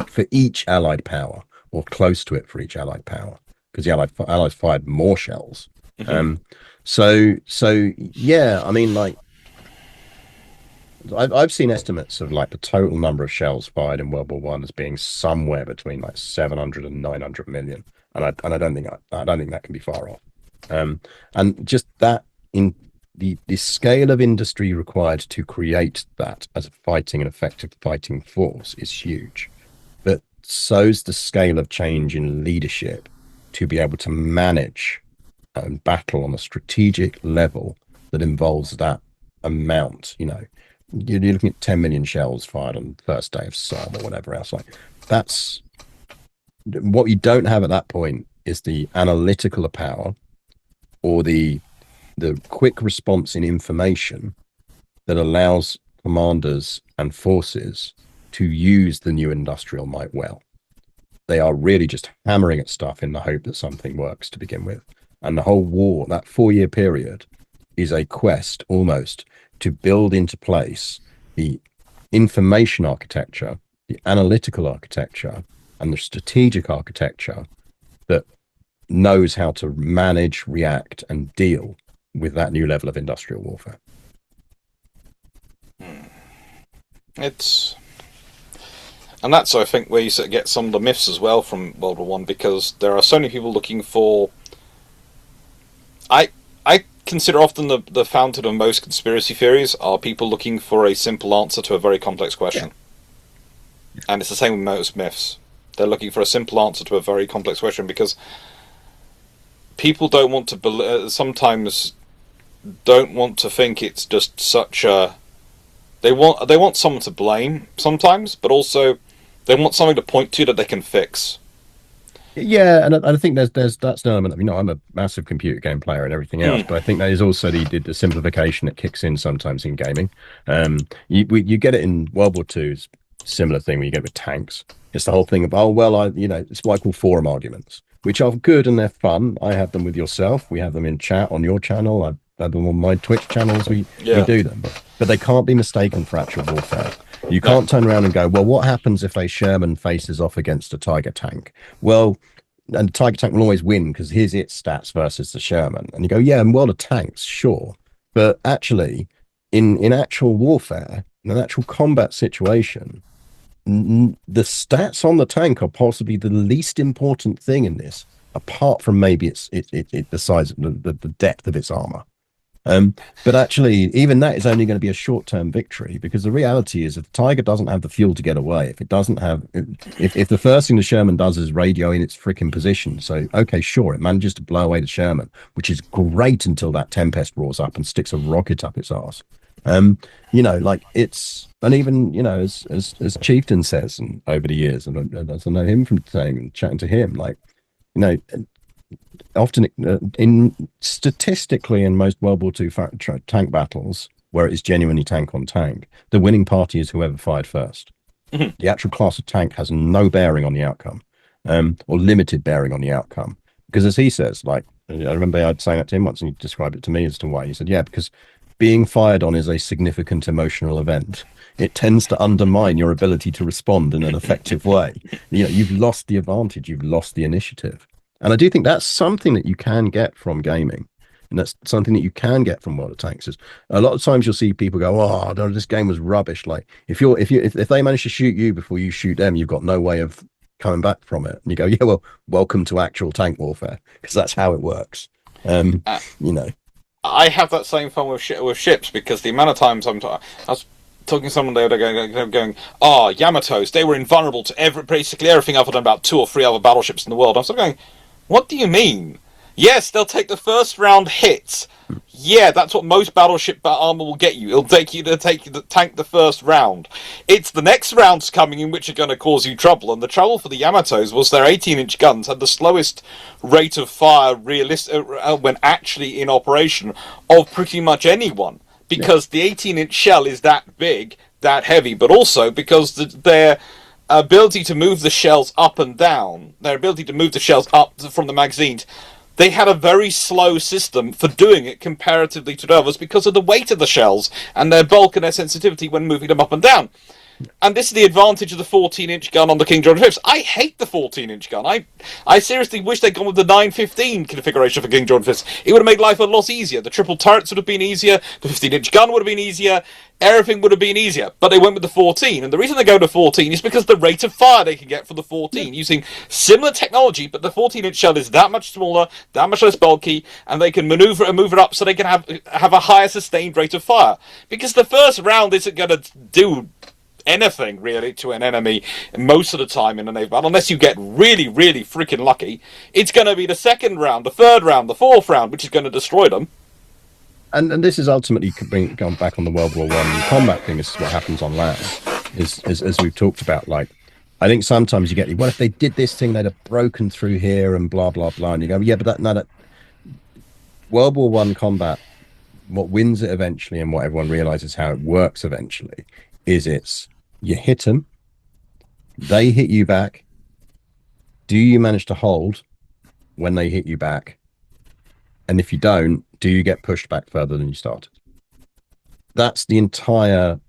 [SPEAKER 2] for each Allied power, or close to it for each Allied power, because the Allies fired more shells. Mm-hmm. I've seen estimates of the total number of shells fired in World War One as being somewhere between 700 and 900 million, and I don't think that can be far off. And just that, in the scale of industry required to create that as an effective fighting force is huge. But so's the scale of change in leadership to be able to manage and battle on a strategic level that involves that amount. You're looking at 10 million shells fired on the first day of Somme or whatever else. That's what you don't have at that point, is the analytical power or the quick response in information that allows commanders and forces to use the new industrial might well. They are really just hammering at stuff in the hope that something works to begin with. And the whole war, that 4-year period, is a quest almost to build into place the information architecture, the analytical architecture, and the strategic architecture that knows how to manage, react, and deal with that new level of industrial warfare.
[SPEAKER 1] And that's, I think, where you sort of get some of the myths as well from World War One, because there are so many people looking for. I consider often the fountain of most conspiracy theories are people looking for a simple answer to a very complex question. Yeah. And it's the same with most myths. They're looking for a simple answer to a very complex question because people don't want to sometimes don't want to think it's just such a. They want someone to blame sometimes, but also they want something to point to that they can fix.
[SPEAKER 2] Yeah, and I think there's that's an element of, I'm a massive computer game player and everything else, but I think that is also the simplification that kicks in sometimes in gaming. You get it in World War II's similar thing where you get it with tanks. It's the whole thing of, it's what I call forum arguments, which are good and they're fun. I have them with yourself. We have them in chat on your channel. I've had them on my Twitch channels. We do them, but they can't be mistaken for actual warfare. You can't turn around and go, well, what happens if a Sherman faces off against a Tiger tank? Well, and the Tiger tank will always win because here's its stats versus the Sherman. And you go, yeah, in World of Tanks, sure. But actually, in actual warfare, in an actual combat situation, the stats on the tank are possibly the least important thing in this, apart from maybe the size, the depth of its armor. But actually, even that is only going to be a short-term victory, because the reality is if the Tiger doesn't have the fuel to get away, if the first thing the Sherman does is radio in its freaking position, so okay, sure, it manages to blow away the Sherman, which is great until that Tempest roars up and sticks a rocket up its arse. It's, and even as Chieftain says, and over the years, and as I know him from saying and chatting to him, often statistically in most World War II tank battles where it is genuinely tank on tank, the winning party is whoever fired first. Mm-hmm. The actual class of tank has no bearing on the outcome, or limited bearing on the outcome, because as he says, I remember I'd saying that to him once and he described it to me as to why. He said, yeah, because being fired on is a significant emotional event. It tends to undermine your ability to respond in an effective way. You've lost the advantage, you've lost the initiative. And I do think that's something that you can get from gaming. And that's something that you can get from World of Tanks. Is a lot of times you'll see people go, oh, no, this game was rubbish. Like if they manage to shoot you before you shoot them, you've got no way of coming back from it. And you go, yeah, well, welcome to actual tank warfare, because that's how it works.
[SPEAKER 1] I have that same fun with ships, because the amount of times I was talking to someone, they were going, Yamatos, they were invulnerable to basically everything other than about 2 or 3 other battleships in the world. I was going, what do you mean? Yes, they'll take the first round hits. Yeah, that's what most battleship armor will get you. It'll take you to tank the first round. It's the next rounds coming in which are going to cause you trouble. And the trouble for the Yamatos was their 18-inch guns had the slowest rate of fire when actually in operation of pretty much anyone. Because the 18-inch shell is that big, that heavy, but also because their ability to move the shells up and down, their ability to move the shells up from the magazines, they had a very slow system for doing it comparatively to others because of the weight of the shells and their bulk and their sensitivity when moving them up and down. And this is the advantage of the 14-inch gun on the King George V. I hate the 14-inch gun. I seriously wish they'd gone with the 915 configuration for King George V. It would have made life a lot easier. The triple turrets would have been easier. The 15-inch gun would have been easier. Everything would have been easier. But they went with the 14. And the reason they go to 14 is because the rate of fire they can get from the 14 using similar technology, but the 14-inch shell is that much smaller, that much less bulky, and they can maneuver and move it up so they can have a higher sustained rate of fire. Because the first round isn't going to do anything really to an enemy most of the time in a naval battle, unless you get really, really freaking lucky. It's going to be the second round, the third round, the fourth round, which is going to destroy them.
[SPEAKER 2] And this is ultimately going back on the World War I combat thing. This is what happens on land, is as we've talked about. Like, I think sometimes you get, well, if they did this thing, they'd have broken through here and blah blah blah, and you go, yeah, but that World War I combat, what wins it eventually, and what everyone realizes how it works eventually, is you hit them, they hit you back. Do you manage to hold when they hit you back? And if you don't, do you get pushed back further than you started? That's the entire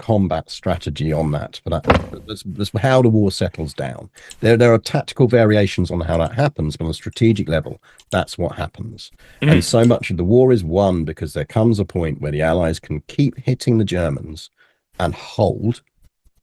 [SPEAKER 2] combat strategy on that. For that's how the war settles down. There are tactical variations on how that happens, but on a strategic level, that's what happens. And so much of the war is won because there comes a point where the Allies can keep hitting the Germans and hold,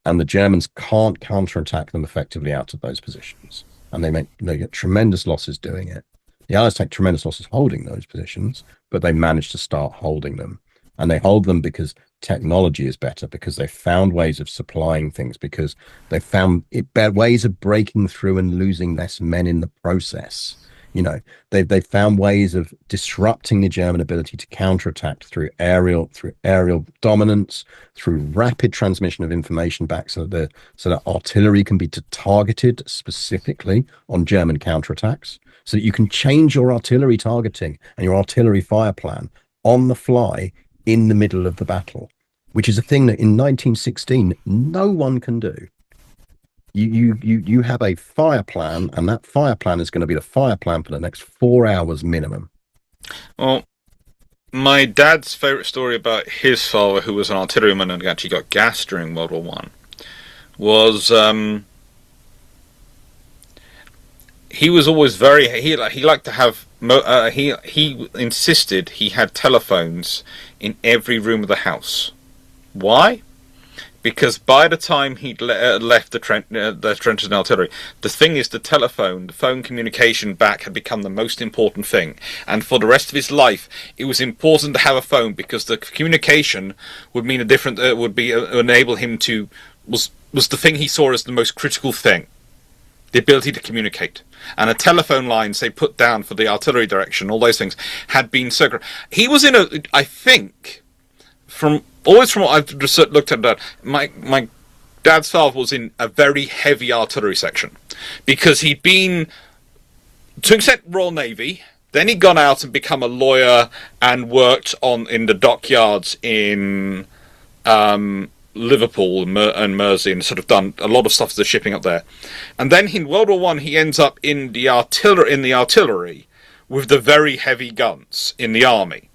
[SPEAKER 2] and the Germans can't counterattack them effectively out of those positions, and they get tremendous losses doing it. The Allies take tremendous losses holding those positions, but they manage to start holding them. And they hold them because technology is better, because they found ways of supplying things, because they found ways of breaking through and losing less men in the process. You know, they found ways of disrupting the German ability to counterattack through aerial dominance, through rapid transmission of information back, so that artillery can be targeted specifically on German counterattacks, so that you can change your artillery targeting and your artillery fire plan on the fly in the middle of the battle, which is a thing that in 1916 no one can do. You have a fire plan, and that fire plan is going to be the fire plan for the next 4 hours minimum.
[SPEAKER 1] Well, my dad's favourite story about his father, who was an artilleryman and actually got gassed during World War One, was he was always he liked to have he insisted he had telephones in every room of the house. Why? Because by the time he'd left the trenches and artillery, the thing is, the phone communication back had become the most important thing. And for the rest of his life, it was important to have a phone, because the communication would mean enable him to, was the thing he saw as the most critical thing. The ability to communicate. And a telephone line, say, put down for the artillery direction, all those things, had been so... He was in I think, from what I've looked at, my dad's father was in a very heavy artillery section, because he'd been, to an extent, Royal Navy, then he'd gone out and become a lawyer and worked in the dockyards in Liverpool and Mersey, and sort of done a lot of stuff to the shipping up there. And then in World War One, he ends up in the artillery with the very heavy guns in the army,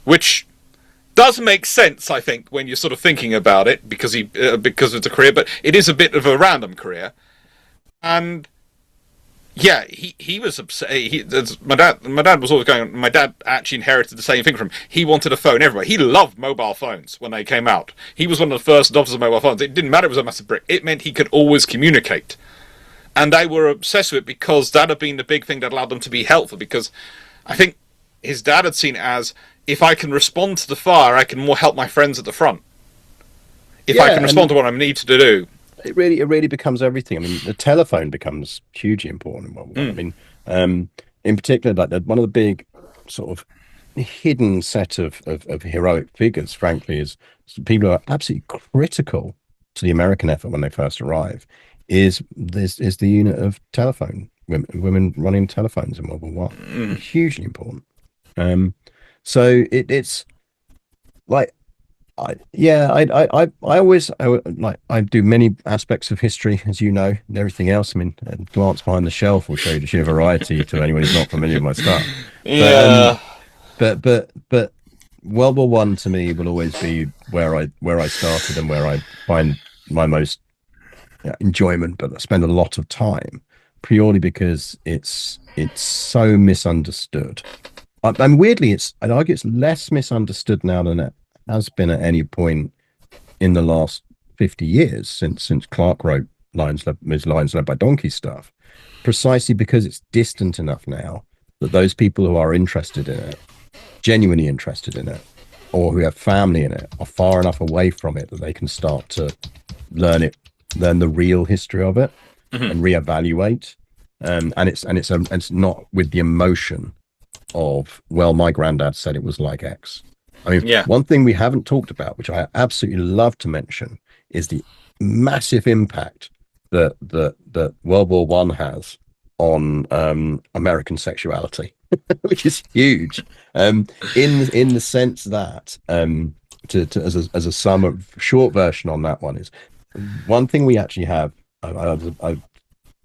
[SPEAKER 1] which does make sense, I think, when you're sort of thinking about it, because because it's a career, but it is a bit of a random career. And yeah, he was upset. My dad was always going. My dad actually inherited the same thing from him. He wanted a phone everywhere. He loved mobile phones when they came out. He was one of the first adopters of mobile phones. It didn't matter it was a massive brick. It meant he could always communicate. And they were obsessed with it, because that had been the big thing that allowed them to be helpful. Because I think his dad had seen it as, if I can respond to the fire, I can more help my friends at the front. If I can respond to what I need to do.
[SPEAKER 2] It really becomes everything. I mean, the telephone becomes hugely important. I mean, in particular, like one of the big sort of hidden set of heroic figures, frankly, is people who are absolutely critical to the American effort when they first arrive, is the unit of telephone women running telephones in World War One. Hugely important. So it's like, I do many aspects of history, as you know, and everything else. I mean, a glance behind the shelf will show you the sheer variety to anyone who's not familiar with my stuff.
[SPEAKER 1] Yeah.
[SPEAKER 2] But World War One to me will always be where I started and where I find my most enjoyment, but I spend a lot of time, purely because it's so misunderstood. And weirdly, I'd argue it's less misunderstood now than it has been at any point in the last 50 years since Clarke wrote lines led by donkey stuff, precisely because it's distant enough now that those people who are interested in it, genuinely interested in it, or who have family in it, are far enough away from it that they can start to learn the real history of it, and reevaluate. And it's not with the emotion of, well, my granddad said it was like X. I mean, one thing we haven't talked about, which I absolutely love to mention, is the massive impact that World War One has on American sexuality, which is huge. In the sense that as a short version on that one is, one thing we actually have. I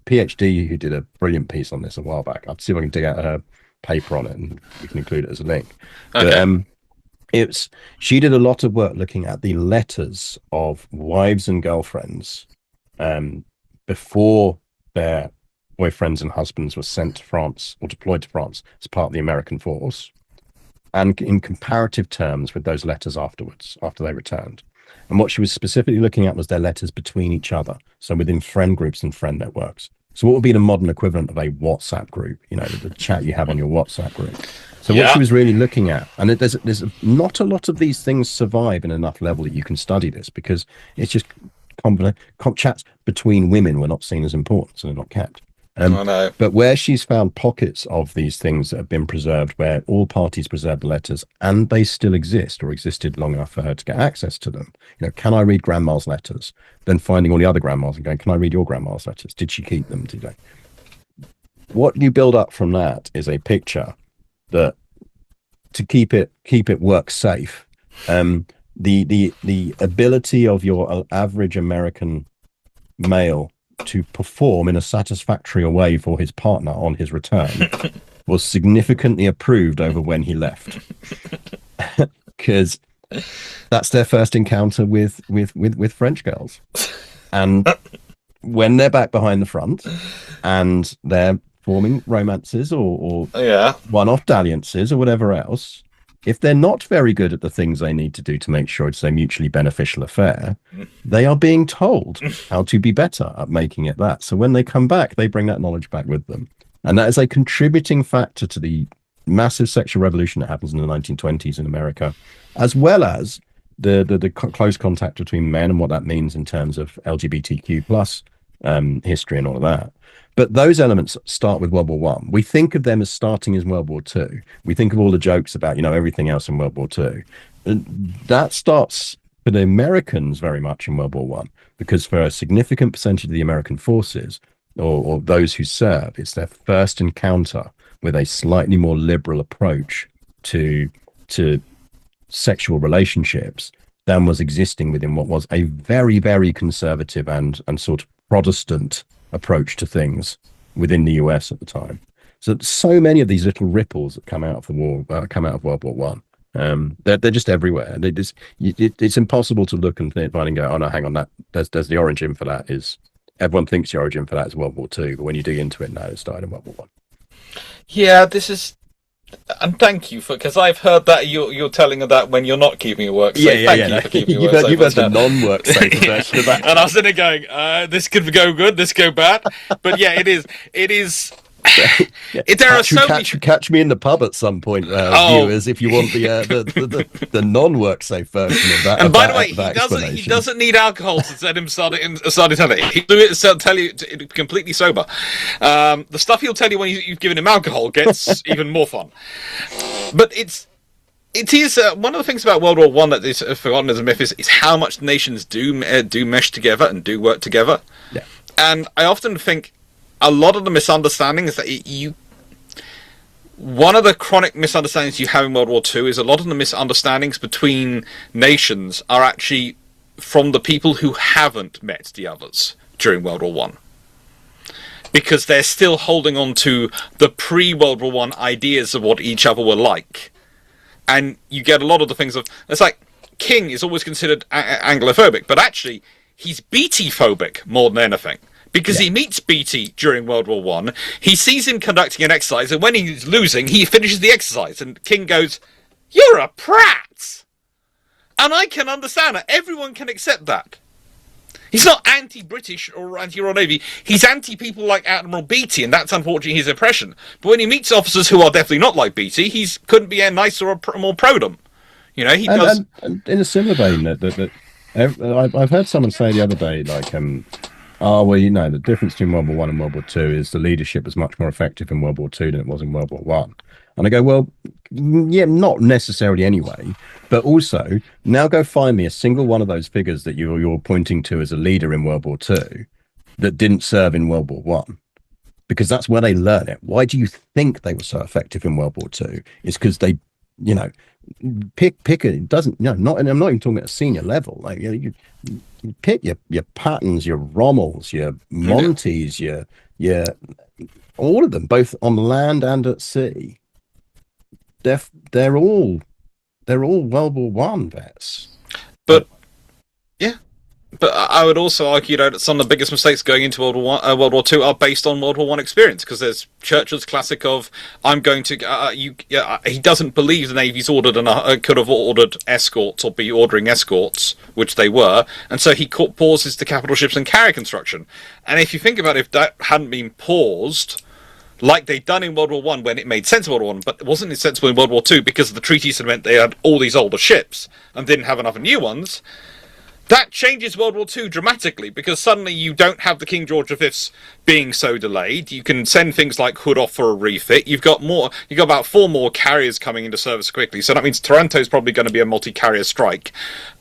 [SPEAKER 2] PhD who did a brilliant piece on this a while back. I'll see if I can dig out her paper on it, and we can include it as a link.
[SPEAKER 1] Okay.
[SPEAKER 2] But, It's she did a lot of work looking at the letters of wives and girlfriends um, before their boyfriends and husbands were sent to France or deployed to France as part of the American force, and in comparative terms with those letters afterwards, after they returned. And what she was specifically looking at was their letters between each other, so within friend groups and friend networks. So what would be the modern equivalent of a WhatsApp group? You know, the chat you have on your WhatsApp group. So what she was really looking at, and there's not a lot of these things survive in enough level that you can study this, because it's just chats between women were not seen as important, so they're not kept.
[SPEAKER 1] I know.
[SPEAKER 2] But where she's found pockets of these things that have been preserved, where all parties preserved the letters and they still exist or existed long enough for her to get access to them. You know, can I read grandma's letters? Then finding all the other grandmas and going, can I read your grandma's letters? Did she keep them? Did they? What you build up from that is a picture that, to keep it work safe, the ability of your average American male to perform in a satisfactory way for his partner on his return was significantly improved over when he left, because that's their first encounter with French girls. And when they're back behind the front and they're forming romances or one-off dalliances or whatever else, if they're not very good at the things they need to do to make sure it's a mutually beneficial affair, they are being told how to be better at making it that. So when they come back, they bring that knowledge back with them. And that is a contributing factor to the massive sexual revolution that happens in the 1920s in America, as well as the close contact between men and what that means in terms of LGBTQ plus history and all of that. But those elements start with World War One. We think of them as starting in World War Two. We think of all the jokes about, you know, everything else in World War Two. And that starts for the Americans very much in World War One, because for a significant percentage of the American forces or those who serve, it's their first encounter with a slightly more liberal approach to sexual relationships than was existing within what was a very, very conservative and sort of Protestant approach to things within the US at the time. So many of these little ripples that come out of the war, come out of World War One. They're just everywhere. It's impossible to look and find and go, oh no, hang on, that there's the origin for that is, everyone thinks the origin for that is World War Two, but when you dig into it, no, it started in World War One.
[SPEAKER 1] Yeah, this is. And thank you for, because I've heard that you're telling her that when you're not keeping your work safe. Thank you for keeping your work safe.
[SPEAKER 2] You've heard the non-work safe version of that.
[SPEAKER 1] And I was sitting there going, this could go good, this could go bad. But yeah, it is. There are so many.
[SPEAKER 2] Catch me in the pub at some point, viewers, if you want the non-work safe version of that.
[SPEAKER 1] And by the way, he doesn't need alcohol to set him start it. He'll do it to tell you completely sober. The stuff he'll tell you when you've given him alcohol gets even more fun. But it is one of the things about World War One that is forgotten as a myth is how much nations do mesh together and do work together.
[SPEAKER 2] Yeah.
[SPEAKER 1] And I often think a lot of the misunderstandings that one of the chronic misunderstandings you have in World War II is a lot of the misunderstandings between nations are actually from the people who haven't met the others during World War One, because they're still holding on to the pre-World War One ideas of what each other were like. And you get a lot of the things of, it's like, King is always considered Anglophobic, but actually he's BT-phobic more than anything. Because he meets Beatty during World War One, he sees him conducting an exercise, and when he's losing, he finishes the exercise, and King goes, "You're a prat!" And I can understand that. Everyone can accept that. He's not anti-British or anti-Royal Navy. He's anti-people like Admiral Beatty, and that's unfortunately his impression. But when he meets officers who are definitely not like Beatty, he couldn't be nicer or more pro them. You know, he does.
[SPEAKER 2] And in a similar vein, I've heard someone say the other day, like, oh, well, you know, the difference between World War One and World War Two is the leadership was much more effective in World War Two than it was in World War One. And I go, well, yeah, not necessarily anyway, but also now go find me a single one of those figures that you're pointing to as a leader in World War Two that didn't serve in World War One, because that's where they learn it. Why do you think they were so effective in World War Two? It's because they, you know, pick it doesn't, you know, not, and I'm not even talking at a senior level. Like, you know, you pick your Pattons, your Rommels, your Montes, your all of them, both on land and at sea. They're all they're all World War One vets.
[SPEAKER 1] But yeah, but I would also argue that some of the biggest mistakes going into World War Two are based on World War One experience. Because there's Churchill's classic of "I'm going to." He doesn't believe the Navy's ordered and could have ordered escorts or be ordering escorts, which they were, and so he pauses the capital ships and carrier construction. And if you think about it, if that hadn't been paused, like they'd done in World War One when it made sense in World War One, but it wasn't sensible in World War Two because the treaties had meant they had all these older ships and didn't have enough new ones. That changes World War II dramatically because suddenly you don't have the King George V's being so delayed. You can send things like Hood off for a refit. You've got about 4 more carriers coming into service quickly. So that means Taranto's probably going to be a multi-carrier strike.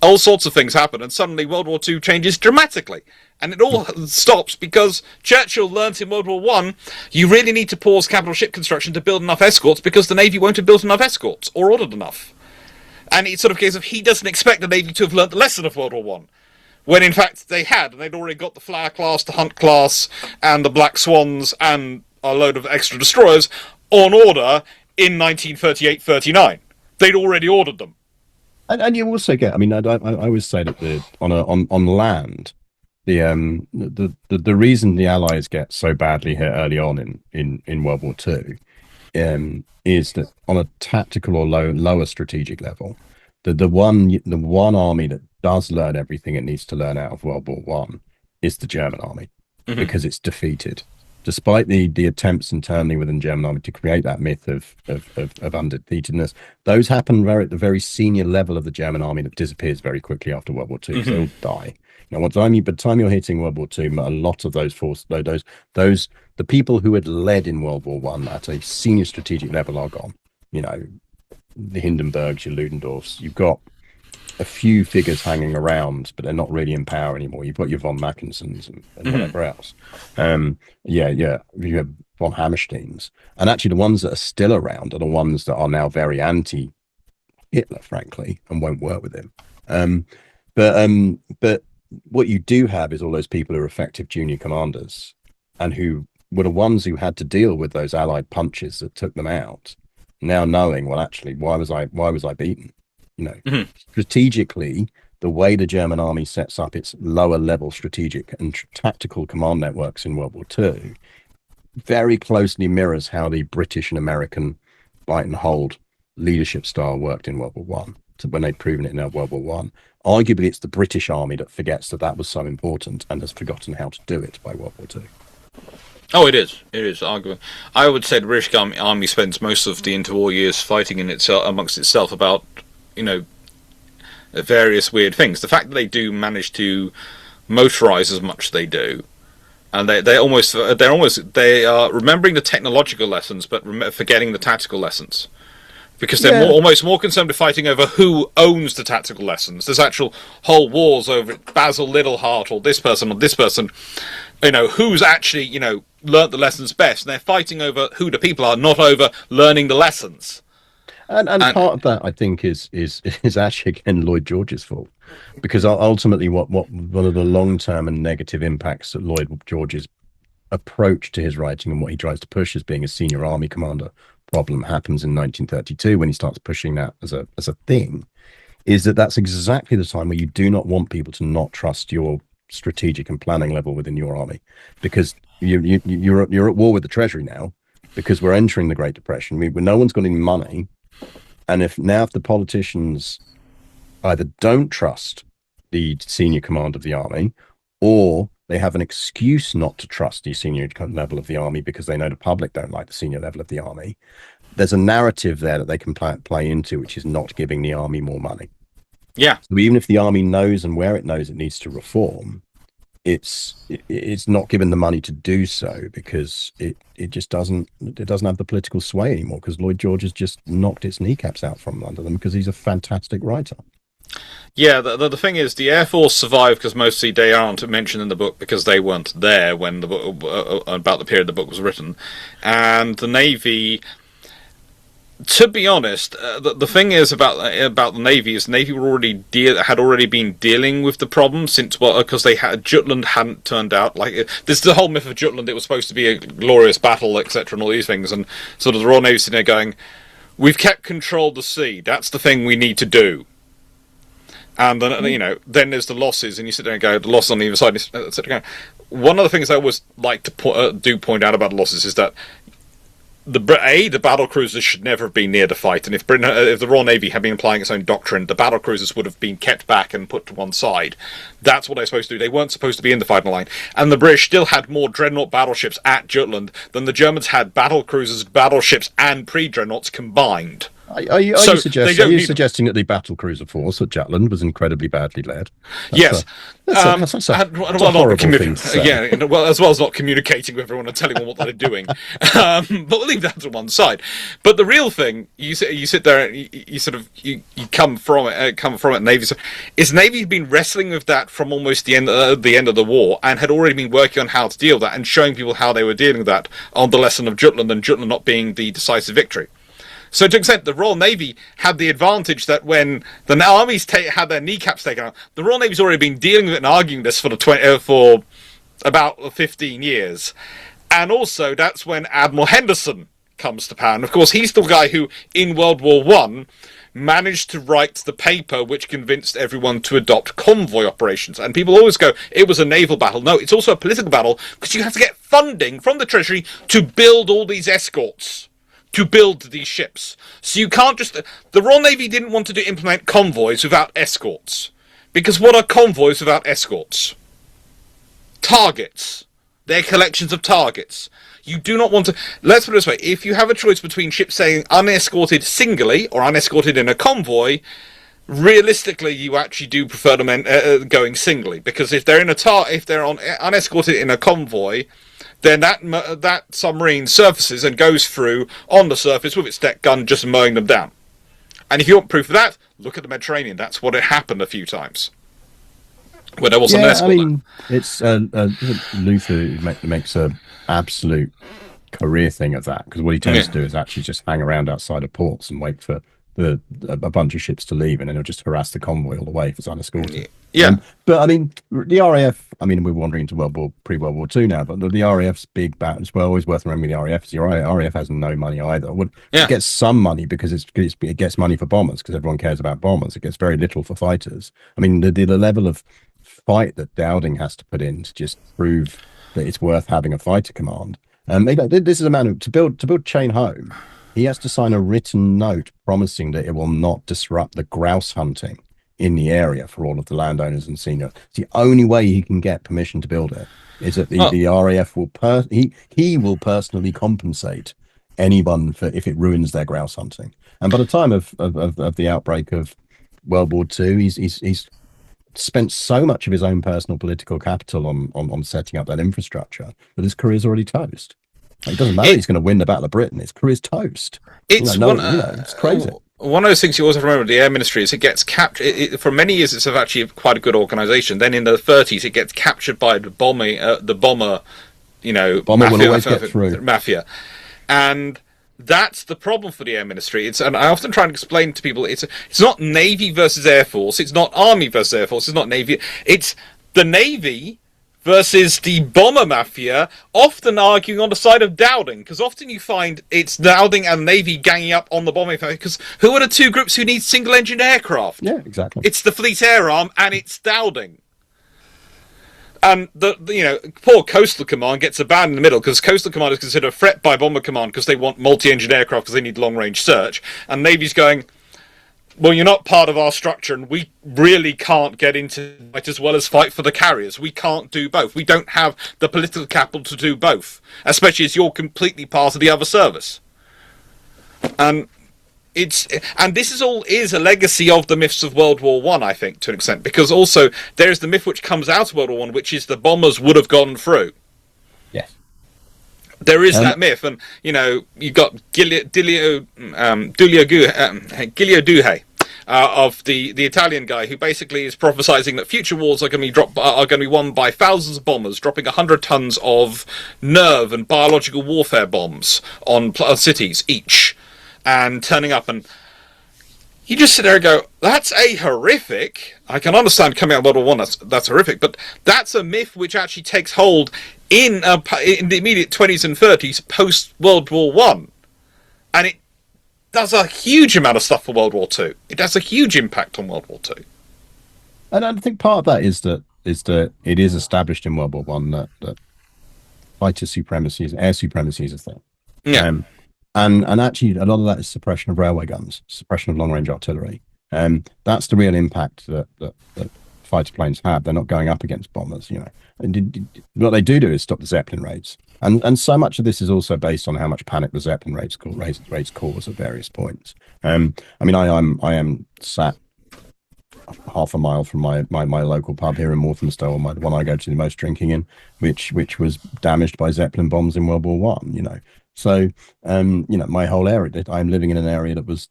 [SPEAKER 1] All sorts of things happen, and suddenly World War II changes dramatically. And it all stops because Churchill learnt in World War One, you really need to pause capital ship construction to build enough escorts because the Navy won't have built enough escorts or ordered enough. And it's sort of a case of he doesn't expect the Navy to have learnt the lesson of World War One, when in fact they had, and they'd already got the Flower class, the Hunt class, and the Black Swans, and a load of extra destroyers on order in 1938-39. They'd already ordered them.
[SPEAKER 2] And you also get, I mean, I always say that on land, the reason the Allies get so badly hit early on in World War Two is that on a tactical or lower strategic level, the one army that does learn everything it needs to learn out of World War One is the German army, because it's defeated. Despite the attempts internally within the German army to create that myth of undefeatedness, those happen at the very senior level of the German army that disappears very quickly after World War Two. They'll die. Now, by the time you're hitting World War Two, a lot of those the people who had led in World War One at a senior strategic level are gone. You know, the Hindenburgs, your Ludendorffs. You've got a few figures hanging around, but they're not really in power anymore. You've got your von Mackensens and whatever else. You have von Hammersteins, and actually the ones that are still around are the ones that are now very anti-Hitler, frankly, and won't work with him. But what you do have is all those people who are effective junior commanders, and who were the ones who had to deal with those Allied punches that took them out. Now knowing, well, actually, why was I beaten? You know, strategically, the way the German army sets up its lower level strategic and tactical command networks in World War II very closely mirrors how the British and American bite and hold leadership style worked in World War One. So when they'd proven it in World War One, arguably it's the British army that forgets that was so important and has forgotten how to do it by World War Two.
[SPEAKER 1] Oh, it is. It is, arguably. I would say the British army spends most of the interwar years fighting amongst itself about, you know, various weird things. The fact that they do manage to motorize as much as they do, and they are remembering the technological lessons, but forgetting the tactical lessons, because they're almost more concerned with fighting over who owns the tactical lessons. There's actual whole wars over Basil Littleheart or this person. You know, who's actually, you know, learnt the lessons best. And they're fighting over who the people are, not over learning the lessons.
[SPEAKER 2] And part of that, I think, is actually again Lloyd George's fault, because ultimately, what one of the long-term and negative impacts that Lloyd George's approach to his writing and what he tries to push as being a senior army commander problem happens in 1932 when he starts pushing that as a thing, is that's exactly the time where you do not want people to not trust your strategic and planning level within your army, because you're at war with the Treasury now, because we're entering the Great Depression. No one's got any money. And if the politicians either don't trust the senior command of the army, or they have an excuse not to trust the senior level of the army because they know the public don't like the senior level of the army, there's a narrative there that they can play into, which is not giving the army more money.
[SPEAKER 1] Yeah.
[SPEAKER 2] So even if the army knows and where it knows it needs to reform, it's not given the money to do so because it just doesn't have the political sway anymore, because Lloyd George has just knocked its kneecaps out from under them because he's a fantastic writer.
[SPEAKER 1] Yeah, the thing is, the Air Force survived because mostly they aren't mentioned in the book because they weren't there when the book about the period the book was written, and the Navy. To be honest, the thing is about the Navy is the Navy had already been dealing with the problem since because Jutland hadn't turned out like there's the whole myth of Jutland. It was supposed to be a glorious battle, etc., and all these things, and sort of the Royal Navy sitting there going, we've kept control of the sea. That's the thing we need to do. And then, then there's the losses, and you sit there and go, the loss on the other side. One of the things I always like to point out about the losses is that the battle cruisers should never have been near the fight, and if the Royal Navy had been applying its own doctrine, the battle cruisers would have been kept back and put to one side. That's what they're supposed to do. They weren't supposed to be in the fighting line, and the British still had more dreadnought battleships at Jutland than the Germans had battle cruisers, battleships, and pre-dreadnoughts combined.
[SPEAKER 2] Are you suggesting that the battle cruiser force at Jutland was incredibly badly led?
[SPEAKER 1] Yes.
[SPEAKER 2] That's a horrible thing to say.
[SPEAKER 1] Yeah, well, as well as not communicating with everyone and telling them what they're doing. But we'll leave that to one side. But the real thing, you sit there, you come from it. Navy, is Navy been wrestling with that from almost the end of the war, and had already been working on how to deal with that and showing people how they were dealing with that on the lesson of Jutland, and Jutland not being the decisive victory. So to an extent, the Royal Navy had the advantage that when the armies had their kneecaps taken out, the Royal Navy's already been dealing with it and arguing this for about 15 years. And also, that's when Admiral Henderson comes to power. And of course, he's the guy who, in World War I, managed to write the paper which convinced everyone to adopt convoy operations. And people always go, it was a naval battle. No, it's also a political battle, because you have to get funding from the Treasury to build all these escorts, to build these ships. So you can't just... The Royal Navy didn't want to implement convoys without escorts. Because what are convoys without escorts? Targets. They're collections of targets. You do not want to... Let's put it this way. If you have a choice between ships saying unescorted singly or unescorted in a convoy, realistically, you actually do prefer them going singly. Because if they're unescorted in a convoy, then that submarine surfaces and goes through on the surface with its deck gun, just mowing them down. And if you want proof of that, look at the Mediterranean. That's what it happened a few times. When there wasn't an escort. I mean,
[SPEAKER 2] it's Luther makes a absolute career thing of that, because what he tends to do is actually just hang around outside of ports and wait for a bunch of ships to leave, and then he'll just harass the convoy all the way if it's unescorted.
[SPEAKER 1] Yeah.
[SPEAKER 2] But I mean, the RAF, I mean, we're wandering into pre-World War II now, but the RAF's big bat as well, always worth remembering the RAF. The RAF has no money either. It gets some money because it gets money for bombers, because everyone cares about bombers. It gets very little for fighters. I mean, the level of fight that Dowding has to put in to just prove that it's worth having a fighter command. This is a man who, to build Chain Home, he has to sign a written note promising that it will not disrupt the grouse hunting in the area for all of the landowners and senior. It's the only way he can get permission to build it, is that the RAF will he will personally compensate anyone for if it ruins their grouse hunting. And by the time of the outbreak of World War II, he's spent so much of his own personal political capital on setting up that infrastructure that his career's already toast. It doesn't matter. He's going to win the Battle of Britain. His career's toast. It's crazy.
[SPEAKER 1] One of those things you always have to remember with the Air Ministry is it gets captured. For many years, it's actually quite a good organisation. Then in the 30s, it gets captured by the bomber.
[SPEAKER 2] Bomber
[SPEAKER 1] mafia,
[SPEAKER 2] will always get through.
[SPEAKER 1] Mafia, and that's the problem for the Air Ministry. And I often try and explain to people, it's not Navy versus Air Force. It's not Army versus Air Force. It's not Navy. It's the Navy versus the bomber mafia, often arguing on the side of Dowding, because often you find it's Dowding and Navy ganging up on the bomber mafia, because who are the two groups who need single-engine aircraft?
[SPEAKER 2] Yeah, exactly.
[SPEAKER 1] It's the Fleet Air Arm and it's Dowding. And the poor Coastal Command gets abandoned in the middle, because Coastal Command is considered a threat by Bomber Command because they want multi-engine aircraft because they need long-range search, and Navy's going, well, you're not part of our structure, and we really can't get into it as well as fight for the carriers. We can't do both. We don't have the political capital to do both, especially as you're completely part of the other service. And this is a legacy of the myths of World War I think, to an extent, because also there's the myth which comes out of World War I, which is the bombers would have gone through.
[SPEAKER 2] Yes.
[SPEAKER 1] There is that myth, and you've got Giulio Duhe of the Italian guy who basically is prophesying that future wars are going to be won by thousands of bombers dropping 100 tons of nerve and biological warfare bombs on cities each, and turning up, and you just sit there and go, that's horrific. I can understand coming out of World War I, that's horrific, but that's a myth which actually takes hold in the immediate 20s and 30s post World War I, and does a huge amount of stuff for World War Two. It has a huge impact on World War Two.
[SPEAKER 2] And I think part of that is that it is established in World War One that fighter supremacy, air supremacy is a thing.
[SPEAKER 1] Yeah,
[SPEAKER 2] Um, and actually, a lot of that is suppression of railway guns, suppression of long range artillery. That's the real impact that fighter planes have. They're not going up against bombers, you know. What they do is stop the Zeppelin raids. And so much of this is also based on how much panic the Zeppelin raids cause at various points. I mean, I am sat half a mile from my local pub here in Walthamstow, the one I go to the most drinking in, which was damaged by Zeppelin bombs in World War One. You know, so you know, my whole area. I'm living in an area that was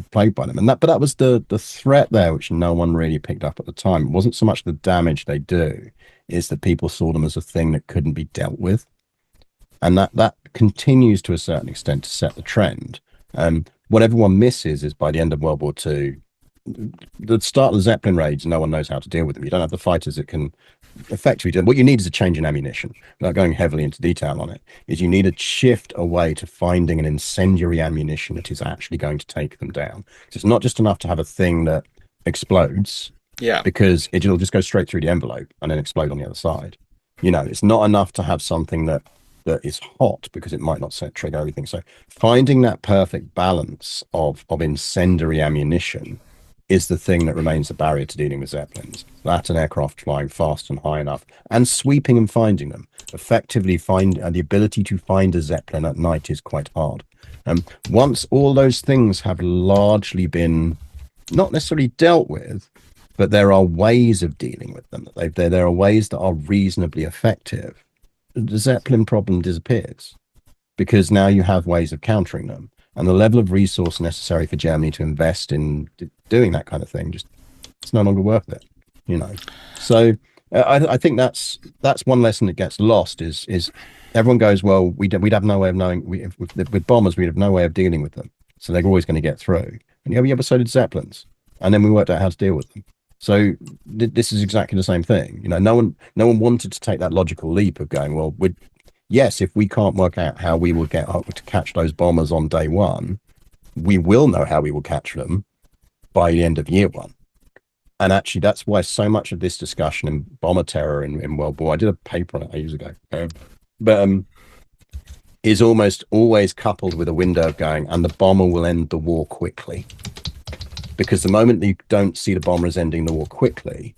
[SPEAKER 2] plagued by them, but that was the threat there, which no one really picked up at the time. It wasn't so much the damage they do, is that people saw them as a thing that couldn't be dealt with, and that continues to a certain extent to set the trend. What everyone misses is by the end of World War Two, the start of the Zeppelin raids, no one knows how to deal with them. You don't have the fighters that can effectively do it. What you need is a change in ammunition. Without going heavily into detail on it, is you need a shift away to finding an incendiary ammunition that is actually going to take them down. So it's not just enough to have a thing that explodes,
[SPEAKER 1] yeah,
[SPEAKER 2] because it'll just go straight through the envelope and then explode on the other side. You know, it's not enough to have something that is hot, because it might not trigger everything. So finding that perfect balance of incendiary ammunition is the thing that remains a barrier to dealing with Zeppelins. That's an aircraft flying fast and high enough, and sweeping and finding them. Effectively the ability to find a Zeppelin at night is quite hard. Once all those things have largely been not necessarily dealt with, but there are ways of dealing with them. There are ways that are reasonably effective. The Zeppelin problem disappears, because now you have ways of countering them. And the level of resource necessary for Germany to invest in doing that kind of thing, it's no longer worth it, you know. So I think that's one lesson that gets lost is everyone goes, well, we'd have no way of knowing, with bombers, we'd have no way of dealing with them, so they're always going to get through. And yeah, so did Zeppelins, and then we worked out how to deal with them. So this is exactly the same thing, you know. No one wanted to take that logical leap of going, well, yes, if we can't work out how we will get up to catch those bombers on day one, we will know how we will catch them by the end of year one. And actually, that's why so much of this discussion in bomber terror in World War, I did a paper on it ages ago, but is almost always coupled with a window of going, and the bomber will end the war quickly. Because the moment that you don't see the bomber as ending the war quickly,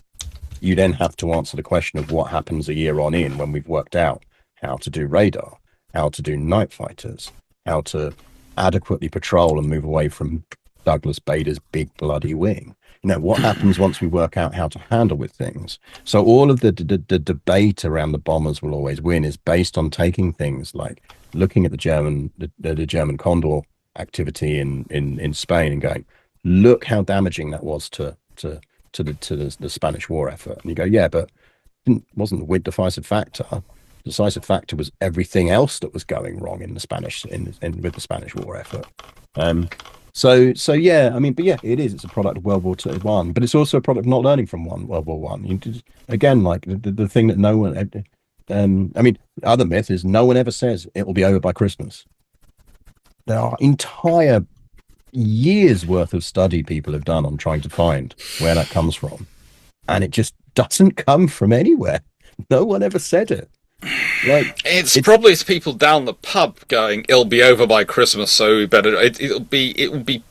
[SPEAKER 2] you then have to answer the question of what happens a year on in, when we've worked out how to do radar, how to do night fighters, how to adequately patrol and move away from Douglas Bader's big bloody wing. You know, what happens once we work out how to handle with things? So all of the debate around the bombers will always win is based on taking things like looking at the German Condor activity in Spain and going, look how damaging that was to the Spanish war effort. And you go, yeah, but it wasn't the decisive factor. The decisive factor was everything else that was going wrong in the Spanish with the Spanish war effort. So yeah, I mean, but yeah, it is. It's a product of World War One, but it's also a product of not learning from World War One. Again, like the thing that no one, I mean, the other myth is no one ever says it will be over by Christmas. There are entire years worth of study people have done on trying to find where that comes from, and it just doesn't come from anywhere. No one ever said it. Like
[SPEAKER 1] it's probably people down the pub going, "It'll be over by Christmas, so we better." It will be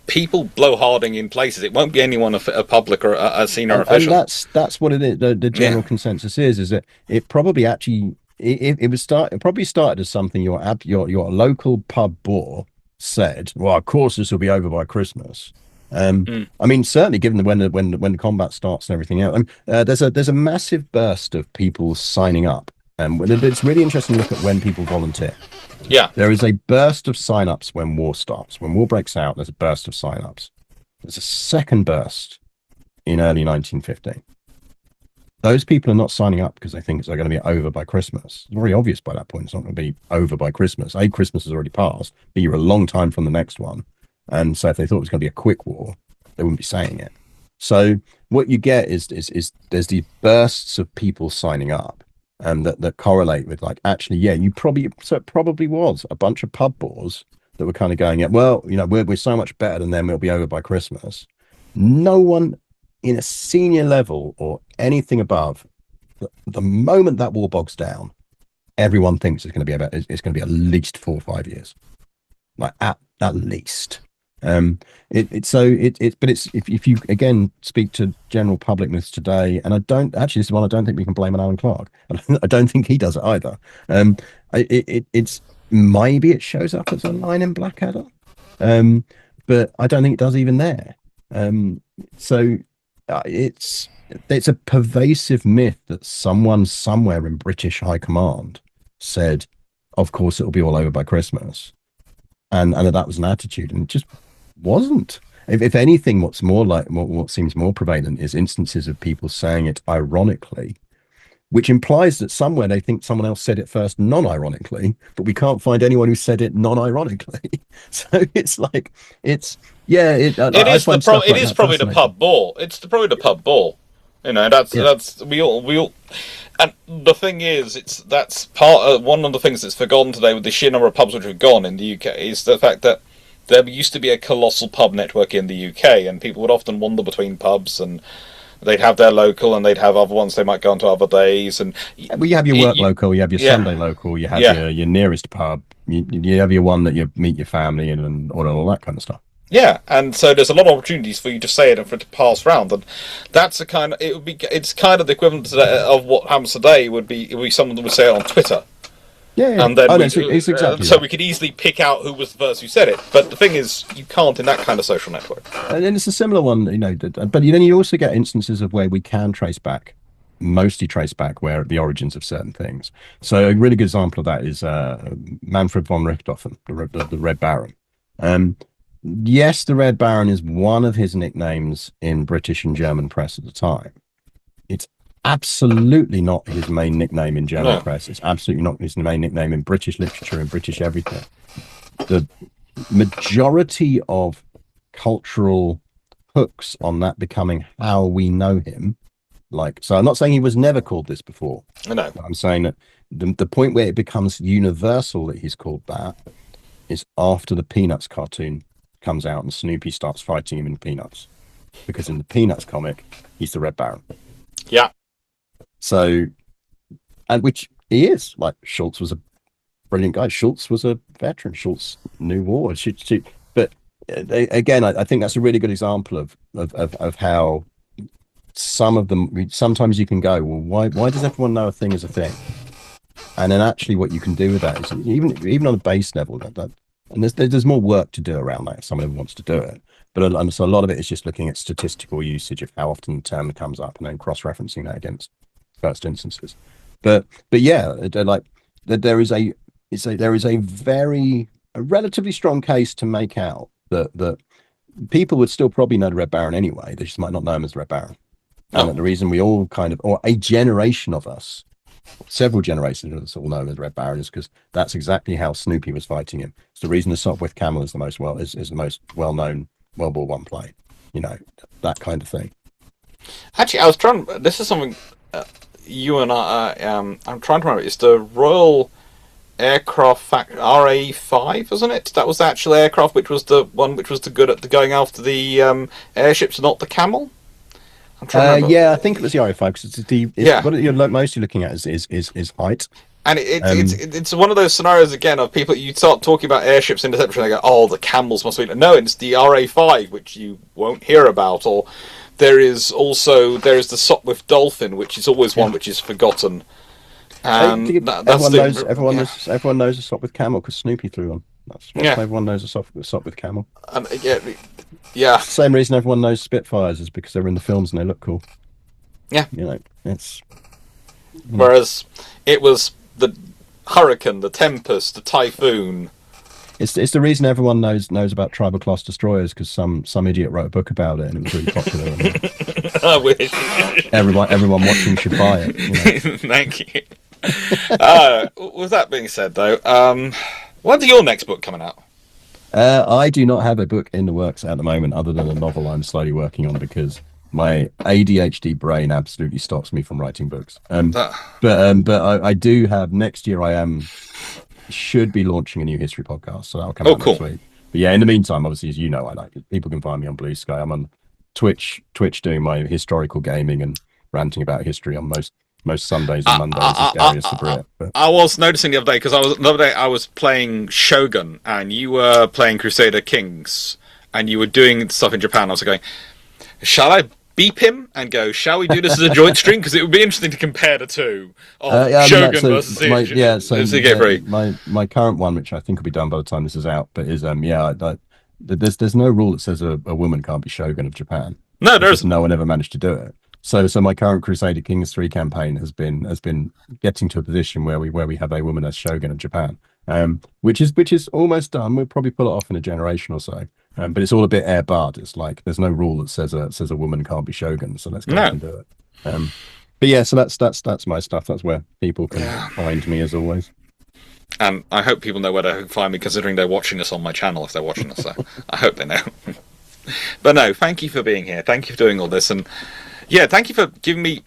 [SPEAKER 1] people blowharding in places. It won't be anyone a public or a senior official.
[SPEAKER 2] And that's what it is. The general consensus is that it probably actually it probably started as something your local pub bore said. Well, of course this will be over by Christmas. I mean, certainly given when the combat starts and everything else. There's a massive burst of people signing up. It's really interesting to look at when people volunteer.
[SPEAKER 1] Yeah.
[SPEAKER 2] There is a burst of sign-ups when war starts. When war breaks out, there's a burst of sign-ups. There's a second burst in early 1915. Those people are not signing up because they think it's going to be over by Christmas. It's very obvious by that point it's not going to be over by Christmas. Christmas has already passed, but you're a long time from the next one. And so if they thought it was going to be a quick war, they wouldn't be saying it. So what you get is there's these bursts of people signing up. That correlate with, like, actually, yeah, it probably was a bunch of pub bores that were kind of going, yeah, well, we're so much better than them, it'll be over by Christmas. No one in a senior level or anything above, the moment that war bogs down, everyone thinks it's going to be at least 4 or 5 years, like at least. But it's if you again speak to general public myths today, and I don't actually, this is one I don't think we can blame on Alan Clarke. I don't think he does it either. It's maybe it shows up as a line in Blackadder, but I don't think it does even there. So it's a pervasive myth that someone somewhere in British High Command said, "Of course, it'll be all over by Christmas," and that was an attitude, and it just wasn't. If anything, what seems more prevalent is instances of people saying it ironically, which implies that somewhere they think someone else said it first non-ironically, but we can't find anyone who said it non-ironically. So it's like
[SPEAKER 1] it is probably the pub ball. It's probably the pub ball. That's we all. And the thing is, that's part of one of the things that's forgotten today with the sheer number of pubs which have gone in the UK is the fact that there used to be a colossal pub network in the UK, and people would often wander between pubs, and they'd have their local, and they'd have other ones they might go on to other days. And
[SPEAKER 2] well, you have your work local, you have your Sunday local, you have your nearest pub, you have your one that you meet your family in, and all that kind of stuff.
[SPEAKER 1] Yeah, and so there's a lot of opportunities for you to say it and for it to pass round, and that's it's kind of the equivalent of what happens today. It would be someone that would say it on Twitter.
[SPEAKER 2] Yeah.
[SPEAKER 1] And then
[SPEAKER 2] it's exactly
[SPEAKER 1] so we could easily pick out who was the person who said it. But the thing is, you can't in that kind of social network.
[SPEAKER 2] And then it's a similar one, but then you also get instances of where we can mostly trace back where the origins of certain things. So a really good example of that is Manfred von Richthofen, the Red Baron. Yes, the Red Baron is one of his nicknames in British and German press at the time. It's absolutely not his main nickname in German press. It's absolutely not his main nickname in British literature and British everything. The majority of cultural hooks on that becoming how we know him, so I'm not saying he was never called this before.
[SPEAKER 1] No.
[SPEAKER 2] I'm saying that the point where it becomes universal that he's called that is after the Peanuts cartoon comes out and Snoopy starts fighting him in Peanuts, because in the Peanuts comic he's the Red Baron.
[SPEAKER 1] Yeah.
[SPEAKER 2] So, and which he is. Like, Schultz was a brilliant guy. Schultz was a veteran. Schultz knew war. But again, I think that's a really good example of how some of them. Sometimes you can go, well, why does everyone know a thing is a thing? And then actually, what you can do with that is even on a base level, and there's more work to do around that if someone ever wants to do it. But so a lot of it is just looking at statistical usage of how often the term comes up and then cross-referencing that against first instances. But yeah, there is a relatively strong case to make out that people would still probably know the Red Baron anyway. They just might not know him as the Red Baron. And that the reason we all or a generation of us, several generations of us all know him as Red Baron, is because that's exactly how Snoopy was fighting him. It's the reason the Sopwith Camel is the most well-known World War I plane. That kind of thing.
[SPEAKER 1] Actually, I was trying. This is something you and I. I'm trying to remember. It's the Royal Aircraft RA5, isn't it? That was the actual aircraft, which was the one which was the good at going after the airships, not the Camel. I'm trying to remember.
[SPEAKER 2] I think it was the RA5 because what you're mostly looking at is height.
[SPEAKER 1] And it's one of those scenarios again of people. You start talking about airships interception, they go, "Oh, the Camels must be." No, it's the RA5, which you won't hear about. Or there is the Sopwith Dolphin, which is always one which is forgotten. And
[SPEAKER 2] everyone knows the Sopwith Camel because Snoopy threw one. That's what everyone knows the Sopwith Camel.
[SPEAKER 1] And yeah.
[SPEAKER 2] Same reason everyone knows Spitfires is because they're in the films and they look cool.
[SPEAKER 1] Yeah,
[SPEAKER 2] it's.
[SPEAKER 1] Whereas it was the Hurricane, the Tempest, the Typhoon.
[SPEAKER 2] It's the reason everyone knows about tribal class destroyers because some idiot wrote a book about it and it was really popular.
[SPEAKER 1] I wish.
[SPEAKER 2] Everyone watching should buy it.
[SPEAKER 1] Thank you. With that being said, though, when's your next book coming out?
[SPEAKER 2] I do not have a book in the works at the moment, other than a novel I'm slowly working on because my ADHD brain absolutely stops me from writing books. But I do have next year. I am should be launching a new history podcast, so that'll come
[SPEAKER 1] Oh,
[SPEAKER 2] out next
[SPEAKER 1] cool.
[SPEAKER 2] week. But yeah, in the meantime, obviously, as you know, I like it. People can find me on Blue Sky. I'm on Twitch doing my historical gaming and ranting about history on most Sundays and
[SPEAKER 1] I,
[SPEAKER 2] Mondays as
[SPEAKER 1] I, I,
[SPEAKER 2] Darius the
[SPEAKER 1] I,
[SPEAKER 2] Brit. But
[SPEAKER 1] I was noticing the other day because the other day I was playing Shogun and you were playing Crusader Kings and you were doing stuff in Japan. I was going, shall I beep him and go, shall we do this as a joint stream? Because it would be interesting to compare the two of
[SPEAKER 2] yeah, I mean,
[SPEAKER 1] Shogun
[SPEAKER 2] so
[SPEAKER 1] versus
[SPEAKER 2] my yeah, so
[SPEAKER 1] CK3.
[SPEAKER 2] my current one, which I think will be done by the time this is out, but is yeah, there's no rule that says a woman can't be shogun of Japan.
[SPEAKER 1] No,
[SPEAKER 2] It's
[SPEAKER 1] there
[SPEAKER 2] just
[SPEAKER 1] isn't.
[SPEAKER 2] no one ever managed to do it. So my current Crusader Kings 3 campaign has been getting to a position where we have a woman as shogun of Japan, which is almost done. We'll probably pull it off in a generation or so. But it's all a bit air barred. It's like there's no rule that says a woman can't be shogun, so let's go ahead
[SPEAKER 1] No.
[SPEAKER 2] and do it. But yeah, so that's my stuff. That's where people can find me as always.
[SPEAKER 1] And I hope people know where to find me, considering they're watching this on my channel if they're watching this. So I hope they know. But no, thank you for being here. Thank you for doing all this. And yeah, thank you for giving me.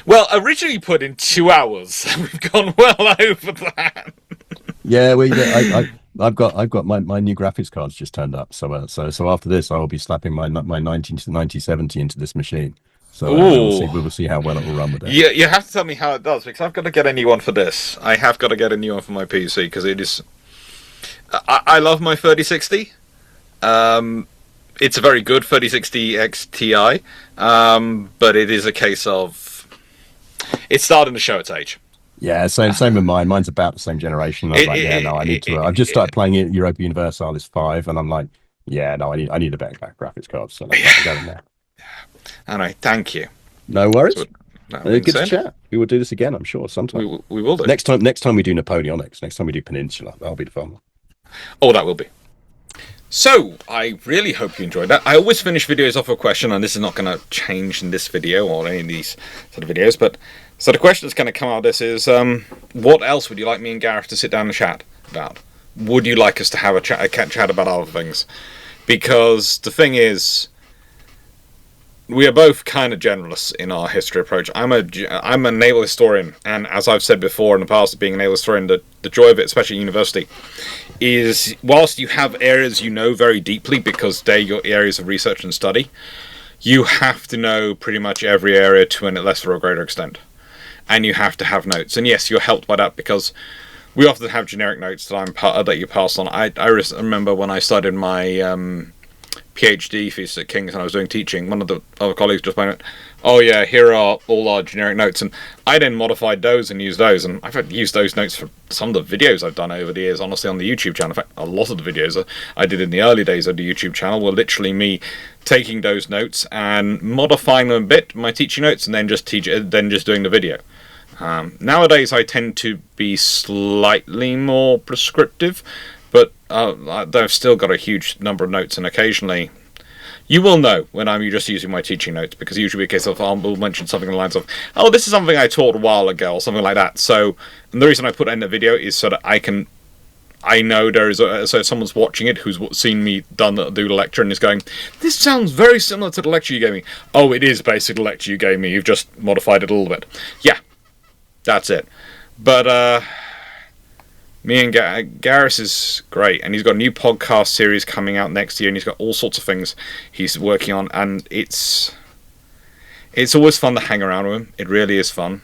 [SPEAKER 1] Well, originally put in 2 hours. We've gone well over that.
[SPEAKER 2] Yeah, I've got my new graphics cards just turned up. So after this, I will be slapping my 9070 into this machine. So we'll see how well it will run with it.
[SPEAKER 1] Yeah, you have to tell me how it does, because I've got to get a new one for this. I have got to get a new one for my PC because it is. I love my 3060. It's a very good 3060 XTI, but it is a case of it's starting to show its age.
[SPEAKER 2] Yeah, same with mine. Mine's about the same generation. I was like, yeah, no, I need to. I've just started playing it. Europa Universalis 5, and I'm like, yeah, no, I need a better graphics card. So let's go in there.
[SPEAKER 1] Anyway, thank you.
[SPEAKER 2] No worries. Good to
[SPEAKER 1] Insane.
[SPEAKER 2] chat. We will do this again, I'm sure, sometime.
[SPEAKER 1] We will do.
[SPEAKER 2] Next time we do Napoleonics. Next time we do Peninsula. That'll be the fun one.
[SPEAKER 1] Oh, that will be. So, I really hope you enjoyed that. I always finish videos off a question, and this is not going to change in this video or any of these sort of videos, but so the question that's going to come out of this is, what else would you like me and Gareth to sit down and chat about? Would you like us to have a chat about other things? Because the thing is, we are both kind of generalists in our history approach. I'm a naval historian, and as I've said before in the past, being a naval historian, the joy of it, especially at university, is whilst you have areas you know very deeply because they're your areas of research and study, you have to know pretty much every area to a lesser or greater extent. And you have to have notes. And yes, you're helped by that because we often have generic notes that you pass on. I remember when I started my PhD thesis at King's and I was doing teaching, one of the other colleagues just went, oh yeah, here are all our generic notes, and I then modified those and used those, and I've used those notes for some of the videos I've done over the years, honestly, on the YouTube channel. In fact, a lot of the videos I did in the early days of the YouTube channel were literally me taking those notes and modifying them a bit, my teaching notes, and then just doing the video. Nowadays I tend to be slightly more prescriptive, but I've still got a huge number of notes, and occasionally you will know when I'm just using my teaching notes, because usually a case of I'll mention something along the lines of, oh, this is something I taught a while ago, or something like that. So, and the reason I put it in the video is so that I know there is so if someone's watching it who's seen me do the lecture and is going, this sounds very similar to the lecture you gave me. Oh, it is basically the lecture you gave me. You've just modified it a little bit. Yeah, that's it. But me and Gareth is great, and he's got a new podcast series coming out next year, and he's got all sorts of things he's working on, and it's always fun to hang around with him. It really is fun,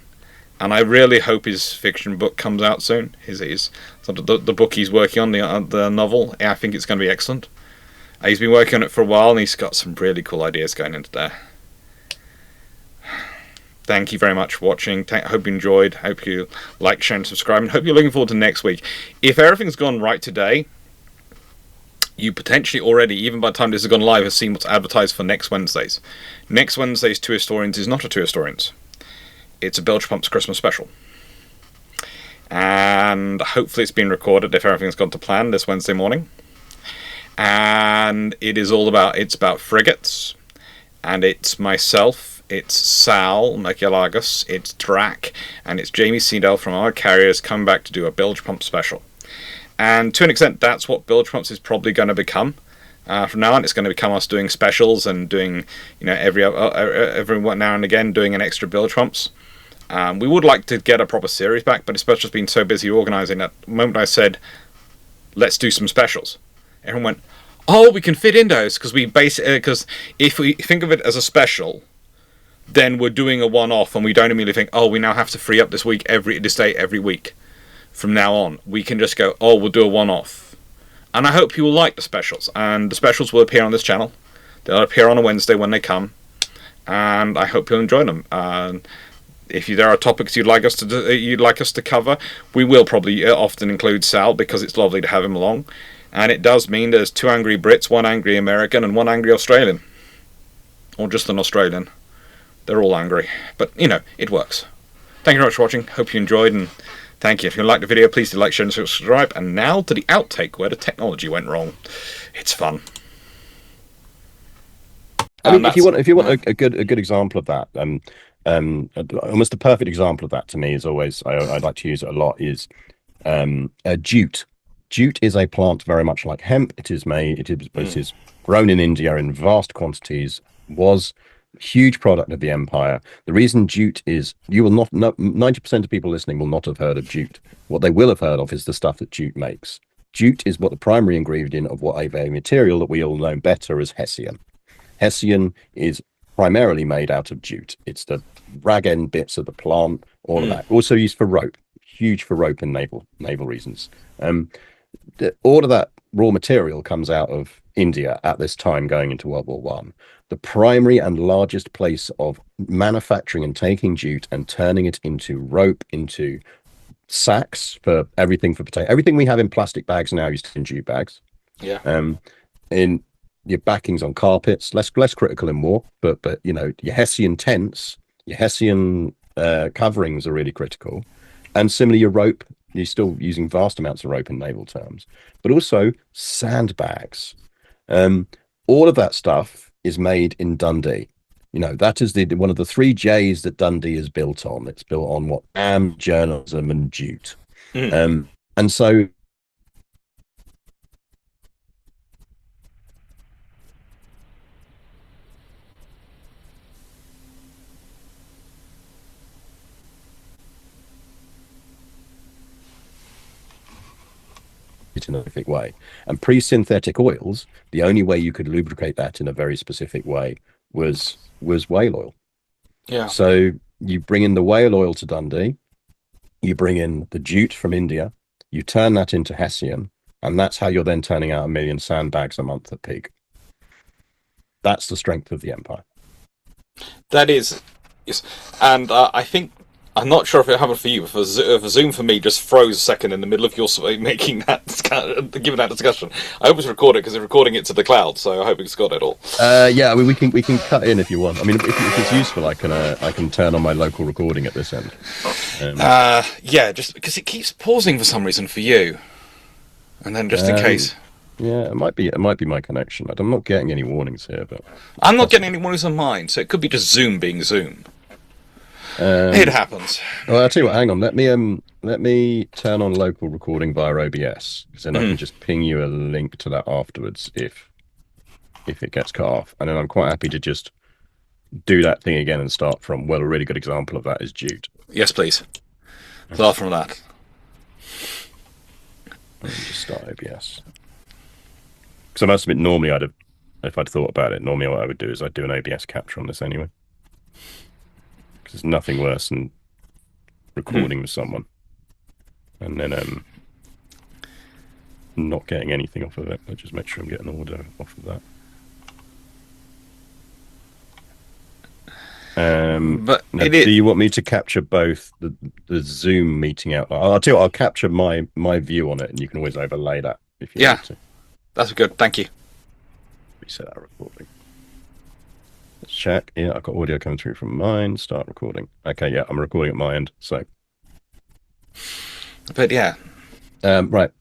[SPEAKER 1] and I really hope his fiction book comes out soon. The book he's working on, the novel. I think it's going to be excellent. He's been working on it for a while, and he's got some really cool ideas going into there. Thank you very much for watching. Hope you enjoyed. Hope you like, share, and subscribe. And hope you're looking forward to next week. If everything's gone right today, you potentially already, even by the time this has gone live, have seen what's advertised for next Wednesdays. Next Wednesday's Two Historians is not a Two Historians. It's a Bilge Pumps Christmas special. And hopefully it's been recorded if everything's gone to plan this Wednesday morning. And it's about frigates. And it's myself. It's Sal Merculagus, it's Drac, and it's Jamie Seedale from our carriers coming back to do a Bilge Pump special. And to an extent, that's what Bilge Pumps is probably going to become. From now on, it's going to become us doing specials and doing, every now and again, doing an extra Bilge Pumps. We would like to get a proper series back, but Special's been so busy organising that the moment I said, let's do some specials, everyone went, oh, we can fit in those, because if we think of it as a special, then we're doing a one-off, and we don't immediately think, oh, we now have to free up this day every week. From now on, we can just go, oh, we'll do a one-off. And I hope you will like the specials, and the specials will appear on this channel. They'll appear on a Wednesday when they come, and I hope you'll enjoy them. If there are topics you'd like us to cover, we will probably often include Sal, because it's lovely to have him along. And it does mean there's 2 angry Brits, 1 angry American, and 1 angry Australian. Or just an Australian. They're all angry. But, it works. Thank you very much for watching. Hope you enjoyed, and thank you. If you liked the video, please do like, share, and subscribe. And now to the outtake where the technology went wrong. It's fun.
[SPEAKER 2] I mean, if you want a good example of that, almost the perfect example of that to me is always, I'd like to use it a lot, is jute. Jute is a plant very much like hemp. It is grown in India in vast quantities, was a huge product of the empire. The reason jute is, you will not know, 90% of people listening will not have heard of jute. What they will have heard of is the stuff that jute makes. Jute is what the primary ingredient of what a material that we all know better as hessian. Hessian is primarily made out of jute. It's the rag end bits of the plant, all of that. Also used for rope, huge for rope and naval reasons. All of that raw material comes out of India at this time going into World War One. The primary and largest place of manufacturing and taking jute and turning it into rope, into sacks for everything for potato. Everything we have in plastic bags now used in jute bags.
[SPEAKER 1] Yeah.
[SPEAKER 2] In your backings on carpets, less critical in war, but your hessian tents, your hessian coverings are really critical. And similarly, your rope, you're still using vast amounts of rope in naval terms, but also sandbags. All of that stuff is made in Dundee. That is one of the 3 J's that Dundee is built on. It's built on what? Journalism and jute. And so in a specific way, and pre-synthetic oils, the only way you could lubricate that in a very specific way was whale oil.
[SPEAKER 1] Yeah.
[SPEAKER 2] So you bring in the whale oil to Dundee, you bring in the jute from India, you turn that into hessian, and that's how you're then turning out 1 million sandbags a month at peak. That's the strength of the empire.
[SPEAKER 1] That is, yes. And I think, I'm not sure if it happened for you, but if Zoom for me just froze a second in the middle of your making that, giving that discussion. I hope it's recorded, because they're recording it to the cloud, so I hope it's got it all.
[SPEAKER 2] Yeah, I mean, we can cut in if you want. I mean, if it's useful, I can turn on my local recording at this end.
[SPEAKER 1] Yeah, just because it keeps pausing for some reason for you, and then just in case.
[SPEAKER 2] Yeah, it might be my connection. I'm not getting any warnings here, but
[SPEAKER 1] I'm not getting any warnings on mine, so it could be just Zoom being Zoom. It happens.
[SPEAKER 2] Well, I'll tell you what. Hang on. Let me turn on local recording via OBS, because then I can just ping you a link to that afterwards if it gets cut off, and then I'm quite happy to just do that thing again and start from. Well, a really good example of that is jute.
[SPEAKER 1] Yes, please. Start from that.
[SPEAKER 2] Let me just start OBS. Because I must admit, normally if I'd thought about it, normally what I would do is I'd do an OBS capture on this anyway. There's nothing worse than recording with someone and then not getting anything off of it. I just make sure I'm getting audio off of that.
[SPEAKER 1] But
[SPEAKER 2] now, do you want me to capture both the Zoom meeting out? I'll tell you what, I'll capture my view on it, and you can always overlay that if you want to. That's
[SPEAKER 1] good. Thank you.
[SPEAKER 2] Reset our recording. Let's check. Yeah, I've got audio coming through from mine. Start recording. Okay, yeah, I'm recording at my end. So,
[SPEAKER 1] but yeah,
[SPEAKER 2] right.